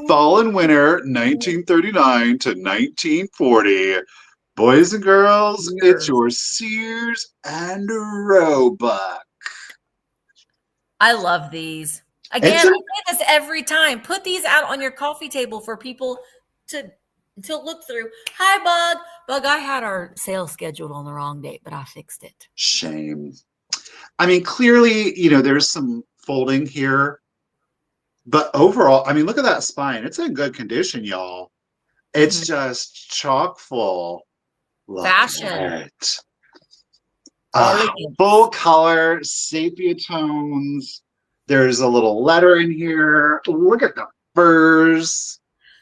Fall and winter, 1939 to 1940. Boys and girls, it's your Sears and Roebuck. I love these. Again, I say this every time. Put these out on your coffee table for people to look through. Hi, Bug. Bug, I had our sale scheduled on the wrong date, but I fixed it. Shame. I mean, clearly, there's some folding here. But overall, I mean, look at that spine. It's in good condition, y'all. It's just chock full. Fashion. Full color, sepia tones. There's a little letter in here. Look at the furs.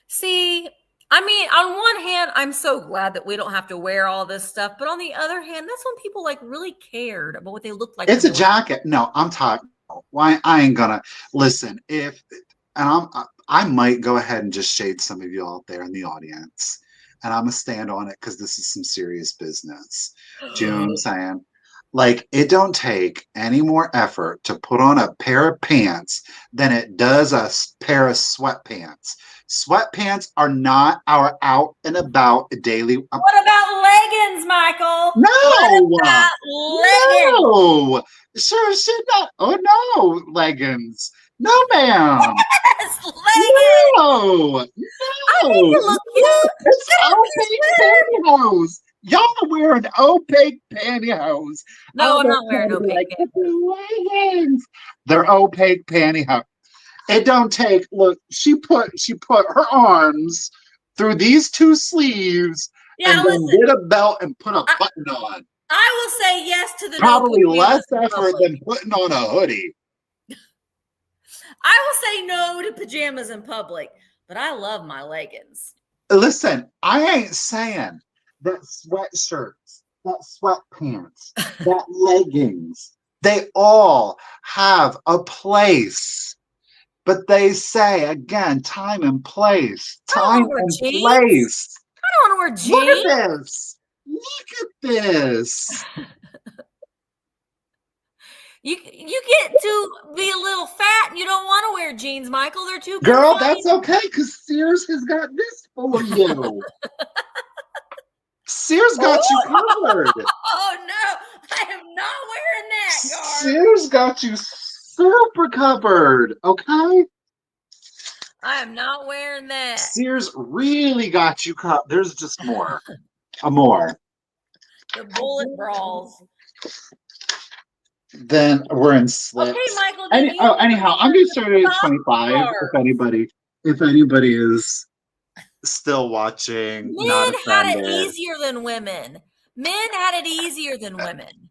See, I mean, on one hand, I'm so glad that we don't have to wear all this stuff. But on the other hand, that's when people really cared about what they looked like. It's a jacket. No, I'm talking. Why I ain't gonna listen. I might go ahead and just shade some of you out there in the audience, and I'm gonna stand on it because this is some serious business. Do you know what I'm saying? It don't take any more effort to put on a pair of pants than it does a pair of sweatpants. Sweatpants are not our out and about daily. What about leggings, Michael? No. What about leggings? No. Sure, shit, not. Oh no, leggings. No, ma'am. Yes, leggings. No. I need to look cute. It's okay, pantyhose. Y'all are wearing opaque pantyhose. No, I'm not wearing opaque pantyhose. Leggings. They're opaque pantyhose. It don't take. Look, she put her arms through these two sleeves and then did a belt and put a button on. I will say yes to the probably less effort than putting on a hoodie. I will say no to pajamas in public, but I love my leggings. Listen, I ain't saying that sweatshirts, that sweatpants, that leggings, they all have a place. But they say, again, time and place. Time and place. I don't want to wear jeans. Look at this. Look at this. You get to be a little fat and you don't want to wear jeans, Michael. They're too Girl, confining. that's okay because Sears has got this for you. Sears got you covered. Oh, no. I am not wearing that, Gar. Sears got you super covered, okay? I am not wearing that. Sears really got you covered. There's just more. More. The bullet brawls. Then we're in slips. Okay, Michael. Anyhow, I'm gonna start at 25. If anybody is still watching, men had it easier than women. Men had it easier than women.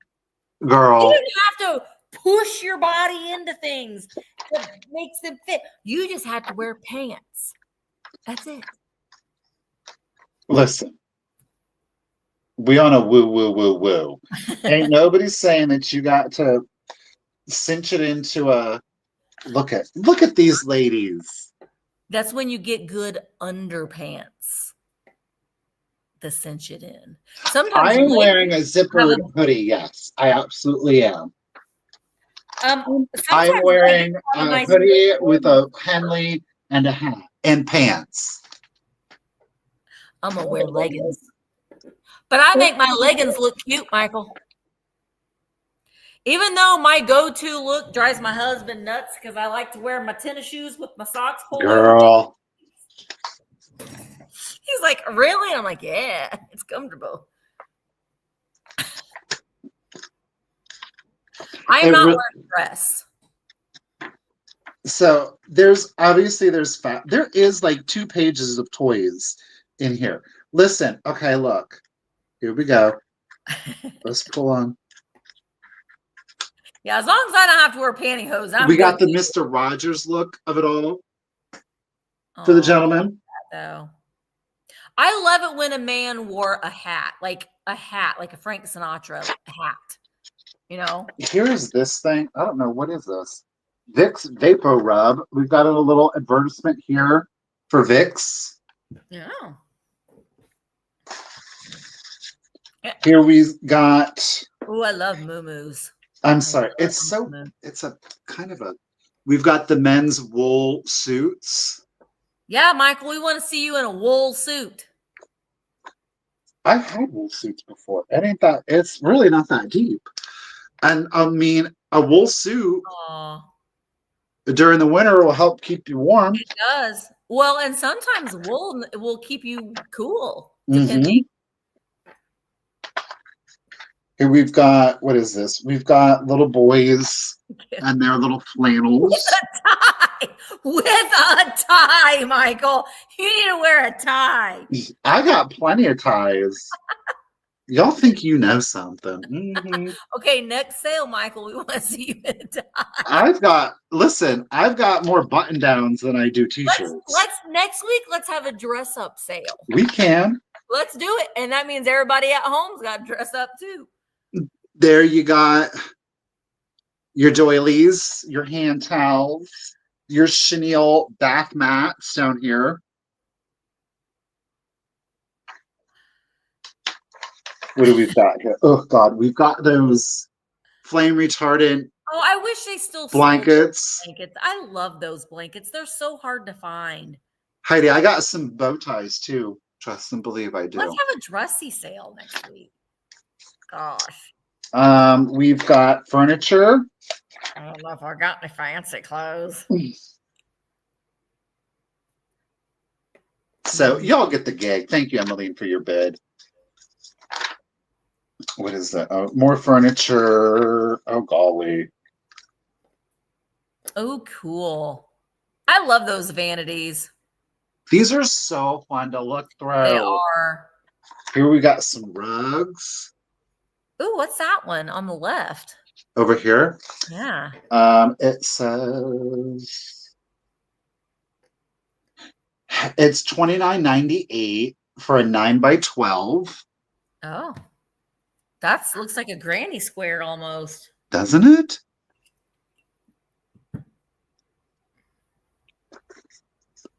Girl, you didn't have to push your body into things that makes them fit. You just have to wear pants. That's it. Listen. We on a woo. Ain't nobody saying that you got to cinch it into a look at these ladies. That's when you get good underpants to cinch it in. Sometimes I am wearing a zippered hoodie, yes. I absolutely am. I'm wearing a hoodie with a Henley and a hat and pants. I'm gonna wear leggings. But I make my leggings look cute, Michael. Even though my go-to look drives my husband nuts because I like to wear my tennis shoes with my socks pulled Girl. over. He's like, really? I'm like, yeah, it's comfortable. I am not wearing a dress. So there's there is like 2 pages of toys in here. Listen, okay, look. Here we go. Let's pull on. Yeah, as long as I don't have to wear pantyhose, we got the Mr. Rogers look of it all for the gentleman. Though, I love it when a man wore a hat, like a Frank Sinatra hat. You know. Here's this thing. I don't know what is this. Vicks Vapor Rub. We've got a little advertisement here for Vicks. Yeah. Here we've got. Oh, I love moo-moos. I'm sorry. It's a kind of a. We've got the men's wool suits. Yeah, Michael, we want to see you in a wool suit. I've had wool suits before. It's really not that deep. And I mean, a wool suit during the winter will help keep you warm. It does. Well, and sometimes wool will keep you cool. Mm-hmm. Here we've got, what is this? We've got little boys and their little flannels. With a tie, Michael. You need to wear a tie. I got plenty of ties. Y'all think you know something. Mm-hmm. Okay, next sale, Michael. We want to see you in a tie. I've got more button downs than I do t-shirts. Next week, let's have a dress up sale. We can. Let's do it. And that means everybody at home's got to dress up too. There you got your doilies, your hand towels, your chenille bath mats down here. What do we got here? Oh God, we've got those flame retardant. Oh, I wish they still blankets. I love those blankets. They're so hard to find. Heidi, I got some bow ties too. Trust and believe I do. Let's have a dressy sale next week. Gosh. We've got furniture. I don't know if I got any fancy clothes. So y'all get the gig. Thank you, Emmeline, for your bid. what is that? Oh, more furniture. Oh, golly. Oh, cool. I love those vanities. These are so fun to look They through. are. Here we got some rugs. Ooh, what's that one on the left? Over here. Yeah. It says it's $29.98 for a 9x12. Oh, that looks like a granny square almost. Doesn't it?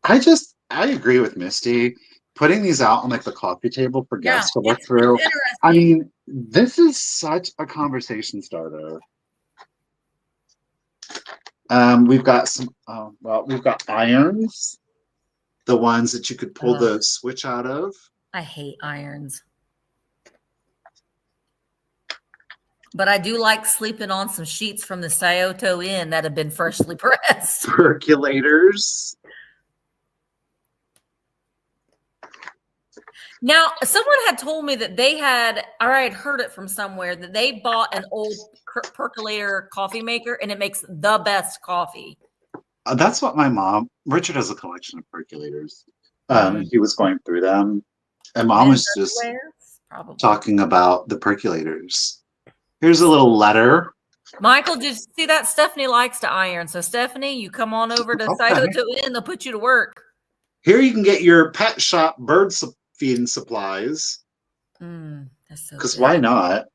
I agree with Misty. Putting these out on like the coffee table for guests to look through. Interesting. I mean, this is such a conversation starter. We've got some, we've got irons, the ones that you could pull the switch out of. I hate irons. But I do like sleeping on some sheets from the Scioto Inn that have been freshly pressed. Percolators. Now, someone had told me that they had, or I had heard it from somewhere, that they bought an old percolator coffee maker and it makes the best coffee. That's what Richard has a collection of percolators. He was going through them. And Mom was just talking about the percolators. Here's a little letter. Michael, did you see that? Stephanie likes to iron. So, Stephanie, you come on over to Scioto Inn. They'll put you to work. Here you can get your pet shop bird feeding supplies. Because why not?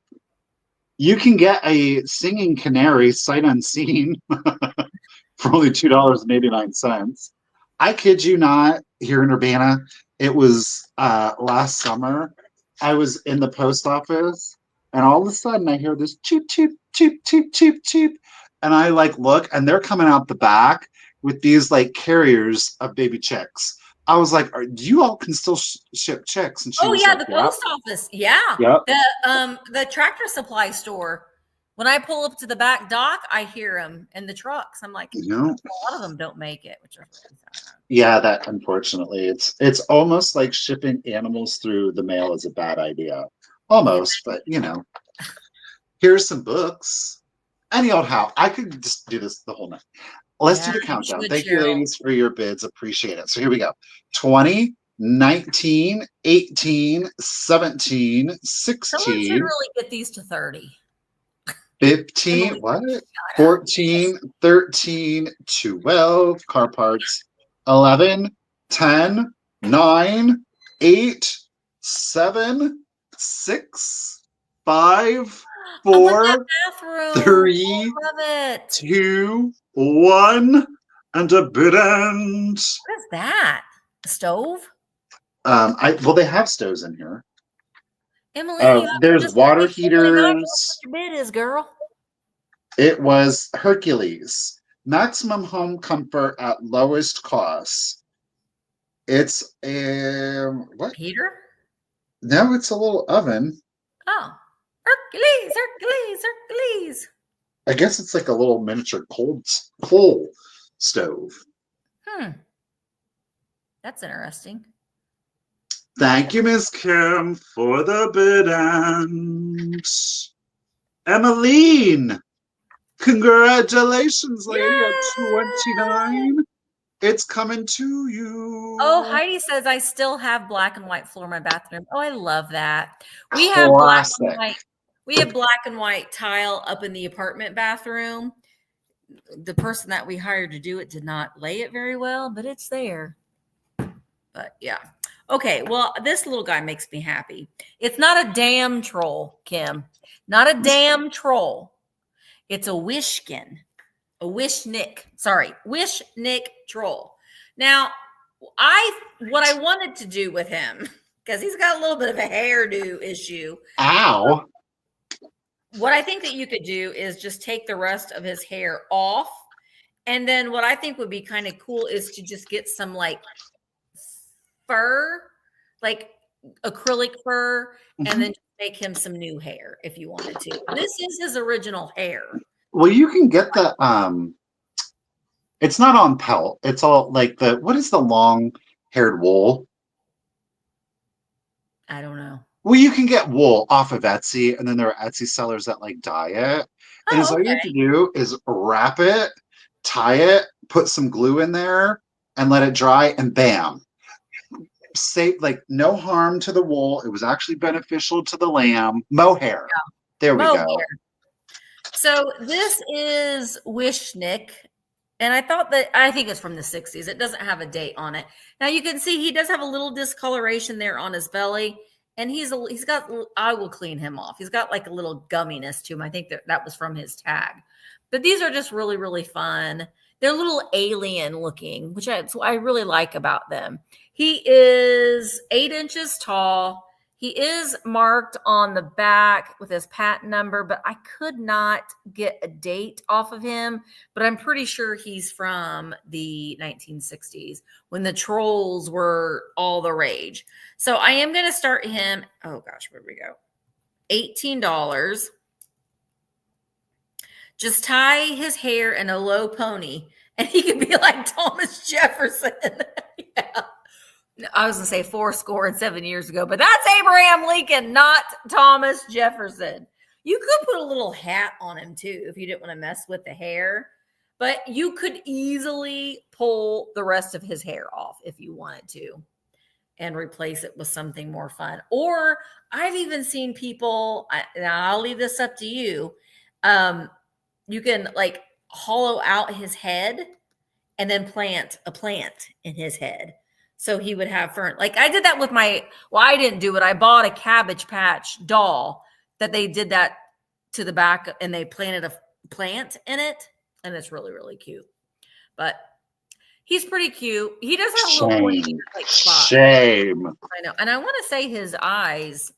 You can get a singing canary sight unseen for only $2.89. I kid you not, here in Urbana, it was last summer. I was in the post office, and all of a sudden I hear this cheep, cheep, cheep, cheep, cheep, cheep. And I like look, and they're coming out the back with these like carriers of baby chicks. I was like, you all can still ship chicks? And she was yeah, like, the post office. Yeah. Yep. The Tractor Supply store. When I pull up to the back dock, I hear them in the trucks. I'm like, a lot of them don't make it. Which yeah, that unfortunately, it's almost like shipping animals through the mail is a bad idea. Almost, but you know. Here's some books. Any old how. I could just do this the whole night. Let's do the countdown. Thank you, ladies, for your bids. Appreciate it. So here we go. 20, 19, 18, 17, 16. Someone should really get these to 30. 15, what? 14, 13, 12, car parts. 11, 10, 9, 8, 7, 6, 5, 4, 3, 2, 1, and a bid end. What is that? A stove? Well, they have stoves in here. Emily, there's water heaters. What your bid is, girl? It was Hercules. Maximum home comfort at lowest cost. It's a what? Heater? No, it's a little oven. Oh, Hercules, Hercules, Hercules. I guess it's like a little miniature coal stove. That's interesting. Thank you, Miss Kim, for the bid end. Emmeline, congratulations, lady, at 29. It's coming to you. Oh, Heidi says I still have black and white floor in my bathroom. Oh, I love that. We have black and white. We have black and white tile up in the apartment bathroom. The person that we hired to do it did not lay it very well, but it's there. But yeah. Okay, well, this little guy makes me happy. It's not a damn troll, Kim. Not a damn troll. It's a wishkin. A wishnick. Sorry, wishnick troll. Now, what I wanted to do with him, because he's got a little bit of a hairdo issue. Ow. What I think that you could do is just take the rest of his hair off. And then what I think would be kind of cool is to just get some like fur, like acrylic fur, and then just make him some new hair if you wanted to. This is his original hair. Well, you can get the it's not on pelt. It's all like what is the long haired wool? I don't know. Well, you can get wool off of Etsy, and then there are Etsy sellers that like dye it. And Oh, all you have to do is wrap it, tie it, put some glue in there, and let it dry, and bam. Safe, like no harm to the wool. It was actually beneficial to the lamb. Mohair. yeah. There we Mohair. go. So this is Wishnik. And I think it's from the 60s. It doesn't have a date on it. Now you can see he does have a little discoloration there on his belly. And he's got, I will clean him off. He's got like a little gumminess to him. I think that was from his tag. But these are just really, really fun. They're a little alien looking, which I really like about them. He is 8 inches tall. He is marked on the back with his patent number, but I could not get a date off of him. But I'm pretty sure he's from the 1960s when the trolls were all the rage. So I am going to start him. Oh gosh, where we go? $18. Just tie his hair in a low pony, and he can be like Thomas Jefferson. Yeah. I was going to say 7 years ago, but that's Abraham Lincoln, not Thomas Jefferson. You could put a little hat on him too if you didn't want to mess with the hair, but you could easily pull the rest of his hair off if you wanted to and replace it with something more fun. Or I've even seen people, now I'll leave this up to you. You can like hollow out his head and then plant a plant in his head. So he would have fern. Like I did that with I didn't do it. I bought a Cabbage Patch doll that they did that to the back and they planted a plant in it. And it's really, really cute. But he's pretty cute. He does have a little pointy like spot. Shame. I know. And I want to say his eyes.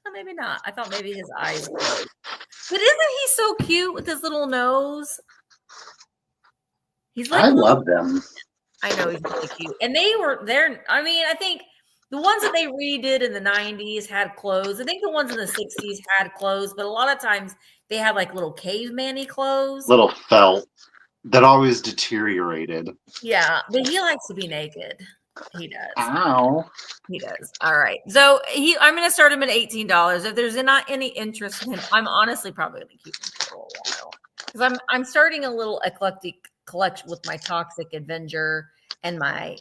Oh, maybe not. I thought maybe his eyes were. But isn't he so cute with his little nose? He's like I love them. I know he's really cute. And I mean, I think the ones that they redid in the 90s had clothes. I think the ones in the 60s had clothes, but a lot of times they had like little caveman-y clothes. Little felt that always deteriorated. Yeah, but he likes to be naked. He does. Ow. He does. All right. So I'm going to start him at $18. If there's not any interest in him, I'm honestly probably going to keep him for a little while. Because I'm starting a little eclectic collection with my Toxic Avenger and my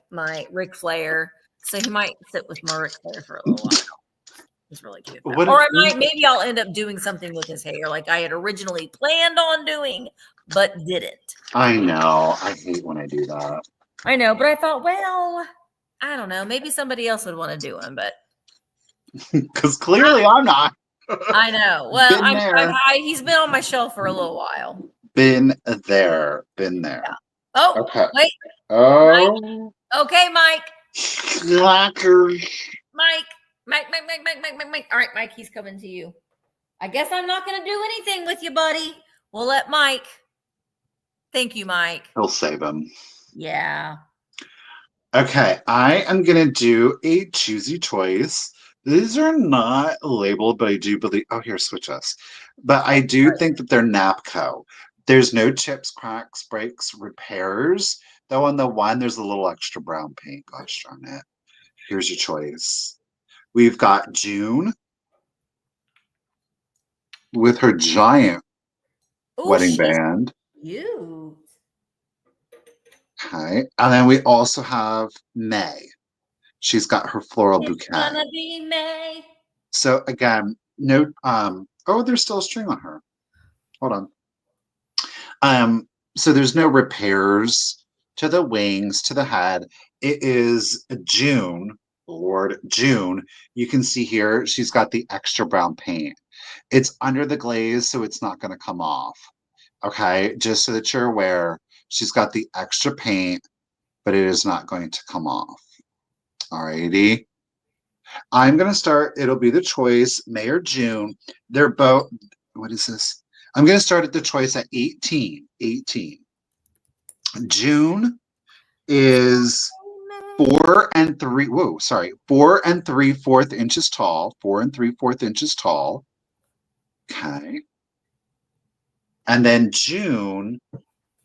Ric Flair. So he might sit with my Ric Flair for a little while. He's really cute. Or maybe I'll end up doing something with his hair like I had originally planned on doing, but didn't. I know. I hate when I do that. I know, but I thought, well, I don't know. Maybe somebody else would want to do him, but because clearly I'm not. I know. Well, he's been on my shelf for a little while. Been there. Yeah. Oh, okay. Wait. Oh. Mike. Okay, Mike. Lockers. Mike. All right, Mike, he's coming to you. I guess I'm not going to do anything with you, buddy. We'll let Mike. Thank you, Mike. He'll save him. Yeah. Okay, I am going to do a choosy choice. These are not labeled, but I do believe. Oh, here, switch us. But I do think that they're Napco. There's no chips, cracks, breaks, repairs. Though on the one, there's a little extra brown paint. Gosh darn it. Here's your choice. We've got June with her giant wedding band. Cute. Okay. And then we also have May. She's got her floral bouquet. It's gonna be May. So again, no there's still a string on her. Hold on. So there's no repairs to the wings, to the head. It is June, Lord June. You can see here she's got the extra brown paint. It's under the glaze, so it's not gonna come off. Okay, just so that you're aware, she's got the extra paint, but it is not going to come off. Alrighty. I'm going to start. It'll be the choice, May or June. They're both, what is this? I'm going to start at the choice at 18. June is 4 3/4 inches tall. 4 3/4 inches tall. Okay. And then June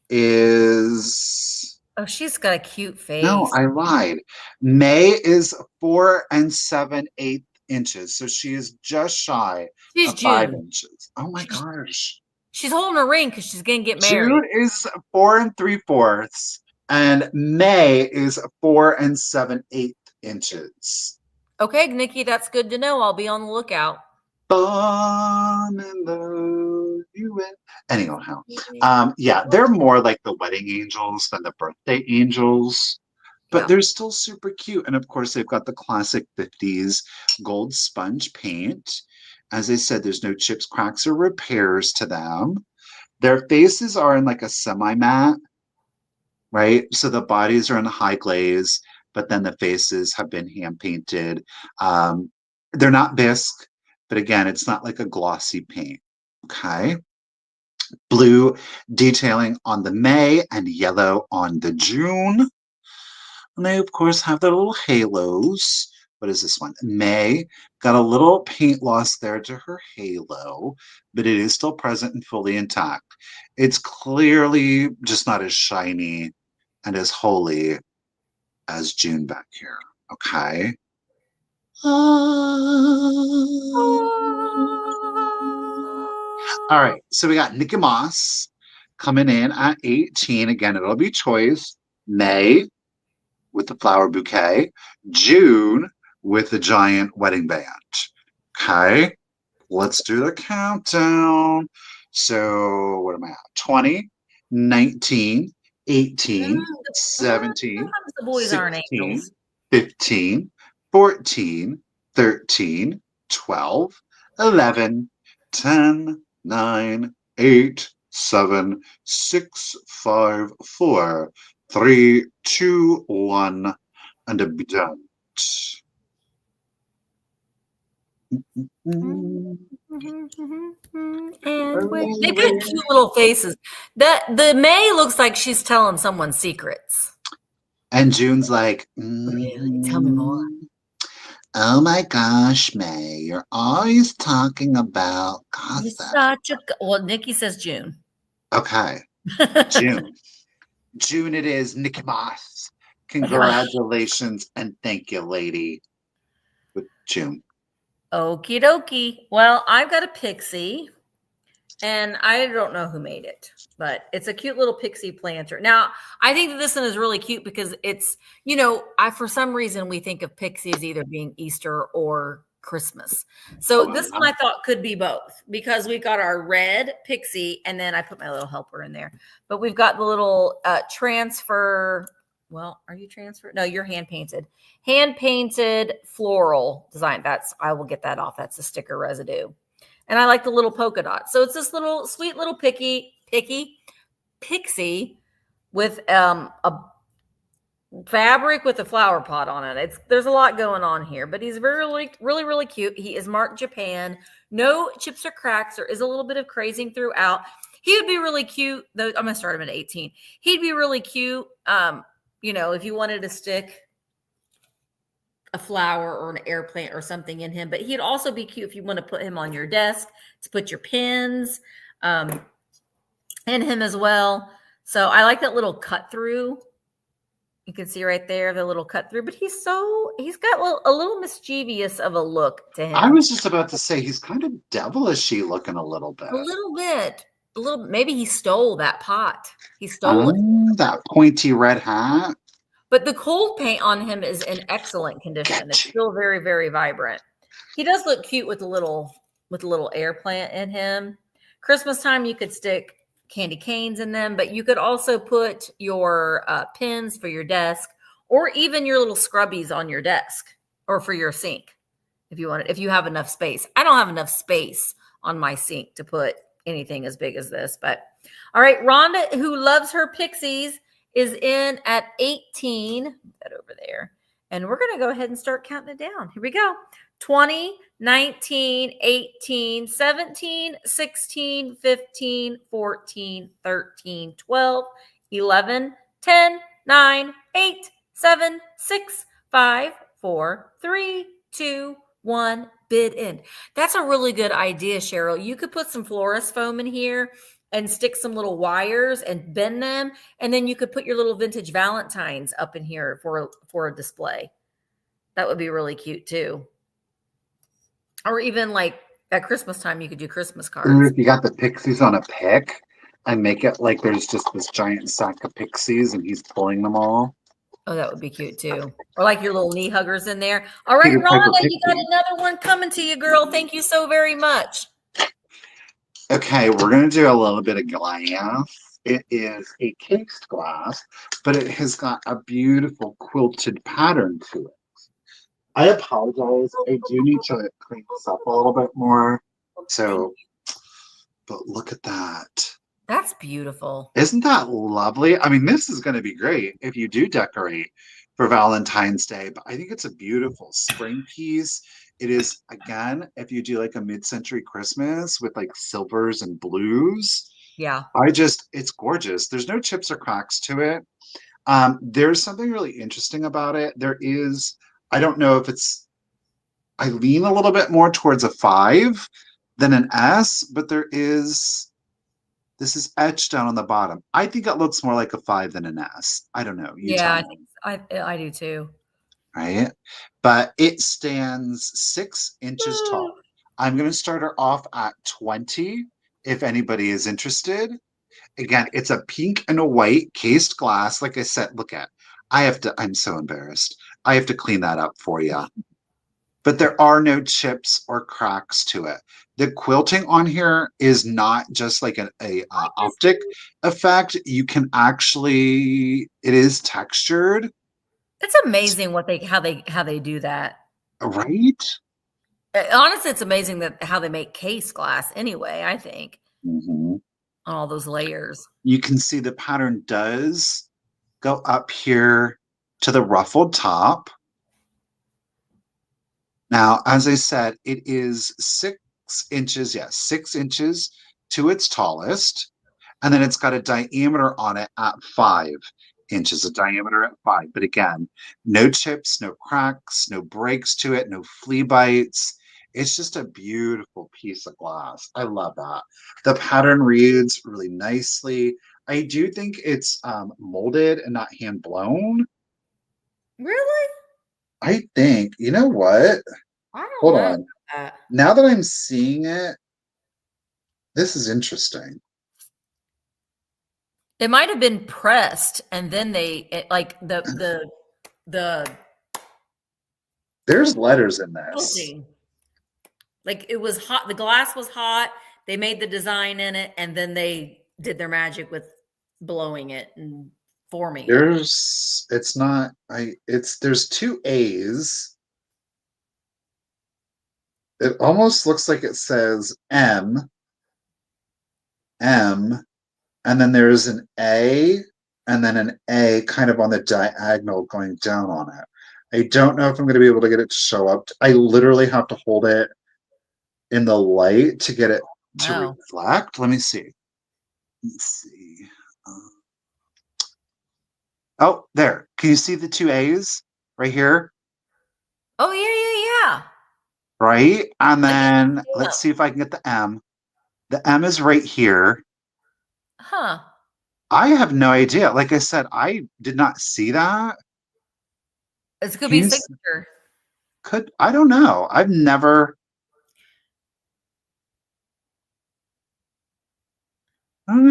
is... Oh, she's got a cute face. No, I lied. May is 4 7/8 inches. So she is just shy She's of 5 June. inches. Oh my gosh. She's holding a ring because she's going to get married. June is 4 3/4, and May is 4 7/8 inches. Okay, Nikki, that's good to know. I'll be on the lookout. Born in the UN. Anyhow, yeah, they're more like the wedding angels than the birthday angels, but they're still super cute. And of course, they've got the classic 50s gold sponge paint. As I said, there's no chips, cracks, or repairs to them. Their faces are in like a semi-matte, right? So the bodies are in high glaze, but then the faces have been hand painted. They're not bisque, but again, it's not like a glossy paint. Okay. Blue detailing on the May and yellow on the June. And they, of course, have their little halos. What is this one? May got a little paint loss there to her halo, but it is still present and fully intact. It's clearly just not as shiny and as holy as June back here. Okay. All right. So we got Nikki Moss coming in at 18. Again, it'll be choice. May with the flower bouquet. June with the giant wedding band. Okay. Let's do the countdown. So what am I at? 20, 19, 18, 17, the boys aren't 16, angels. 15, 14, 13, 12, 11, 10, 9, 8, 7, 6, 5, 4, 3, 2, 1, and a be done. And they've got cute little faces. The May looks like she's telling someone secrets. And June's like, really? Tell me more. Oh my gosh, May, you're always talking about gossip. Well, Nikki says June. Okay. June. June it is, Nikki Moss. Congratulations and thank you, lady. With June. Okie dokie. Well, I've got a pixie, and I don't know who made it, but it's a cute little pixie planter. Now, I think that this one is really cute because it's, for some reason we think of pixies either being Easter or Christmas. So this one I thought could be both because we've got our red pixie, and then I put my little helper in there. But we've got the little transfer. Well, are you transferred? No, you're hand painted. Hand painted floral design. I will get that off. That's a sticker residue. And I like the little polka dot. So it's this little sweet little pixie with a fabric with a flower pot on it. There's a lot going on here, but he's really, really, really cute. He is marked Japan. No chips or cracks. There is a little bit of crazing throughout. He would be really cute. Though I'm gonna start him at 18. He'd be really cute. If you wanted to stick a flower or an air plant or something in him, but he'd also be cute if you want to put him on your desk to put your pins in him as well. So I like that little cut through. You can see right there the little cut through, but he's got a little mischievous of a look to him. I was just about to say he's kind of devilishy looking a little bit. Maybe he stole that pot. He stole it. That pointy red hat. But the cold paint on him is in excellent condition. It's still very, very vibrant. He does look cute with a little air plant in him. Christmas time, you could stick candy canes in them, but you could also put your pins for your desk, or even your little scrubbies on your desk or for your sink, if you have enough space. I don't have enough space on my sink to put anything as big as this, but all right. Rhonda, who loves her pixies, is in at 18. That over there. And we're going to go ahead and start counting it down. Here we go. 20, 19, 18, 17, 16, 15, 14, 13, 12, 11, 10, 9, 8, 7, 6, 5, 4, 3, 2, 1. Bid in. That's a really good idea, Cheryl. You could put some florist foam in here and stick some little wires and bend them. And then you could put your little vintage Valentines up in here for a display. That would be really cute too. Or even like at Christmas time, you could do Christmas Or cards. if you got the pixies on a pick and make it like there's just this giant sack of pixies and he's pulling them all. Oh, that would be cute too. Or like your little knee huggers in there. All right, Peter Piper Rhonda, you got Pixie. another one coming to you, girl. Thank you so very much. Okay, we're going to do a little bit of glass. It is a cased glass, but it has got a beautiful quilted pattern to it. I apologize. I do need to clean this up a little bit more. So, but look at that. That's beautiful. Isn't that lovely? I mean, this is going to be great if you do decorate for Valentine's Day, but I think it's a beautiful spring piece. It is, again, if you do like a mid-century Christmas with like silvers and blues. Yeah. It's gorgeous. There's no chips or cracks to it. There's something really interesting about it. I don't know if I lean a little bit more towards a 5 than an S, but this is etched down on the bottom. I think it looks more like a 5 than an S. I don't know. You tell Yeah, me. I do too. Right? But it stands 6 inches tall. I'm going to start her off at 20 if anybody is interested. Again, it's a pink and a white cased glass. Like I said, I'm so embarrassed. I have to clean that up for you. But there are no chips or cracks to it. The quilting on here is not just like a optic effect. You can actually, it is textured. It's amazing how they do that. Right? Honestly, it's amazing that how they make case glass anyway, I think. Mm-hmm. All those layers. You can see the pattern does go up here to the ruffled top. Now, as I said, it is 6 inches, yes, 6 inches to its tallest. And then it's got a diameter on it at 5 inches, a diameter at 5. But again, no chips, no cracks, no breaks to it, no flea bites. It's just a beautiful piece of glass. I love that. The pattern reads really nicely. I do think it's molded and not hand blown. Really? I think, you know what? I don't Hold know on. that. Now that I'm seeing it, this is interesting. It might have been pressed and then like the There's letters in this. quilting. Like it was hot, the glass was hot, they made the design in it, and then they did their magic with blowing it and forming it. There's 2 A's. It almost looks like it says M, and then there's an A, and then an A kind of on the diagonal going down on it. I don't know if I'm going to be able to get it to show up. I literally have to hold it in the light to get it to Wow. reflect. Let me see. Let's see. Oh, there. Can you see the 2 A's right here? Oh yeah. Right? And then Yeah. let's see if I can get the M. The M is right here. Huh. I have no idea. Like I said, I did not see that. It could Can be you signature. I don't know. I don't know.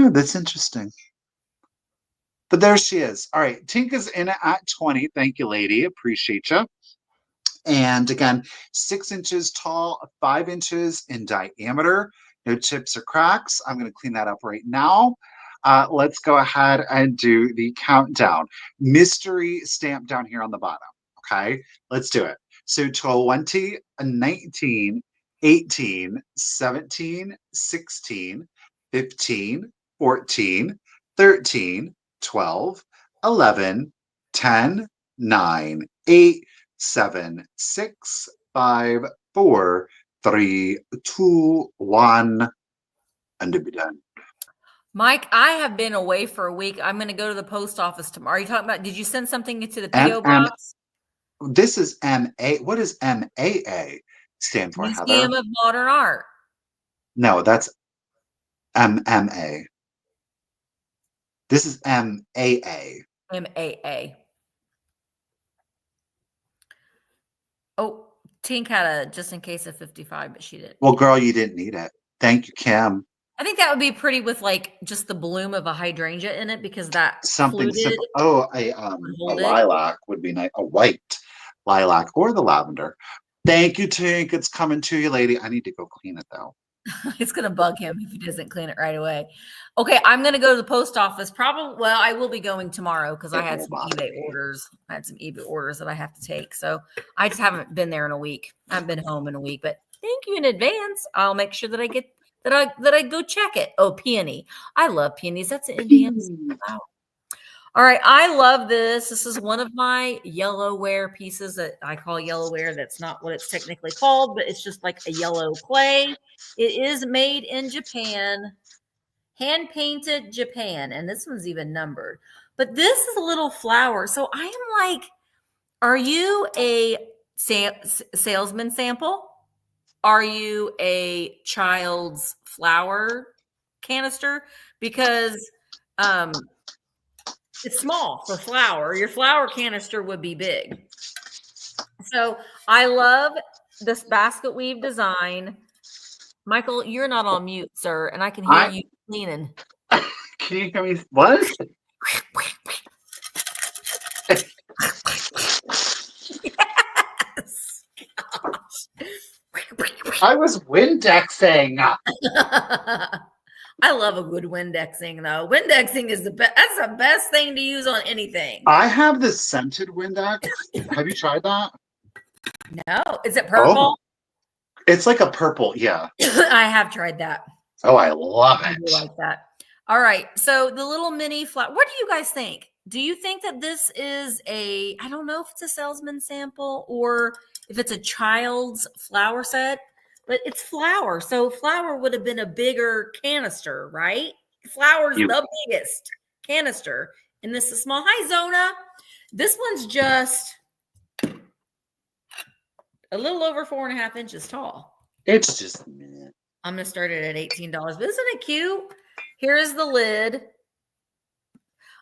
That's interesting. But there she is. All right. Tinka's in it at 20. Thank you, lady. Appreciate you. And again, 6 inches tall, 5 inches in diameter. No chips or cracks. I'm going to clean that up right now. Let's go ahead and do the countdown. Mystery stamp down here on the bottom. Okay, let's do it. So 20, 19, 18, 17, 16, 15, 14, 13, 12, 11, 10, 9, 8, 7, 6, 5, 4, 3, 2, 1, and to be done. Mike, I have been away for a week. I'm going to go to the post office tomorrow. Are you talking about, did you send something into the PO box? This is MA. What does MAA stand for, Heather? Museum of Modern Art. No, that's MMA. This is MAA. MAA. Oh, Tink had a just in case of 55, but she didn't. Well, girl, you didn't need it. Thank you, Kim. I think that would be pretty with like just the bloom of a hydrangea in it because that Something fluted. simple. Oh, a lilac would be nice. A white lilac or the lavender. Thank you, Tink. It's coming to you, lady. I need to go clean it though. It's gonna bug him if he doesn't clean it right away. Okay, I'm gonna go to the post office. Probably. Well, I will be going tomorrow because I had some eBay orders. I had some eBay orders that I have to take. So I just haven't been there in a week. I haven't been home in a week, but thank you in advance. I'll make sure that I get that I go check it. Oh, peony. I love peonies. That's an Indian. Wow. All right, I love this. This is one of my yellowware pieces that I call yellowware. That's not what it's technically called, but it's just like a yellow clay. It is made in Japan, hand painted Japan, and this one's even numbered. But this is a little flower. So I am like, are you a salesman sample? Are you a child's flower canister? Because it's small for flour. Your flour canister would be big. So I love this basket weave design. Michael, you're not on mute, sir, and I can hear you cleaning. Can you hear me? What? Yes. I was Windexing. I love a good Windexing, though. Windexing is the best. That's the best thing to use on anything. I have this scented Windex. Have you tried that? No. Is it purple? Oh, it's like a purple. Yeah. I have tried that. Oh, I love it. I like that. All right. So the little mini flower. What do you guys think? Do you think that this is I don't know if it's a salesman sample or if it's a child's flower set, but it's flour. So flour would have been a bigger canister, right? Flour's the biggest canister. And this is small. Hi, Zona. This one's just a little over 4.5 inches tall. It's just a minute. I'm going to start it at $18. But isn't it cute? Here is the lid.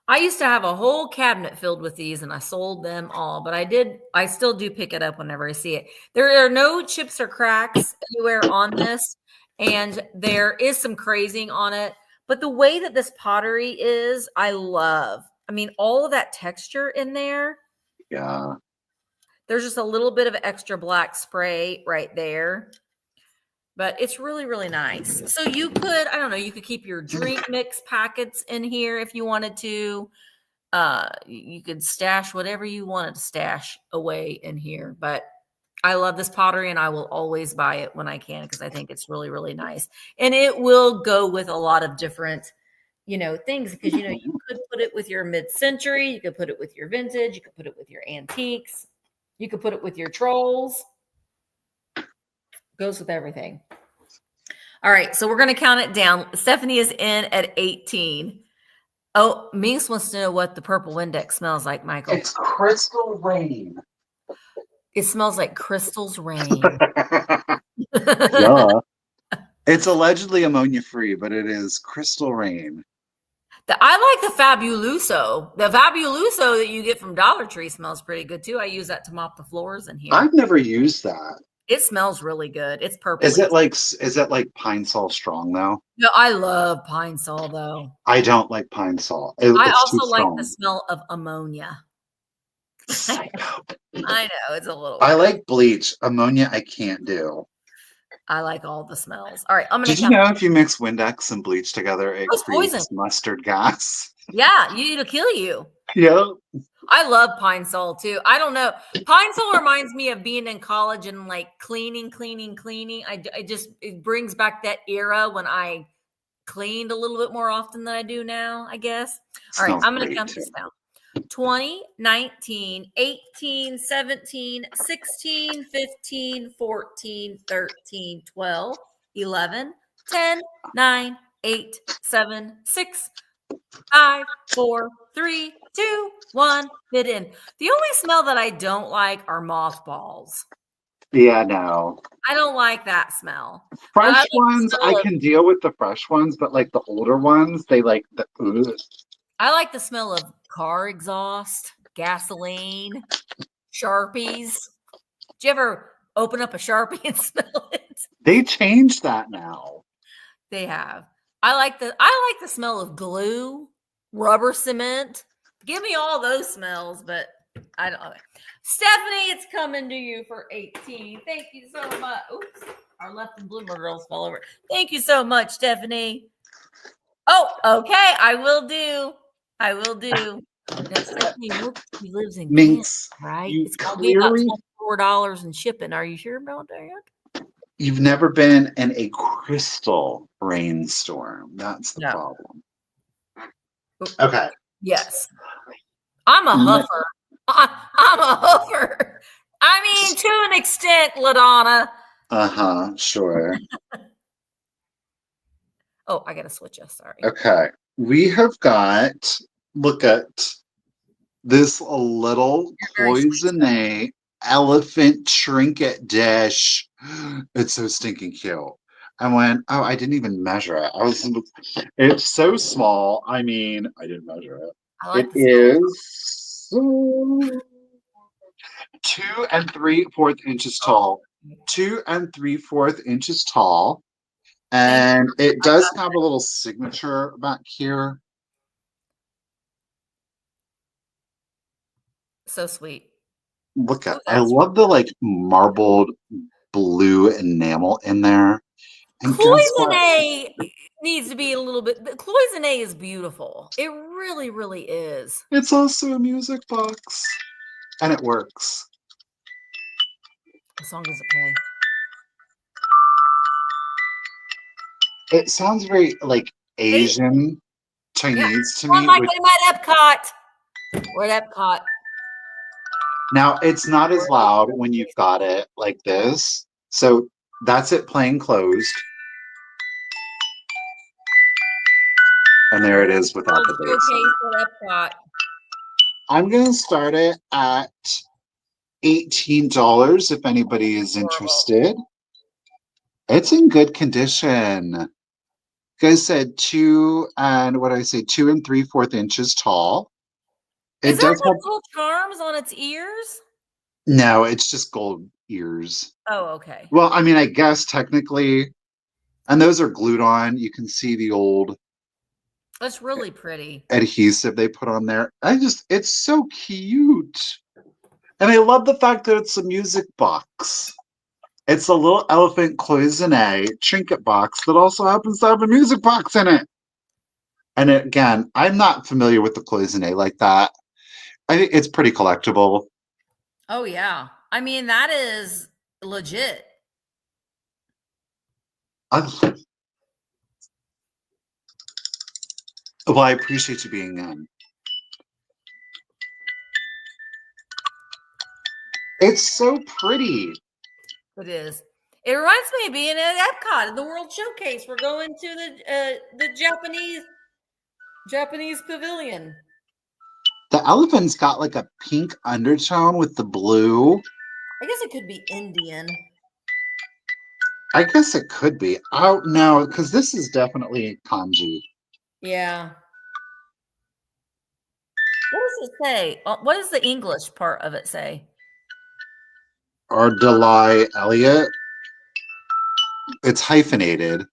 I used to have a whole cabinet filled with these and I sold them all, but I still do pick it up whenever I see it. There are no chips or cracks anywhere on this, and there is some crazing on it, but the way that this pottery is, I love. I mean, all of that texture in there. Yeah. There's just a little bit of extra black spray right there. But it's really, really nice. So you could, I don't know, you could keep your drink mix packets in here if you wanted to. You could stash whatever you wanted to stash away in here. But I love this pottery and I will always buy it when I can because I think it's really, really nice. And it will go with a lot of different, things because, you could put it with your mid-century. You could put it with your vintage. You could put it with your antiques. You could put it with your trolls. Goes with everything. All right, so we're going to count it down. Stephanie is in at 18. Oh, Minx wants to know what the purple Windex smells like, Michael. It's crystal rain. It smells like crystal's rain. Yeah. It's allegedly ammonia-free, but it is crystal rain. I like the Fabuloso. The Fabuloso that you get from Dollar Tree smells pretty good, too. I use that to mop the floors in here. I've never used that. It smells really good. It's purple. Is it like Pine Sol strong though? No, I love Pine Sol though. I don't like Pine Sol. I also like the smell of ammonia. I know it's a little. I like bleach. Ammonia, I can't do. I like all the smells. All right, I'm gonna. Did you know if you mix Windex and bleach together, it creates poison. Mustard gas? Yeah, it'll kill you. Yeah. I love Pine Sol too. I don't know. Pine Sol reminds me of being in college and like cleaning. It brings back that era when I cleaned a little bit more often than I do now, I guess. All right, I'm going to count this down. 20, 19, 18, 17, 16, 15, 14, 13, 12, 11, 10, 9, 8, 7, 6, 5, 4, 3, 2, 1, hit in. The only smell that I don't like are mothballs. Yeah, no. I don't like that smell. Fresh ones, I can deal with the fresh ones, but like the older ones, they like the. Ugh. I like the smell of car exhaust, gasoline, Sharpies. Do you ever open up a Sharpie and smell it. They changed that now. They have. I like the smell of glue, rubber cement. Give me all those smells, but I don't. Stephanie, it's coming to you for 18. Thank you so much. Oops, our left and bloomer girls fell over. Thank you so much, Stephanie. Oh, okay. I will do. Now, Stephanie, he lives in Minx, Kansas, right? you It's gonna be about clearly $24 in shipping. Are you sure about that? you've never been in a crystal rainstorm. That's the problem. Okay. Yes. I'm a huffer. I'm a huffer. I mean, to an extent, LaDonna. Sure. Oh, I gotta switch us. Sorry. Okay. We have got, look at this little cloisonne elephant trinket dish. It's so stinking cute. I went, oh, I didn't even measure it. It's so small. I mean, I didn't measure it. Like it is 2 3/4 inches tall. 2 3/4 inches tall. And it does have a little signature back here. So sweet. Look at, I love the like marbled blue enamel in there. And cloisonne needs to be a little bit. Cloisonne is beautiful. It really, really is. It's also a music box, and it works. What song does it play? It sounds very like Asian, Chinese to me. Like I'm at Epcot. We're at Epcot. Now it's not as loud when you've got it like this. So that's it playing closed. And there it is without the bass. I'm going to start it at $18 if anybody is interested. It's in good condition. You guys said 2 3/4 inches tall. Is there little charms on its ears? No, it's just gold ears. Oh, okay. Well, I mean, I guess technically, and those are glued on. You can see the old. That's really pretty. Adhesive they put on there. It's so cute. And I love the fact that it's a music box. It's a little elephant cloisonne trinket box that also happens to have a music box in it. And again, I'm not familiar with the cloisonne like that. I think it's pretty collectible. Oh, yeah. I mean, that is legit. Well, I appreciate you being in. It's so pretty. It is. It reminds me of being at Epcot in the World Showcase. We're going to the Japanese pavilion. The elephant's got like a pink undertone with the blue. I guess it could be Indian. I guess it could be. Oh, no, because this is definitely kanji. Yeah. What does it say? What does the English part of it say? Ardelai Elliott. It's hyphenated.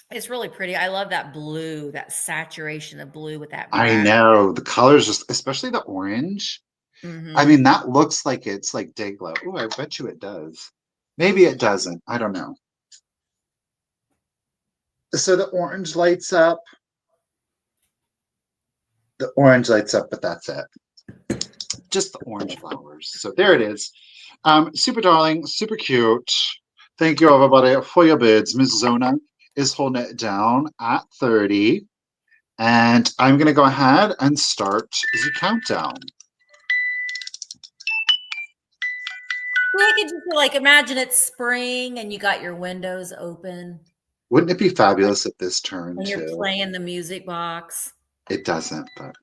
It's really pretty. I love that blue, that saturation of blue with that black. I know. The colors, just especially the orange. I mean, that looks like it's like day glow. Oh, I bet you it does. Maybe it doesn't. I don't know. So the orange lights up. The orange lights up, but that's it. Just the orange flowers. So there it is. Super darling, super cute. Thank you, everybody, for your bids. Miss Zona is holding it down at 30. And I'm going to go ahead and start the countdown. I could just like imagine it's spring and you got your windows open. Wouldn't it be fabulous if this turned and you're playing the music box? It doesn't, but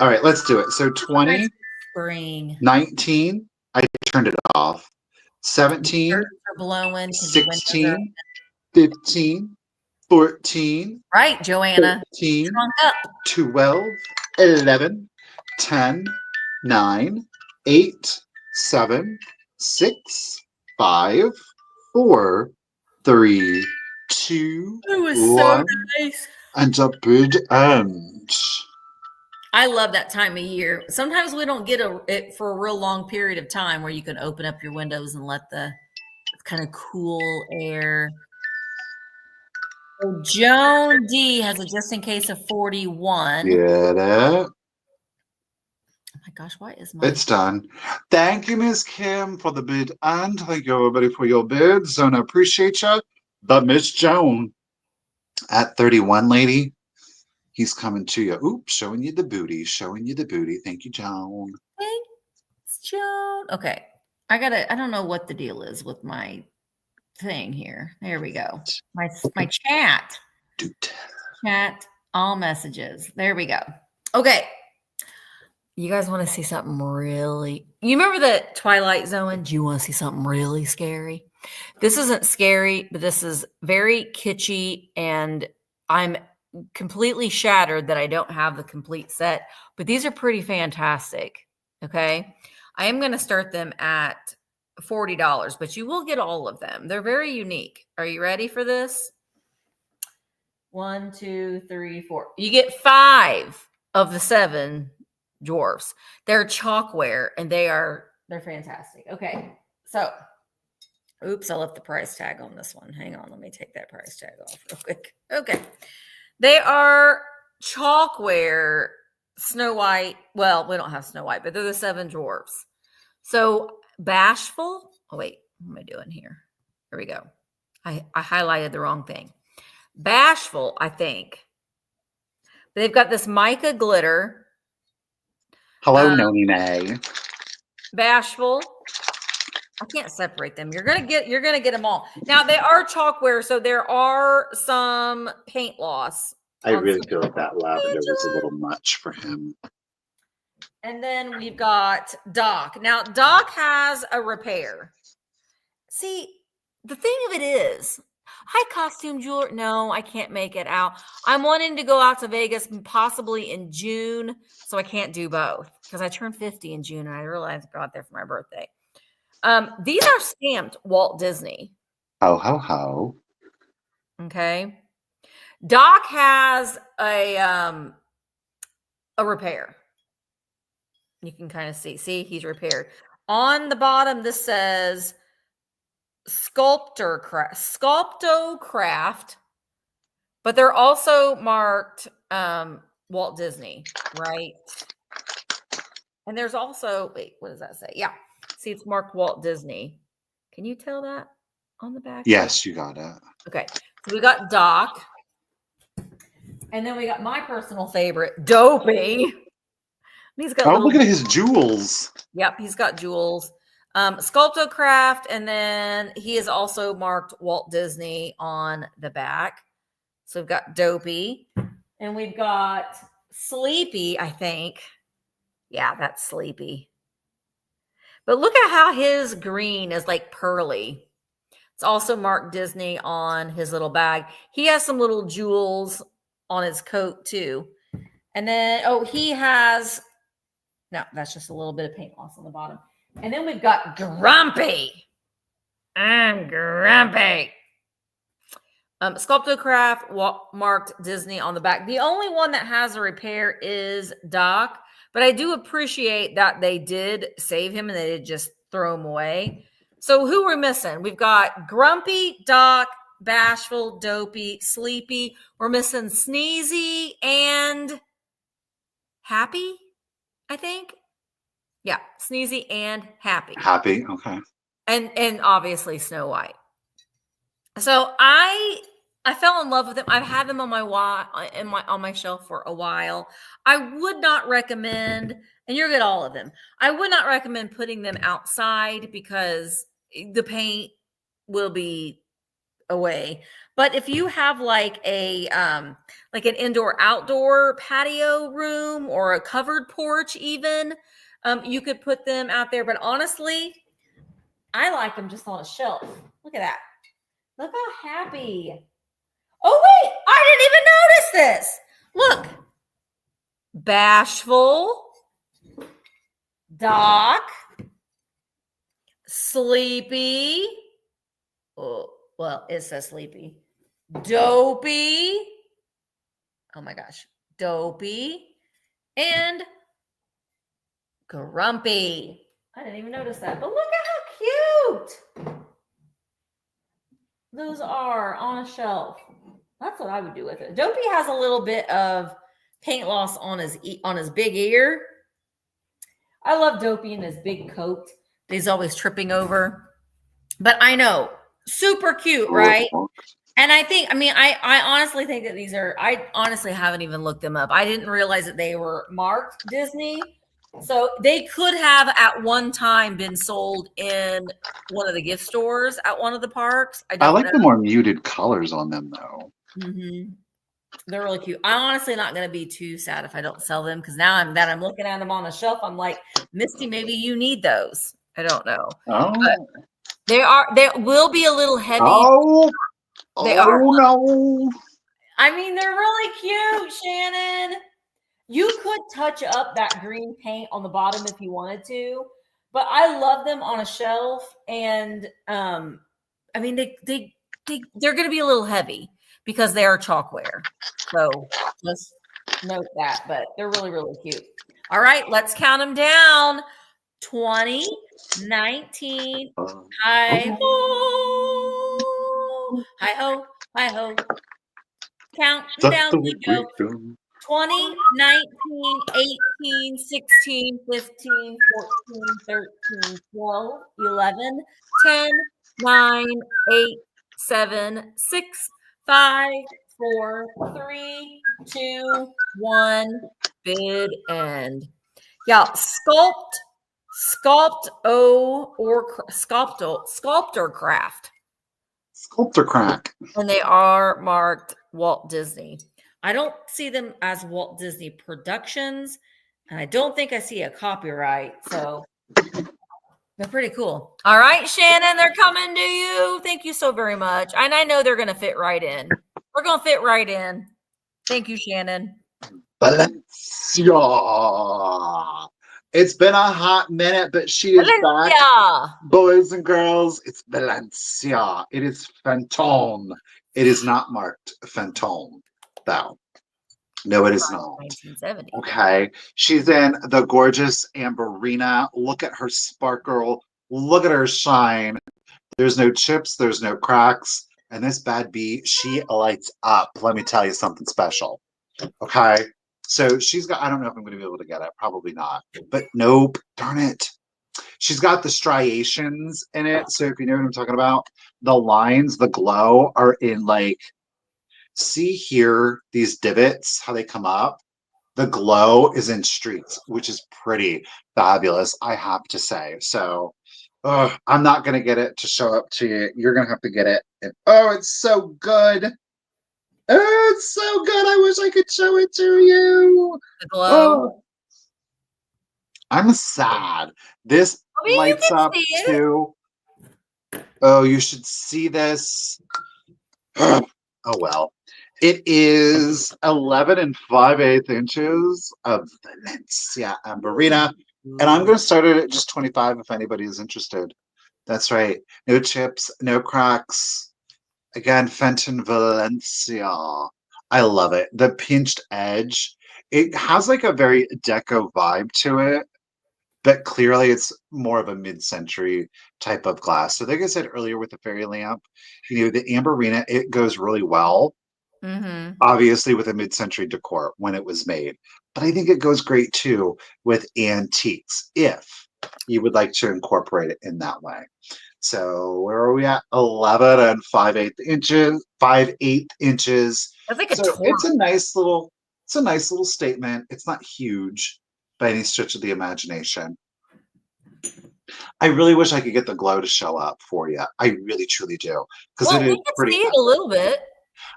all right, let's do it. So 20, spring, 19, I turned it off. 17, blowing, 16, 15, 14. Right, Joanna. 13, 12, 11, 10, 9, 8, 7, 6, 5, 4, 3, 2, It was so 1, nice. and a bid end. I love that time of year. Sometimes we don't get it for a real long period of time where you can open up your windows and let the kind of cool air. So Joan D has a just in case of 41. Get it? Oh my gosh, why is my... It's done. Thank you, Miss Kim, for the bid, and thank you, everybody, for your bids. And I appreciate you. But Miss Joan at 31, lady, he's coming to you. Oops, showing you the booty. Showing you the booty. Thank you, Joan. Thanks, Joan. Okay. I don't know what the deal is with my thing here. There we go. My chat. Chat, all messages. There we go. Okay. You guys want to see something really... You remember the Twilight Zone? Do you want to see something really scary? This isn't scary, but this is very kitschy, and I'm completely shattered that I don't have the complete set, but these are pretty fantastic. Okay. I am going to start them at $40, but you will get all of them. They're very unique. Are you ready for this? 1, 2, 3, 4. You get 5 of the 7 dwarfs. They're chalkware, and they're fantastic. Okay. So, oops, I left the price tag on this one. Hang on. Let me take that price tag off real quick. Okay. They are chalkware Snow White. Well, we don't have Snow White, but they're the 7 dwarfs. So Bashful. Oh, wait. What am I doing here? Here we go. I highlighted the wrong thing. Bashful, I think. They've got this mica glitter. Hello, Noni May. Bashful. I can't separate them. You're gonna get them all. Now they are chalkware, so there are some paint loss. I really feel like that lavender was a little much for him. And then we've got Doc. Now Doc has a repair. See, the thing of it is, hi, costume jeweler. No, I can't make it out. I'm wanting to go out to Vegas possibly in June, so I can't do both because I turned 50 in June and I realized I got there for my birthday. These are stamped Walt Disney. Ho, ho, ho. Okay. Doc has a repair. You can kind of see he's repaired. On the bottom, this says Sculptocraft, but they're also marked Walt Disney, right? And there's also, wait, what does that say? Yeah. See, it's marked Walt Disney. Can you tell that on the back? Yes, you got it. Okay. So we got Doc. And then we got my personal favorite, Dopey. He's got look at his jewels. Yep, he's got jewels. Sculptocraft, and then he is also marked Walt Disney on the back. So we've got Dopey. And we've got Sleepy, I think. Yeah, that's Sleepy. But look at how his green is like pearly. It's also marked Disney on his little bag. He has some little jewels on his coat too. And then, he has, no, that's just a little bit of paint loss on the bottom. And then we've got Grumpy. I'm Grumpy. Sculptocraft marked Disney on the back. The only one that has a repair is Doc. But I do appreciate that they did save him and they did just throw him away. So who we're missing? We've got Grumpy, Doc, Bashful, Dopey, Sleepy. We're missing Sneezy and Happy, I think. Yeah, Sneezy and Happy. Happy, okay. And obviously Snow White. So I fell in love with them. I've had them on my shelf for a while. I would not recommend, and you'll get all of them. I would not recommend putting them outside because the paint will be away. But if you have like an indoor-outdoor patio room or a covered porch, even you could put them out there. But honestly, I like them just on a shelf. Look at that. Look how happy. Oh, wait, I didn't even notice this. Look. Bashful, Doc, Sleepy. Oh, well, it says Sleepy. Dopey. Oh my gosh. Dopey. And Grumpy. I didn't even notice that, but look at how cute those are on a shelf. That's what I would do with it. Dopey has a little bit of paint loss on his big ear. I love Dopey in his big coat that he's always tripping over. But I know, super cute, right? And I honestly think that I honestly haven't even looked them up. I didn't realize that they were marked Disney. So they could have at one time been sold in one of the gift stores at one of the parks. I like the more muted colors on them, though. Mm-hmm. They're really cute. I'm honestly not going to be too sad if I don't sell them, because now I'm looking at them on the shelf. I'm like, Misty, maybe you need those. I don't know. Oh, but they will be a little heavy. They are. No. I mean, they're really cute, Shannon. You could touch up that green paint on the bottom if you wanted to, but I love them on a shelf. And I mean, they're going to be a little heavy because they are chalkware. So just note that, but they're really, really cute. All right, let's count them down. 20, 19, hi ho, hi ho, hi ho. Count down we go. 20, 19, 18, 16, 15, 14, 13, 12, 11, 10, 9, 8, 7, 6, 5, 4, 3, 2, 1. Bid end. Yeah, Sculptor Craft. Sculptor Crack. And they are marked Walt Disney. I don't see them as Walt Disney Productions, and I don't think I see a copyright. So they're pretty cool. All right, Shannon, they're coming to you. Thank you so very much. And I know they're going to fit right in. We're going to fit right in. Thank you, Shannon. Valencia. It's been a hot minute, but she is back. Boys and girls, it's Valencia. It is Fantôme. It is not marked Fantôme, though. No, it is not. 1970. Okay. She's in the gorgeous Amberina. Look at her sparkle. Look at her shine. There's no chips. There's no cracks. And this bad bee, she lights up. Let me tell you something special. Okay. So she's got, I don't know if I'm going to be able to get it. Probably not. But nope. Darn it. She's got the striations in it. So if you know what I'm talking about, the lines, the glow are in like, see here, these divots, how they come up. The glow is in streaks, which is pretty fabulous, I have to say. So I'm not going to get it to show up to you. You're going to have to get it. And, oh, it's so good. Oh, it's so good. I wish I could show it to you. The glow. Oh. I'm sad. This lights up too. Oh, you should see this. Oh, well. It is 11 5/8 inches of Valencia Amberina. And I'm going to start it at just 25 if anybody is interested. That's right. No chips, no cracks. Again, Fenton Valencia. I love it. The pinched edge. It has like a very deco vibe to it, but clearly it's more of a mid-century type of glass. So like I said earlier with the fairy lamp, you know, the Amberina, it goes really well. Mm-hmm. Obviously with a mid-century decor when it was made. But I think it goes great too with antiques if you would like to incorporate it in that way. So where are we at? 11 5/8 inches, 5/8 inches. I think it's a nice little statement. It's not huge by any stretch of the imagination. I really wish I could get the glow to show up for you. I really truly do. Because it is pretty. See it a little bit.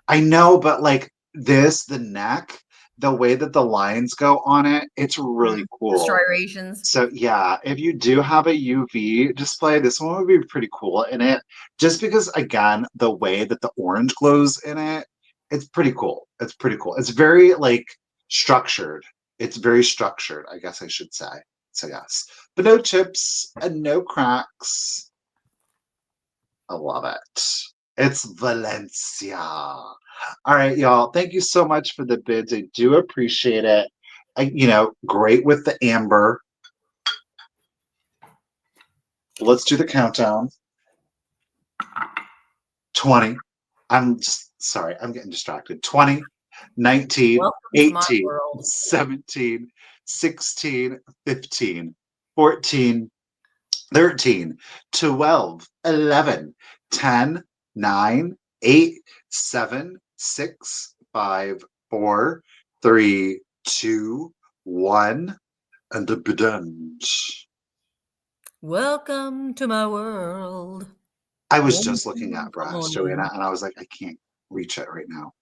I know, but like this, the neck, the way that the lines go on it, it's really cool. The striations. So yeah, if you do have a UV display, this one would be pretty cool in it. Just because, again, the way that the orange glows in it, it's pretty cool. It's pretty cool. It's very like structured. It's very structured, I guess I should say. So yes, but no chips and no cracks. I love it. It's Valencia. All right, y'all. Thank you so much for the bids. I do appreciate it. Great with the amber. Let's do the countdown. 20. I'm just sorry. I'm getting distracted. 20, 19, Welcome 18, 17, 16, 15, 14, 13, 12, 11, 10, 9, 8, 7, 6, 5, 4, 3, 2, 1, and the bidend. Welcome to my world. I was just looking at brass, Joanna, and I was like, I can't reach it right now.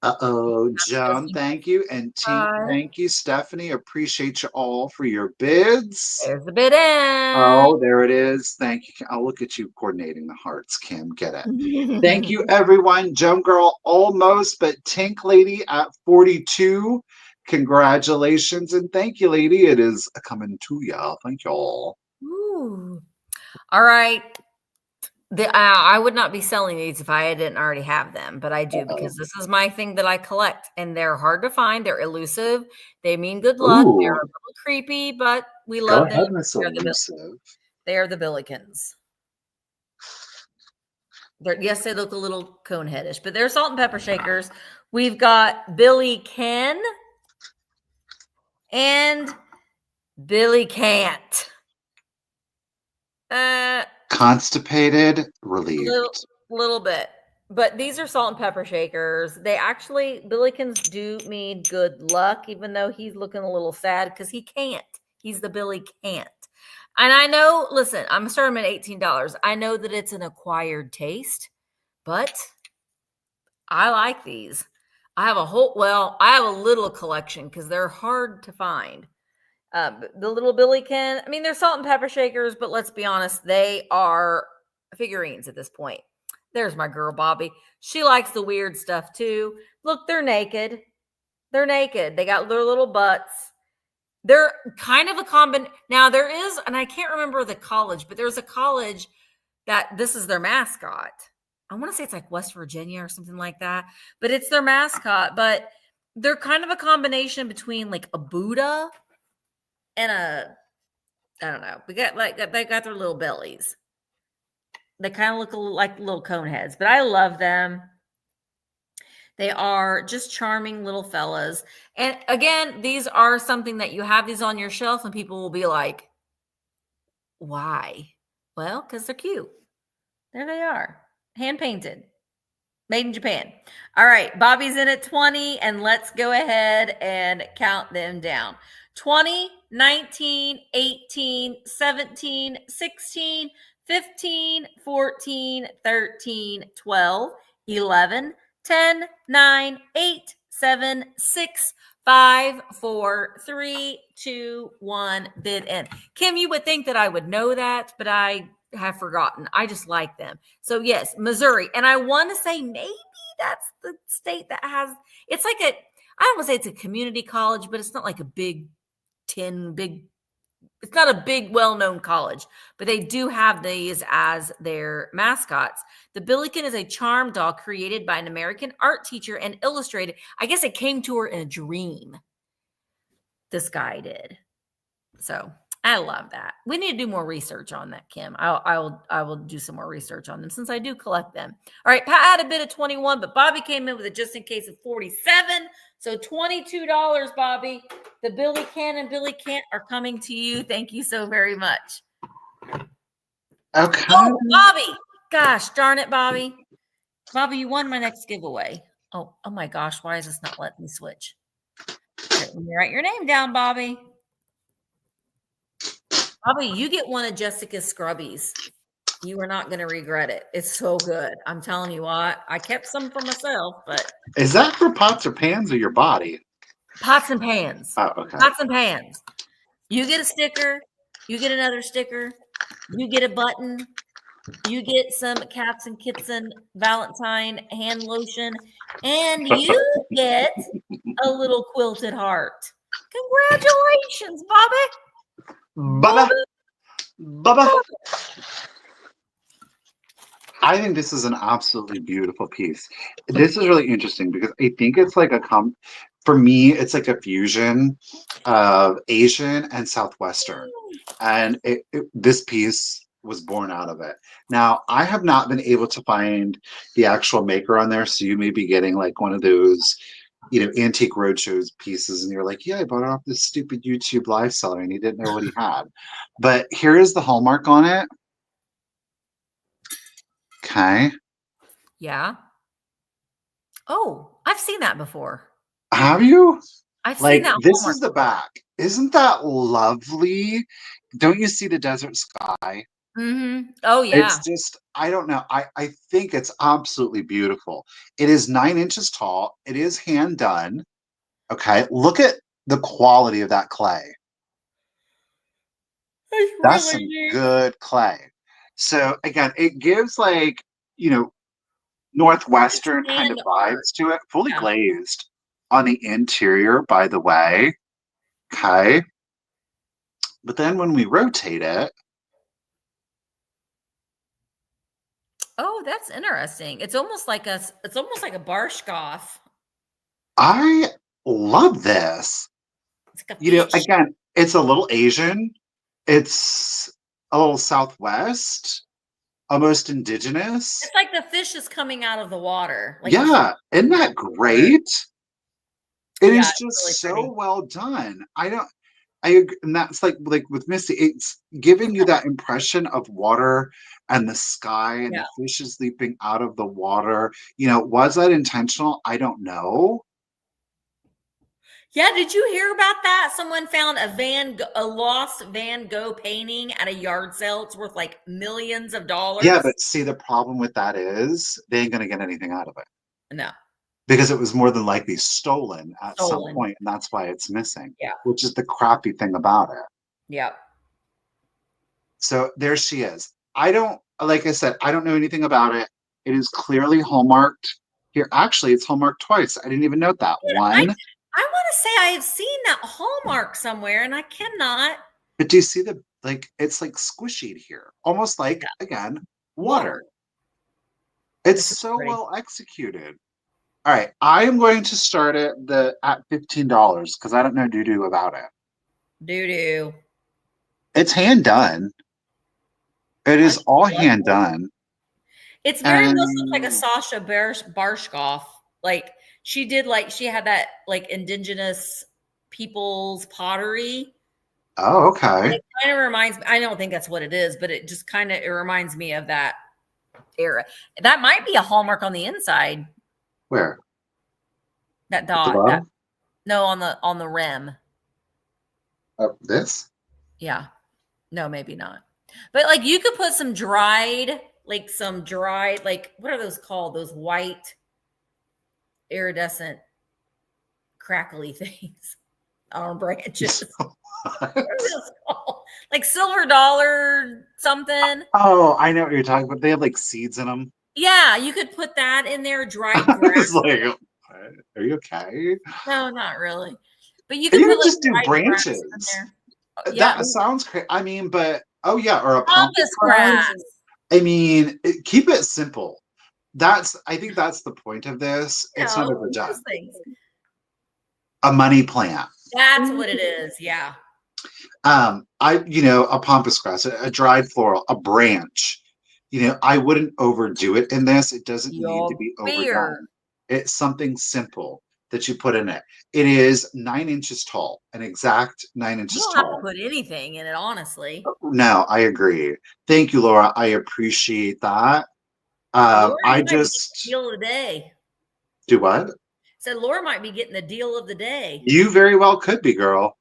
Uh-oh, Joan, thank you. And team, thank you. Stephanie, appreciate you all for your bids. There's the bid in. Oh, there it is. Thank you. I'll look at you coordinating the hearts, Kim. Get it. Thank you, everyone. Joan Girl almost, but Tink Lady at 42. Congratulations. And thank you, lady. It is coming to y'all. Thank y'all. Ooh. All right. I would not be selling these if I didn't already have them, but I do because this is my thing that I collect, and they're hard to find. They're elusive. They mean good luck. Ooh. They're a little creepy, but we love them. They are the Billikens. Yes, they look a little cone-headish, but they're salt and pepper shakers. We've got Billy Ken and Billy Can't. Constipated, relieved. Little bit. But these are salt and pepper shakers. They actually, Billikens do mean good luck, even though he's looking a little sad because he can't. He's the Billy Can't. And I know, listen, I'm starting at $18. I know that it's an acquired taste, but I like these. I have a little collection because they're hard to find. The little Billy Ken, I mean, they're salt and pepper shakers, but let's be honest, they are figurines at this point. There's my girl, Bobby. She likes the weird stuff too. Look, they're naked. They're naked. They got their little butts. They're kind of a combination. Now there is, and I can't remember the college, but there's a college that this is their mascot. I want to say it's like West Virginia or something like that, but it's their mascot. But they're kind of a combination between like a Buddha and I don't know. They got their little bellies. They kind of look like little cone heads, but I love them. They are just charming little fellas. And again, these are something that you have these on your shelf and people will be like, why? Well, because they're cute. There they are. Hand painted. Made in Japan. All right. Bobby's in at 20 and let's go ahead and count them down. 20, 19, 18, 17, 16, 15, 14, 13, 12, 11, 10, 9, 8, 7, 6, 5, 4, 3, 2, 1, bid in. Kim, you would think that I would know that, but I have forgotten. I just like them. So yes, Missouri. And I want to say maybe that's the state that has, it's like I don't want to say it's a community college, but it's not like a it's not a big, well-known college, but they do have these as their mascots. The Billiken is a charm doll created by an American art teacher and illustrated. I guess it came to her in a dream. This guy did. So I love that. We need to do more research on that, Kim. I will do some more research on them since I do collect them. All right, Pat had a bid of 21, but Bobby came in with a just in case of 47. So $22, Bobby. The Billy Can and Billy Can't are coming to you. Thank you so very much. Okay. Oh, Bobby. Gosh, darn it, Bobby. Bobby, you won my next giveaway. Oh my gosh. Why is this not letting me switch? Let me write your name down, Bobby. Bobby, you get one of Jessica's scrubbies. You are not going to regret it. It's so good. I'm telling you what. I kept some for myself, but. Is that for pots or pans or your body? Pots and pans. Oh, okay. Pots and pans. You get a sticker. You get another sticker. You get a button. You get some Cats and Kitten Valentine hand lotion. And you get a little quilted heart. Congratulations, Bobby. Bubba. Bubba. I think this is an absolutely beautiful piece. This is really interesting because I think it's like for me, it's like a fusion of Asian and Southwestern. And this piece was born out of it. Now, I have not been able to find the actual maker on there, so you may be getting like one of those, Antique Roadshows pieces, and you're like, yeah, I bought it off this stupid YouTube live seller, and he didn't know what he had. But here is the hallmark on it. Okay. Yeah. Oh, I've seen that before. Have you? I've seen that. This is the back. Isn't that lovely? Don't you see the desert sky? Mm-hmm. Oh, yeah. It's just, I don't know. I think it's absolutely beautiful. It is 9 inches tall. It is hand done. Okay. Look at the quality of that clay. That's some good clay. So again, it gives like, Northwestern kind of vibes to it. Fully glazed on the interior, by the way. Okay. But then when we rotate it. Oh, that's interesting. It's almost like a barshkoff. I love this. It's like again, it's a little Asian. It's a little Southwest, almost indigenous. It's like the fish is coming out of the water. Like isn't that great? It is just really so well done. And that's like with Misty, it's giving you that impression of water and the sky and the fishes leaping out of the water. Was that intentional? I don't know. Yeah, did you hear about that? Someone found a lost Van Gogh painting at a yard sale. It's worth like millions of dollars. Yeah, but see, the problem with that is they ain't gonna get anything out of it. No. Because it was more than likely stolen at some point, and that's why it's missing. Yeah. Which is the crappy thing about it. Yeah. So there she is. Like I said, I don't know anything about it. It is clearly hallmarked. Here, actually, it's hallmarked twice. I didn't even note that. One. I want to say I have seen that hallmark somewhere, and I cannot. But do you see it's like squishy here, almost like again water. It's so well executed. All right, I am going to start at $15 because I don't know doo-doo about it. Doo-doo. It's hand done. It is all hand done. It's very much like a Sasha Barshkoff. Like she had that like indigenous people's pottery. Oh, okay. It kind of reminds me. I don't think that's what it is, but it just it reminds me of that era. That might be a hallmark on the inside. Where? That dot. No, on the rim. This? Yeah. No, maybe not. But like you could put some dried, like what are those called? Those white iridescent crackly things on branches. What are those called? Like silver dollar something. Oh, I know what you're talking about. They have like seeds in them. Yeah, you could put that in there, dried grass. Like, are you okay? No, not really. But you could just do branches. In there. That sounds crazy. I mean, but or a pampas grass. I mean, keep it simple. I think that's the point of this. It's not overdone. A money plant. That's what it is. Yeah. A pampas grass, a dried floral, a branch. I wouldn't overdo it in this. It doesn't need to be overdone. It's something simple that you put in it. It is 9 inches tall, an exact 9 inches tall. You don't have to put anything in it, honestly. No, I agree. Thank you, Laura. I appreciate that. Laura, I just deal of the day. Do what? Said Laura might be getting the deal of the day. You very well could be, girl.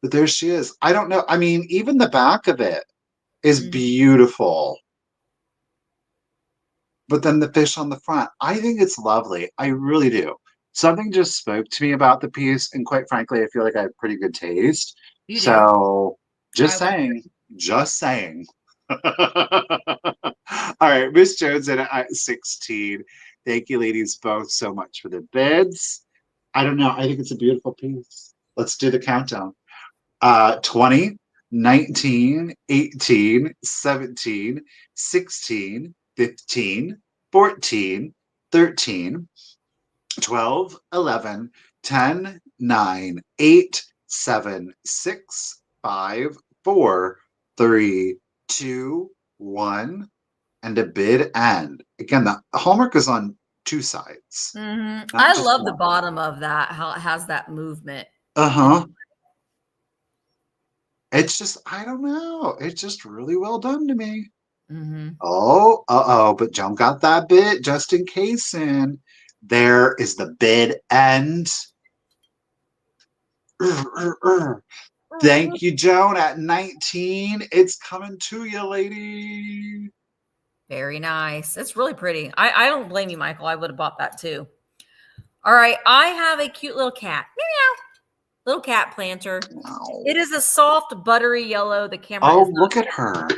But there she is. I don't know. I mean, even the back of it is beautiful. But then the fish on the front, I think it's lovely. I really do. Something just spoke to me about the piece, and quite frankly, I feel like I have pretty good taste. So, just saying. All right, Miss Jones at 16. Thank you, ladies, both so much for the bids. I don't know. I think it's a beautiful piece. Let's do the countdown. 20, 19, 18, 17, 16, 15, 14, 13, 12, 11, 10, 9, 8, 7, 6, 5, 4, 3, 2, 1, and a bid end. Again, the homework is on two sides. I love the bottom of that, how it has that movement. It's just, I don't know. It's just really well done to me. Oh, but Joan got that bid just in case. And there is the bid end. Thank you, Joan. At 19, it's coming to you, lady. Very nice. It's really pretty. I don't blame you, Michael. I would have bought that too. All right. I have a cute little cat. Meow. Little cat planter. Wow. It is a soft, buttery yellow. The camera. Oh, look at her.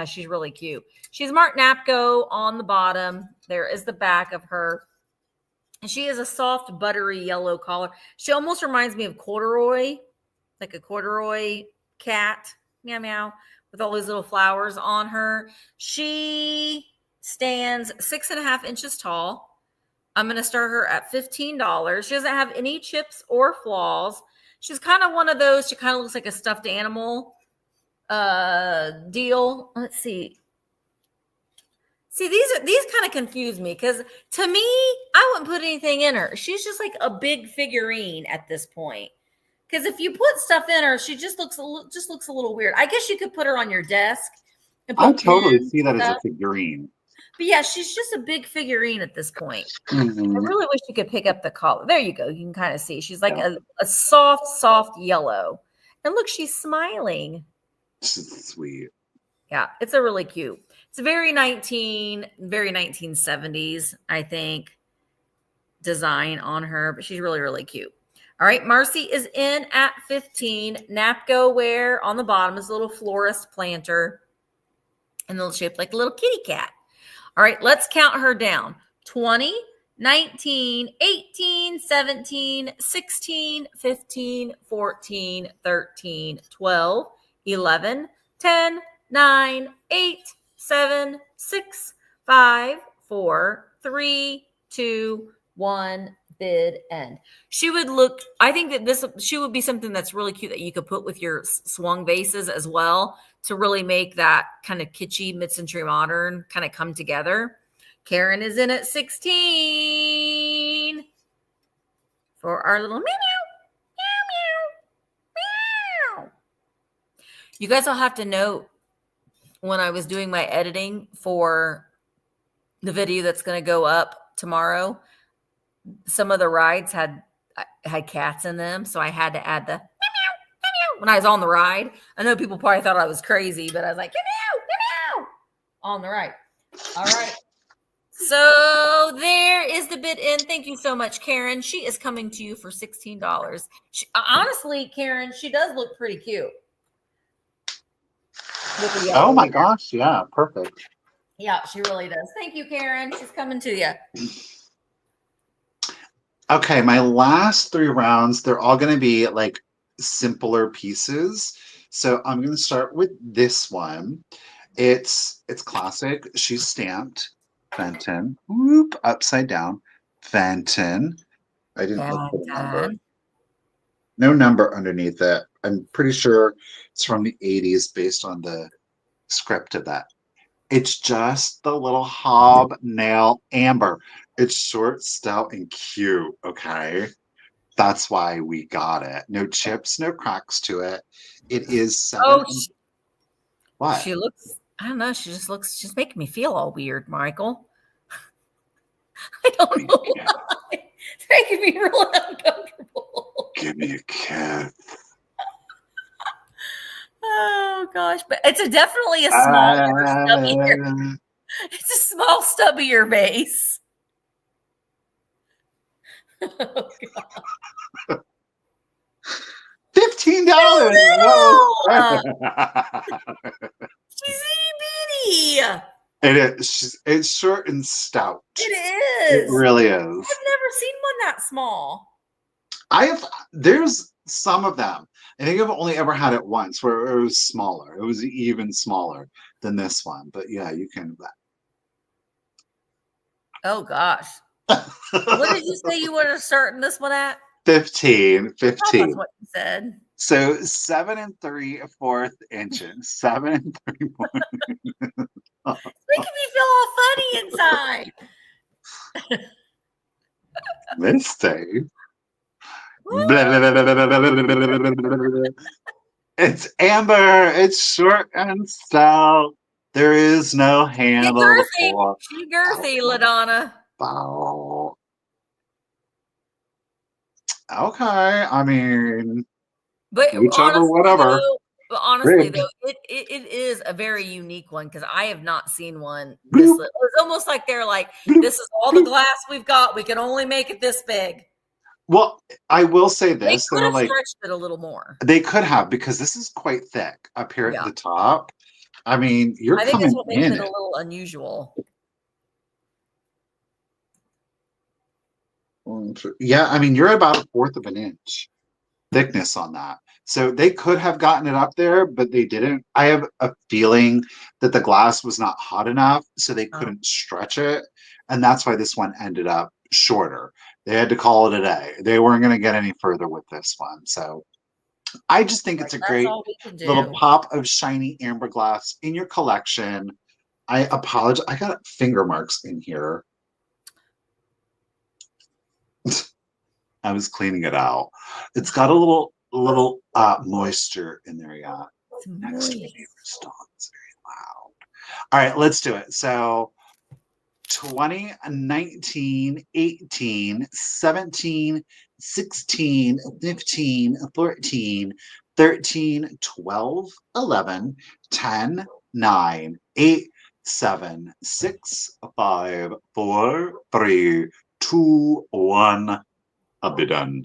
She's really cute. She's marked Napco on the bottom. There is the back of her. And she is a soft, buttery yellow collar. She almost reminds me of corduroy, like a corduroy cat. Meow, meow. With all these little flowers on her. She stands 6.5 inches tall. I'm going to start her at $15. She doesn't have any chips or flaws. She's kind of one of those, she kind of looks like a stuffed animal deal. Let's see. See, these kind of confuse me because to me, I wouldn't put anything in her. She's just like a big figurine at this point. Because if you put stuff in her, she just looks a little weird. I guess you could put her on your desk. I totally see that as a figurine. But yeah, she's just a big figurine at this point. I really wish you could pick up the collar. There you go. You can kind of see. She's like a soft yellow. And look, she's smiling. Sweet. Yeah, it's a really cute. It's very 1970s, I think, design on her. But she's really, really cute. All right, Marcy is in at 15. Napco wear on the bottom is a little florist planter. And little shaped like a little kitty cat. All right, let's count her down. 20, 19, 18, 17, 16, 15, 14, 13, 12, 11, 10, 9, 8, 7, 6, 5, 4, 3, 2, 1, bid end. She would look, I think that she would be something that's really cute that you could put with your swung vases as well to really make that kind of kitschy mid-century modern kind of come together. Karen is in at 16 for our little meow, meow, meow, meow. You guys will have to note when I was doing my editing for the video that's going to go up tomorrow, some of the rides had cats in them, so I had to add the when I was on the ride. I know people probably thought I was crazy, but I was like, meow, on the ride. All right. So there is the bid in. Thank you so much, Karen. She is coming to you for $16. Honestly, Karen, she does look pretty cute. Oh my gosh. Yeah, perfect. Yeah, she really does. Thank you, Karen. She's coming to you. Okay, my last 3 rounds, they're all going to be like simpler pieces. So I'm going to start with this one. It's classic. She's stamped Fenton. Whoop, upside down. Fenton. I didn't look for the number. No number underneath it. I'm pretty sure it's from the 80s based on the script of that. It's just the little hobnail amber. It's short, stout, and cute, okay? That's why we got it. No chips, no cracks to it. It is 7. What? She looks, I don't know. She's making me feel all weird, Michael. I don't know why. It's making me really uncomfortable. Give me a kiss. Oh gosh, but it's definitely a smaller, stubbier. It's a small, stubbier base. Oh, God. $15. She's itty It is. It's short and stout. It It is. really is. I've never seen one that small. There's some of them. I think I've only ever had it once where it was smaller. It was even smaller than this one. But yeah, you can. Oh gosh. What did you say you were starting this one at? 15. That's what you said. So 7 3/4 inches. 7 3/4. Making me feel all funny inside. MISTY. It's amber. It's short and stout. There is no handle. She girthy, LaDonna. Oh. Okay, I mean, but whichever, whatever. Honestly, though, it is a very unique one because I have not seen one this little. It's almost like they're like, this is all the glass we've got. We can only make it this big. Well, I will say this: they could have stretched it a little more. They could have, because this is quite thick up here at the top. I mean, I think that's what makes it a little unusual. Yeah, I mean, you're about 1/4 of an inch thickness on that. So they could have gotten it up there, but they didn't. I have a feeling that the glass was not hot enough, so they couldn't stretch it. And that's why this one ended up shorter. They had to call it a day. They weren't going to get any further with this one. So I just think it's a great little pop of shiny amber glass in your collection. I apologize. I got finger marks in here. I was cleaning it out. It's got a little moisture in there. Yeah. Next to me, it's very loud. All right, let's do it. So 20, 19, 18, 17, 16, 15, 14, 13, 12, 11, 10, 9, 8, 7, 6, 5, 4, 3, 2, 1. I'll be done.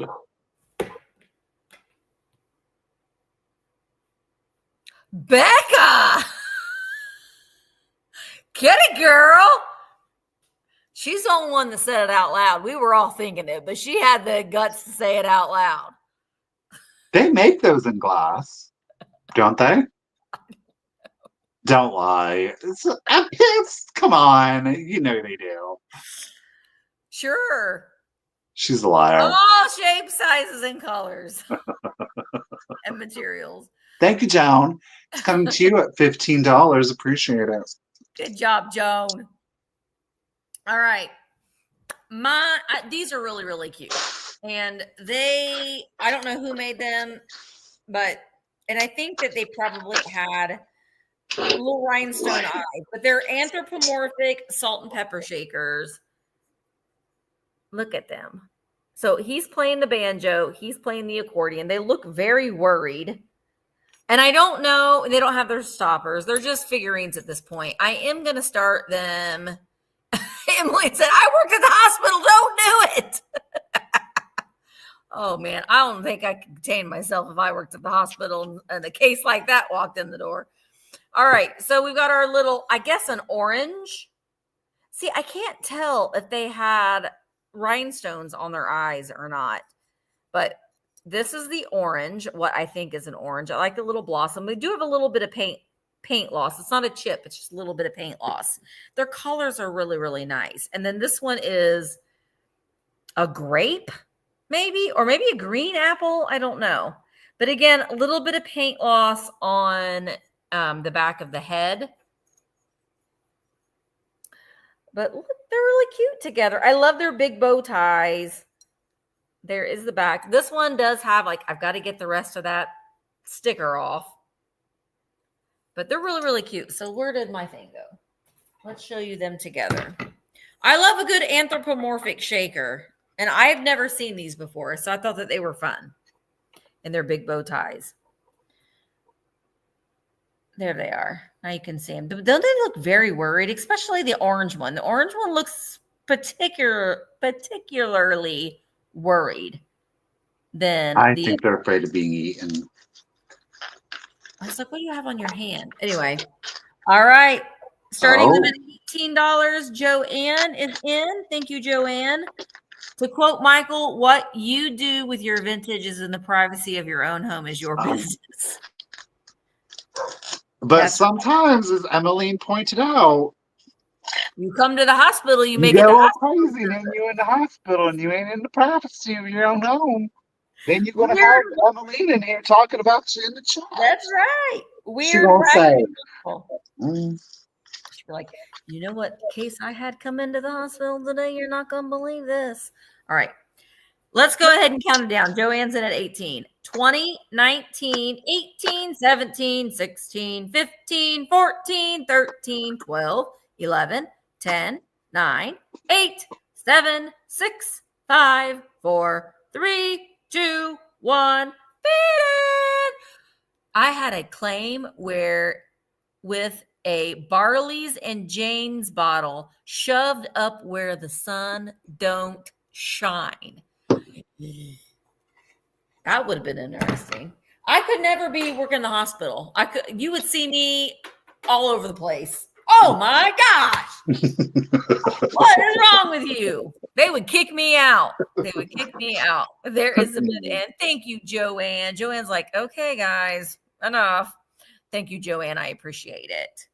Becca! Get it, girl! She's the only one that said it out loud. We were all thinking it, but she had the guts to say it out loud. They make those in glass, don't they? Don't lie. Come on. You know they do. Sure. She's a liar. All shapes, sizes, and colors. And materials. Thank you, Joan. It's coming to you at $15. Appreciate it. Good job, Joan. All right. These are really, really cute. And I don't know who made them, and I think that they probably had little rhinestone eyes, but they're anthropomorphic salt and pepper shakers. Look at them. So he's playing the banjo. He's playing the accordion. They look very worried. And I don't know. They don't have their stoppers. They're just figurines at this point. I am going to start them. Emily said, I worked at the hospital. Don't do it. Oh, man. I don't think I could contain myself if I worked at the hospital and a case like that walked in the door. All right. So we've got our little, I guess, an orange. See, I can't tell if they had rhinestones on their eyes or not, but this is the orange, what I think is an orange. I like the little blossom. They do have a little bit of paint loss. It's not a chip, it's just a little bit of paint loss. Their colors are really, really nice. And then this one is a grape, maybe, or maybe a green apple. I don't know. But again, a little bit of paint loss on the back of the head. But look, they're really cute together. I love their big bow ties. There is the back. This one does have, I've got to get the rest of that sticker off. But they're really, really cute. So where did my thing go? Let's show you them together. I love a good anthropomorphic shaker. And I have never seen these before. So I thought that they were fun. And their big bow ties. There they are. Now you can see them. Don't they look very worried? Especially the orange one. The orange one looks particularly worried. I think they're afraid of being eaten. I was like, what do you have on your hand? Anyway. All right. Starting them at $18. Joanne is in. Thank you, Joanne. To quote Michael, what you do with your vintage is in the privacy of your own home is your business. But that's sometimes, as Emmeline pointed out, you come to the hospital, you make it the all crazy, and you're in the hospital, and you ain't in the privacy of your own home. Then you're going to have Emmeline in here talking about you in the chat. That's right. She won't say. She'll be like, you know what case I had come into the hospital today? You're not going to believe this. All right. Let's go ahead and count it down. Joanne's in at 18. 20, 19, 18, 17, 16, 15, 14, 13, 12, 11, 10, 9, 8, 7, 6, 5, 4, 3, 2, 1. I had a claim where with a Barley's and Jane's bottle shoved up where the sun don't shine. That would have been interesting. I could never be working in the hospital. You would see me all over the place. Oh my gosh. What is wrong with you? They would kick me out. There is a bit. And thank you, Joanne. Joanne's like, okay, guys, enough. Thank you, Joanne. I appreciate it.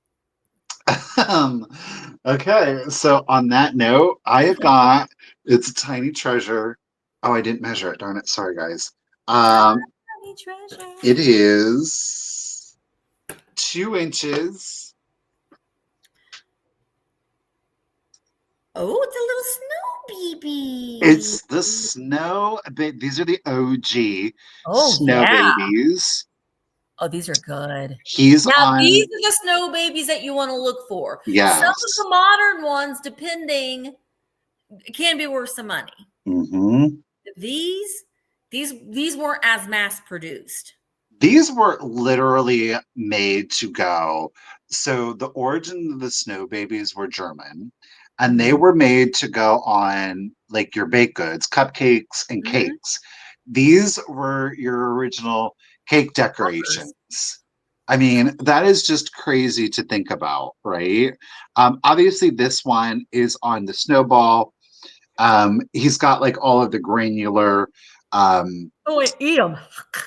Okay. So on that note, I have got, it's a tiny treasure. Oh, I didn't measure it. Darn it. Sorry, guys. It is 2 inches. Oh, it's a little snow baby. It's the snow. These are the OG snow babies. Oh, these are good. These are the snow babies that you want to look for. Yes. Some of the modern ones, depending, can be worth some money. Mm-hmm. These weren't as mass produced. These were literally made to go. So the origin of the snow babies were German, and they were made to go on like your baked goods, cupcakes and cakes. These were your original cake decorations. I mean, that is just crazy to think about, right? Obviously, this one is on the snowball. He's got like all of the granular eat them.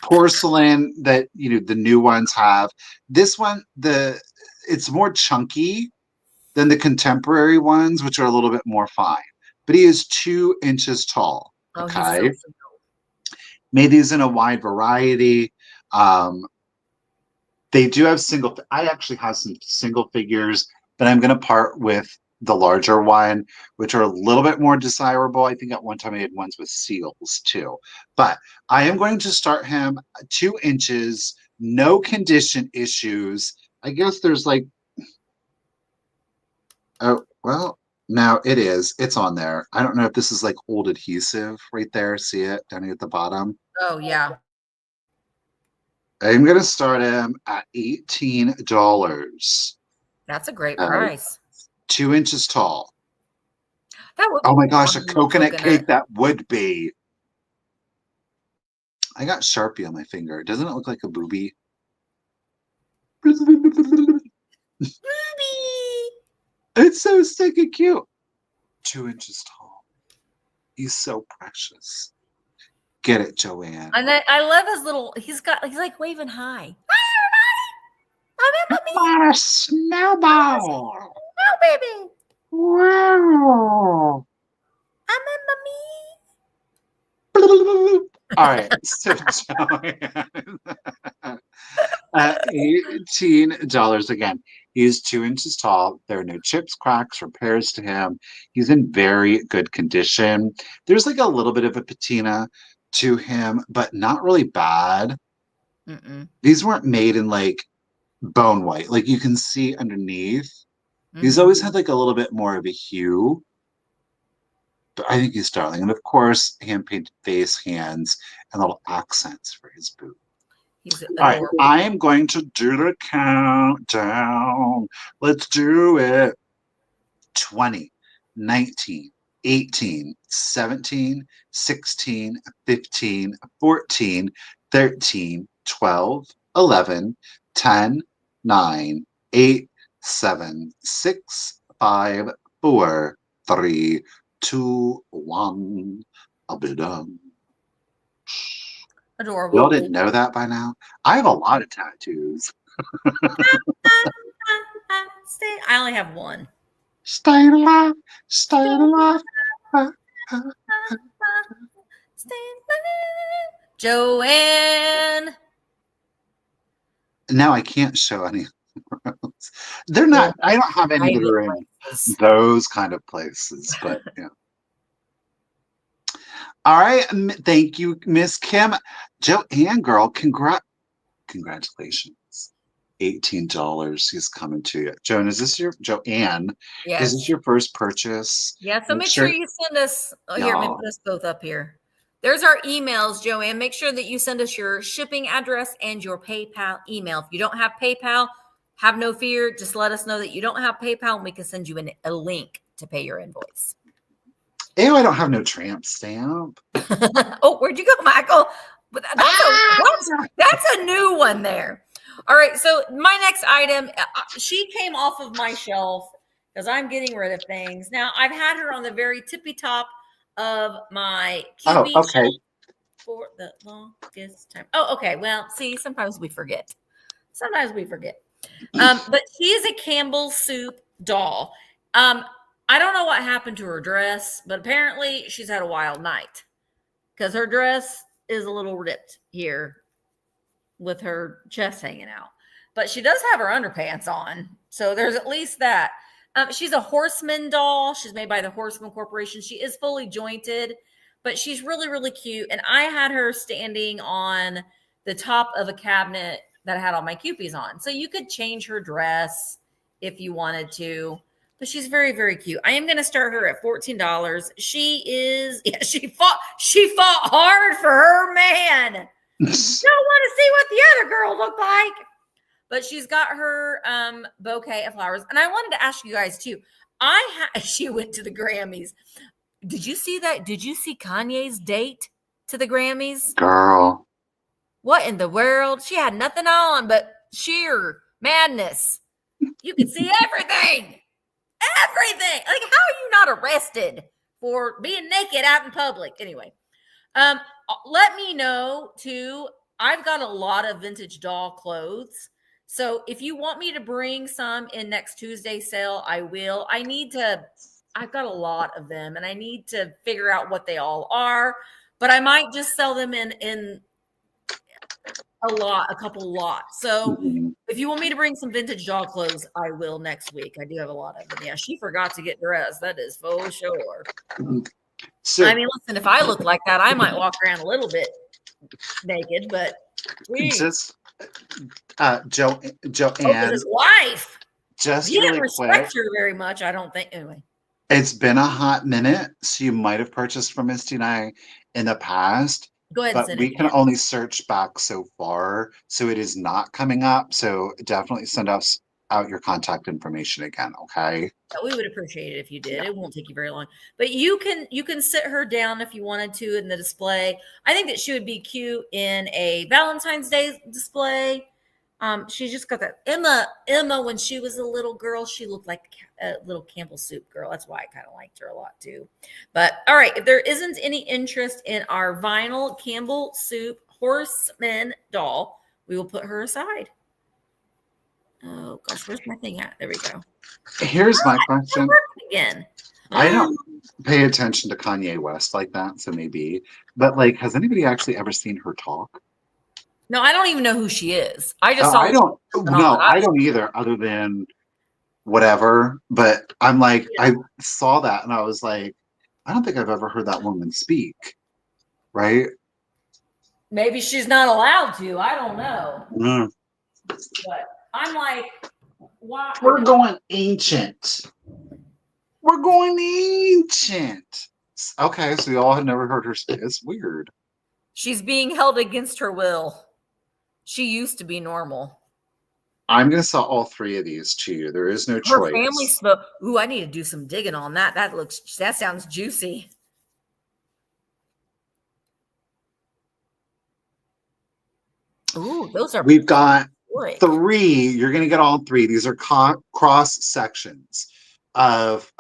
Porcelain that the new ones have. This one, it's more chunky than the contemporary ones, which are a little bit more fine. But he is 2 inches tall. Okay. Made these in a wide variety. They do have I actually have some single figures, but I'm going to part with the larger one, which are a little bit more desirable. I think at one time I had ones with seals too. But I am going to start him 2 inches, no condition issues. I guess there's like, oh, well, now it is. It's on there. I don't know if this is like old adhesive right there. See it down here at the bottom? Oh, yeah. I'm going to start him at $18. That's a great price. 2 inches tall. That would oh my gosh, a coconut cake that would be. I got Sharpie on my finger. Doesn't it look like a booby? Booby! It's so stinking cute. 2 inches tall. He's so precious. Get it, Joanne. And I love his little, he's like waving hi. I'm on a snowball. Oh, baby. Wow. I'm a mommy. All right. So Joanne, at $18 again. He's 2 inches tall. There are no chips, cracks, repairs to him. He's in very good condition. There's like a little bit of a patina to him, but not really bad. These weren't made in like bone white. Like you can see underneath. He's always had like a little bit more of a hue. But I think he's darling. And of course, hand-painted face, hands, and little accents for his boot. All right, I am going to do the countdown. Let's do it. 20, 19, 18, 17, 16, 15, 14, 13, 12, 11, 10, 9, 8, 7654321. I'll be done. Adorable. Y'all didn't know that by now? I have a lot of tattoos. I only have one. Stay alive, stay alive. Stay alive. Joanne. Now I can't show any. They're not. I don't have any that are in those kind of places, but yeah. All right. Thank you, Miss Kim. Joanne, girl, congratulations. $18 is coming to you. Joan, is this your Joanne? Yes. Is this your first purchase? Yeah. So make sure you send us here. Let me put us both up here. There's our emails, Joanne. Make sure that you send us your shipping address and your PayPal email. If you don't have PayPal, have no fear. Just let us know that you don't have PayPal and we can send you a link to pay your invoice. Ew, I don't have no tramp stamp. Oh, where'd you go, Michael? That's a new one there. All right. So my next item, she came off of my shelf because I'm getting rid of things. Now, I've had her on the very tippy top of my QB shelf for the longest time. Oh, okay. Well, see, sometimes we forget. But she is a Campbell Soup doll. I don't know what happened to her dress, but apparently she's had a wild night because her dress is a little ripped here with her chest hanging out. But she does have her underpants on, so there's at least that. She's a Horseman doll. She's made by the Horseman Corporation. She is fully jointed, but she's really, really cute. And I had her standing on the top of a cabinet that had all my Kewpies on. So you could change her dress if you wanted to. But she's very, very cute. I am going to start her at $14. She fought hard for her man. Don't want to see what the other girl looked like. But she's got her bouquet of flowers. And I wanted to ask you guys too. She went to the Grammys. Did you see that? Did you see Kanye's date to the Grammys? Girl. What in the world? She had nothing on but sheer madness. You could see everything. Everything. Like, how are you not arrested for being naked out in public? Anyway, let me know too. I've got a lot of vintage doll clothes. So if you want me to bring some in next Tuesday's sale, I will. I've got a lot of them and I need to figure out what they all are, but I might just sell them in a couple lots. So if you want me to bring some vintage doll clothes, I will next week. I do have a lot of them. Yeah, she forgot to get dressed. That is for sure. So, I mean, listen, if I look like that, I might walk around a little bit naked, but just Joanne, his wife. Just you really didn't respect her very much, I don't think. Anyway, it's been a hot minute, so you might have purchased from Misty and I in the past. Go ahead, but we can only search back so far, so it is not coming up. So definitely send us out your contact information again, okay? We would appreciate it if you did. Yeah. It won't take you very long. But you can sit her down if you wanted to in the display. I think that she would be cute in a Valentine's Day display. She's just got that Emma, when she was a little girl, she looked like a little Campbell Soup girl. That's why I kind of liked her a lot too. But all right, if there isn't any interest in our vinyl Campbell Soup Horseman doll, we will put her aside. Oh gosh, where's my thing at? There we go. Here's my question. Again. I don't pay attention to Kanye West like that, so maybe. But like, has anybody actually ever seen her talk? No, I don't even know who she is. I just saw. I don't either, other than whatever. But I'm like, I saw that and I was like, I don't think I've ever heard that woman speak. Right? Maybe she's not allowed to. I don't know. But I'm like, why? We're going ancient. We're going ancient. Okay, so y'all had never heard her speak. It's weird. She's being held against her will. She used to be normal. I'm going to sell all three of these to you. There is no choice. Her family spoke. Ooh, I need to do some digging on that. That sounds juicy. Ooh, those are. We've got three. You're going to get all three. These are cross sections of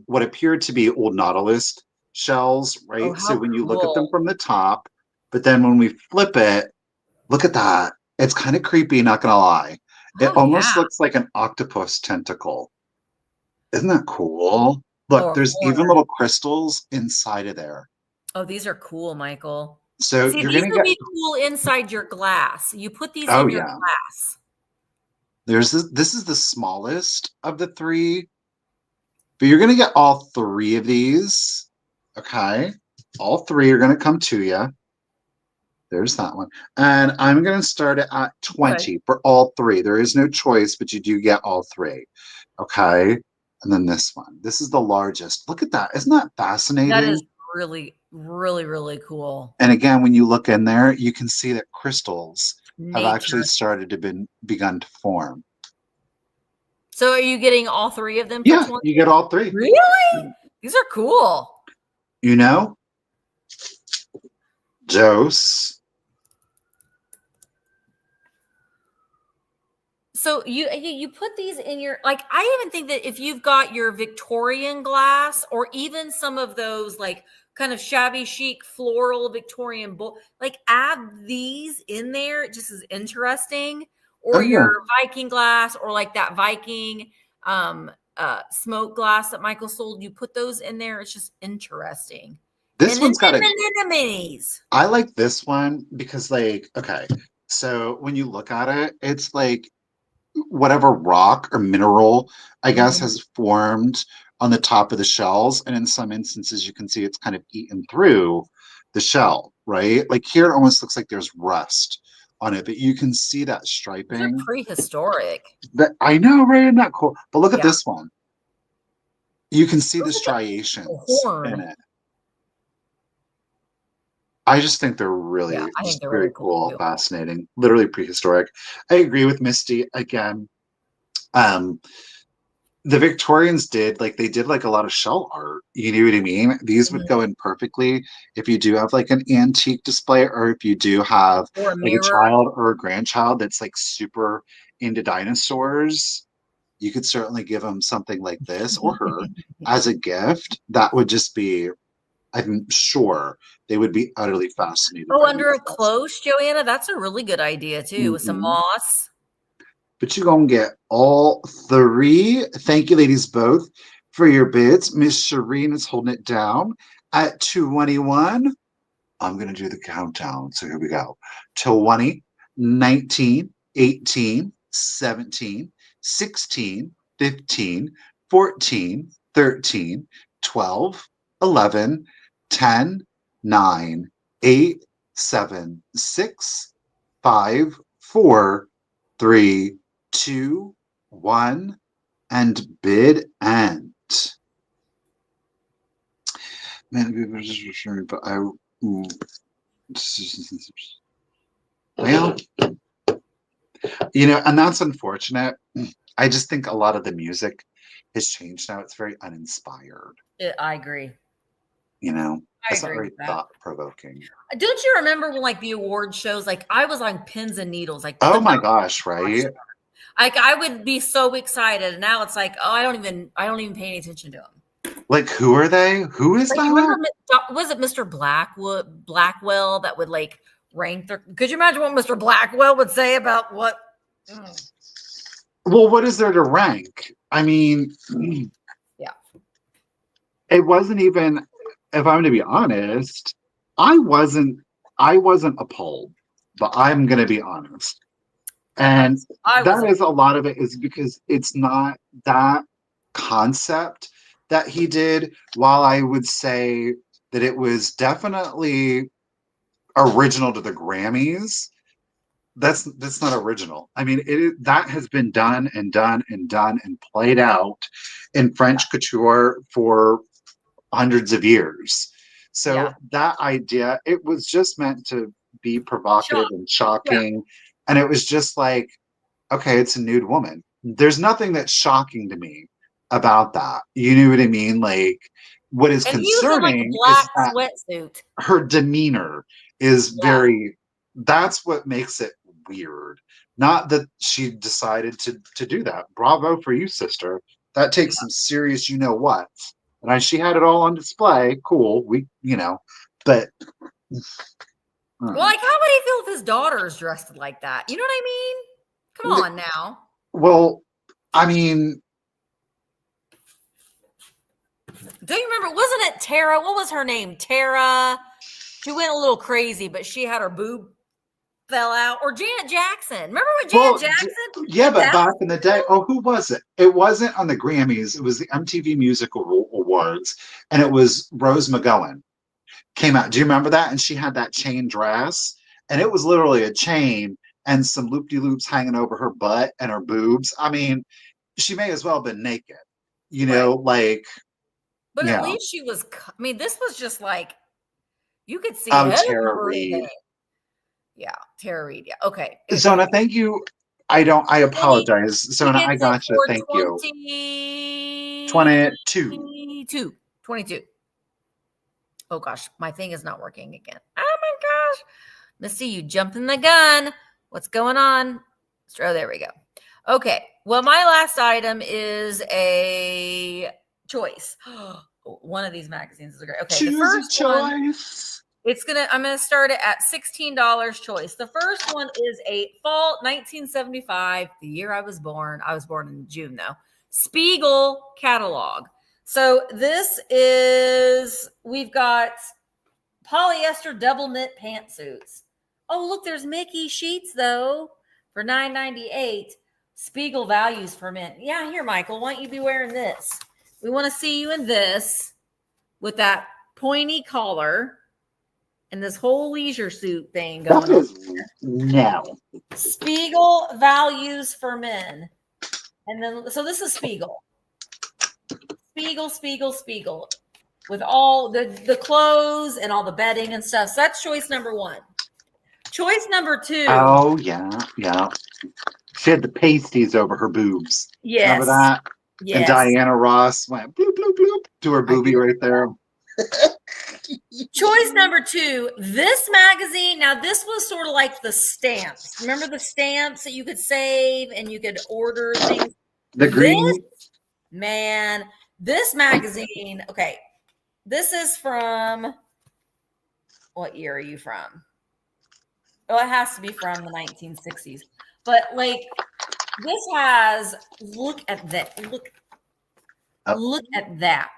what appeared to be old Nautilus shells, right? So when you look at them from the top, but then when we flip it, look at that. It's kind of creepy, not going to lie. It almost looks like an octopus tentacle. Isn't that cool? Look, there's even little crystals inside of there. Oh, these are cool, Michael. So you're going to get be cool inside your glass. You put these in your glass. There's this is the smallest of the three, but you're going to get all three of these. Okay. All three are going to come to you. There's that one. And I'm going to start it at 20 for all three. There is no choice, but you do get all three. Okay. And then this one. This is the largest. Look at that. Isn't that fascinating? That is really, really, really cool. And again, when you look in there, you can see that crystals have actually started to begun to form. So are you getting all three of them? Yeah, you get all three. Really? These are cool. You know? Dose. So you put these in your, like, I even think that if you've got your Victorian glass or even some of those like kind of shabby chic floral Victorian bowl, like add these in there. It just is interesting. Or your Viking glass or like that Viking smoke glass that Michael sold. You put those in there. It's just interesting. This one's got minis. I like this one because like, okay, so when you look at it, it's like whatever rock or mineral, I guess, has formed on the top of the shells. And in some instances, you can see it's kind of eaten through the shell, right? Like here, it almost looks like there's rust on it, but you can see that striping. They're prehistoric. I know, right? Isn't that cool? But look at this one. You can see the striations in it. I just think they're really, very cool, fascinating, literally prehistoric. I agree with Misty again. The Victorians did like a lot of shell art. You know what I mean? These would go in perfectly if you do have like an antique display, or if you do have like a child or a grandchild that's like super into dinosaurs. You could certainly give them something like this or her as a gift. That would just be, I'm sure they would be utterly fascinated. Oh, under a cloche, Joanna? That's a really good idea too, with some moss. But you're going to get all three. Thank you, ladies, both, for your bids. Miss Shireen is holding it down at 21. I'm going to do the countdown. So here we go. 20, 19, 18, 17, 16, 15, 14, 13, 12, 11, 10, 9, 8, 7, 6, 5, 4, 3, 2, 1, and bid end. Man, but well, you know, and that's unfortunate. I just think a lot of the music has changed now. It's very uninspired. I agree. You know, it's not very thought-provoking. Don't you remember when like the award shows, like I was on pins and needles, like oh my gosh, right? Like I would be so excited, and now it's like, oh, I don't even pay any attention to them. Like, who are they? Who is that? Remember, was it Mr. Blackwell that would like rank their? Could you imagine what Mr. Blackwell would say about what? Well, what is there to rank? I mean, yeah, it wasn't even. If I'm to be honest, I wasn't appalled, but I'm going to be honest. And that is a lot of it is because it's not that concept that he did. While I would say that it was definitely original to the Grammys, that's not original. I mean, that has been done and played out in French couture for hundreds of years. So that idea, it was just meant to be provocative and shocking. And it was just like, okay, it's a nude woman. There's nothing that's shocking to me about that. You know what I mean? Like, what is concerning is that sweatsuit. her demeanor is very, that's what makes it weird. Not that she decided to do that. Bravo for you, sister. That takes some serious, you know what. And she had it all on display. Cool. But Well, like, how would he feel if his daughter is dressed like that? You know what I mean? Come on now. Well, I mean, do you remember? Wasn't it Tara? What was her name? Tara. She went a little crazy, but she had her boob fell out. Or Janet Jackson. Remember when Janet Jackson? Yeah, but back in the day, who was it? It wasn't on the Grammys. It was the MTV Music Awards, and it was Rose McGowan came out. Do you remember that? And she had that chain dress, and it was literally a chain and some loop-de-loops hanging over her butt and her boobs. I mean, she may as well have been naked, like. But at least she was. I mean, this was just like you could see. Tara Reid. Yeah, Tara Reid. Yeah. Okay. Zona, thank you. I apologize. Zona, I got you. Thank you. 22. Oh gosh, my thing is not working again. Oh my gosh. Misty, you jumped in the gun. What's going on? Oh, there we go. Okay. Well, my last item is a choice. One of these magazines is great. Okay. Choose the first choice. I'm going to start it at $16 choice. The first one is a fall 1975, the year I was born. I was born in June though. Spiegel catalog. So we've got polyester double knit pantsuits. Oh, look, there's Mickey sheets though for $9.98. Spiegel values for men. Yeah, here, Michael, why don't you be wearing this? We want to see you in this with that pointy collar and this whole leisure suit thing going on. No. Spiegel values for men. And then, so this is Spiegel. Spiegel. With all the clothes and all the bedding and stuff. So that's choice number one. Choice number two. Oh, yeah. She had the pasties over her boobs. Yes. Remember that? Yes. And Diana Ross went bloop, bloop, bloop to her boobie right there. Choice number two, this magazine. Now, this was sort of like the stamps. Remember the stamps that you could save and you could order things? The green. This magazine, okay. This is from, what year are you from? Oh, it has to be from the 1960s. But like, this has, look at that. Look at that.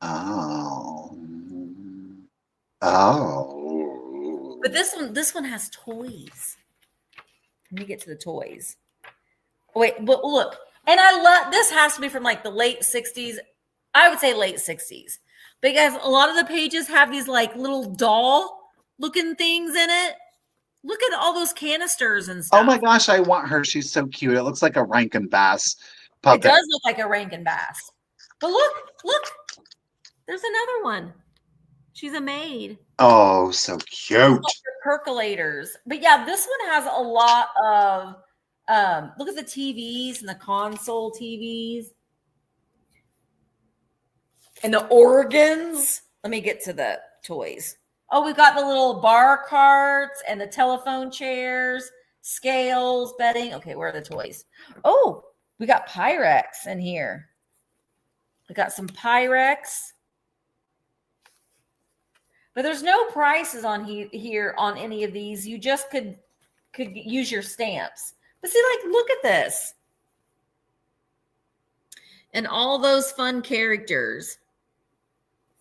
Oh. But this one has toys. Let me get to the toys. Wait, but look. And I love, this has to be from like the late 60s. I would say late 60s. Because a lot of the pages have these like little doll looking things in it. Look at all those canisters and stuff. Oh my gosh, I want her. She's so cute. It looks like a Rankin Bass puppet. It does look like a Rankin Bass. But look. There's another one. She's a maid. Oh, so cute. Percolators. But yeah, this one has a lot of look at the TVs and the console TVs. And the organs. Let me get to the toys. Oh, we've got the little bar carts and the telephone chairs, scales, bedding. Okay, where are the toys? Oh, we got Pyrex in here. We got some Pyrex. But there's no prices on here on any of these. You just could use your stamps. But see, like, look at this. And all those fun characters.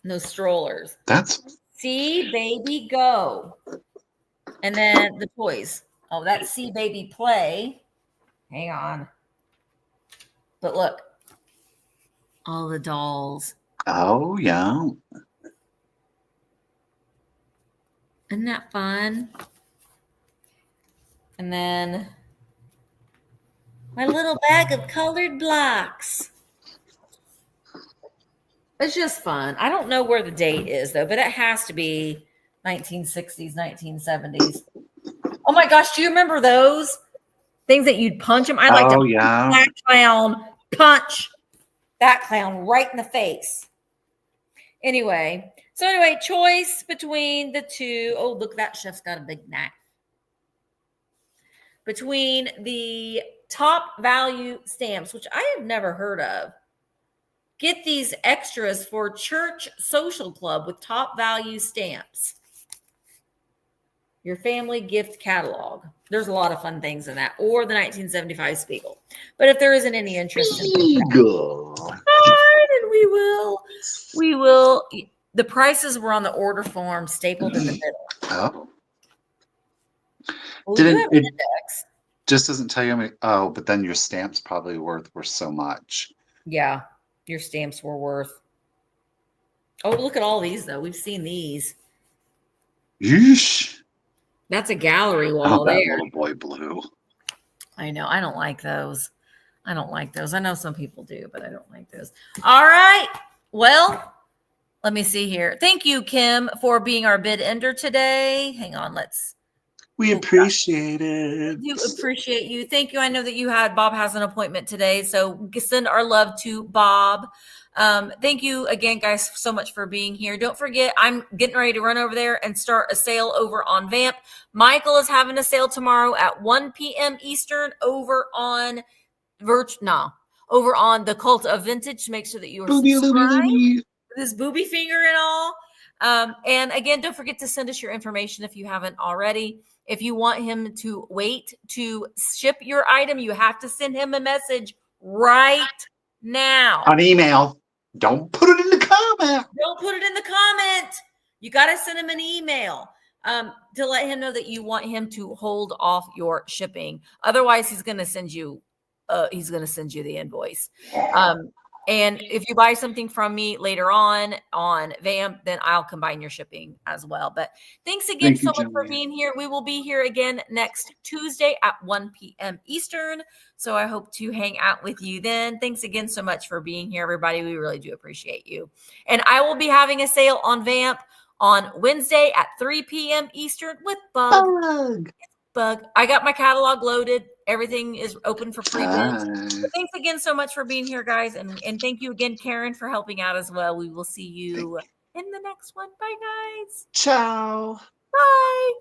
And those strollers. That's... See Baby Go. And then the toys. Oh, that's See Baby Play. Hang on. But look. All the dolls. Oh, yeah. Isn't that fun? And then my little bag of colored blocks. It's just fun. I don't know where the date is, though, but it has to be 1960s, 1970s. Oh, my gosh. Do you remember those things that you'd punch them? I like to punch that clown, punch that clown right in the face. Anyway, choice between the two. Oh, look, that chef's got a big knife. between the Top Value stamps, which I have never heard of. Get these extras for Church Social Club with Top Value stamps. Your family gift catalog. There's a lot of fun things in that, or the 1975 Spiegel. But if there isn't any interest in Spiegel, then we will. The prices were on the order form, stapled in the middle. Oh, Well, you have an index. Just doesn't tell you how many. Oh, but then your stamps probably were so much. Yeah, your stamps were worth. Oh, look at all these though. We've seen these. Yeesh. That's a gallery wall there. Little boy blue. I know. I don't like those. I know some people do, but I don't like those. All right. Well, let me see here. Thank you, Kim, for being our bid ender today. Hang on. We appreciate it. We do appreciate you. Thank you. I know that Bob has an appointment today, so send our love to Bob. Thank you again, guys, so much for being here. Don't forget, I'm getting ready to run over there and start a sale over on Vamp. Michael is having a sale tomorrow at 1 p.m. Eastern over on the Cult of Vintage. Make sure that you are subscribed with this booby finger and all. And again, don't forget to send us your information if you haven't already. If you want him to wait to ship your item, you have to send him a message right now. On email. Don't put it in the comment. Don't put it in the comment. You got to send him an email to let him know that you want him to hold off your shipping. Otherwise, he's going to send you the invoice. And if you buy something from me later on Vamp, then I'll combine your shipping as well. But thanks again so much for being here. We will be here again next Tuesday at 1 p.m. Eastern. So I hope to hang out with you then. Thanks again so much for being here, everybody. We really do appreciate you. And I will be having a sale on Vamp on Wednesday at 3 p.m. Eastern with Bug. I got my catalog loaded. Everything is open for pre-bid. So thanks again so much for being here, guys. And thank you again, Karen, for helping out as well. We will see you in the next one. Bye, guys. Ciao. Bye.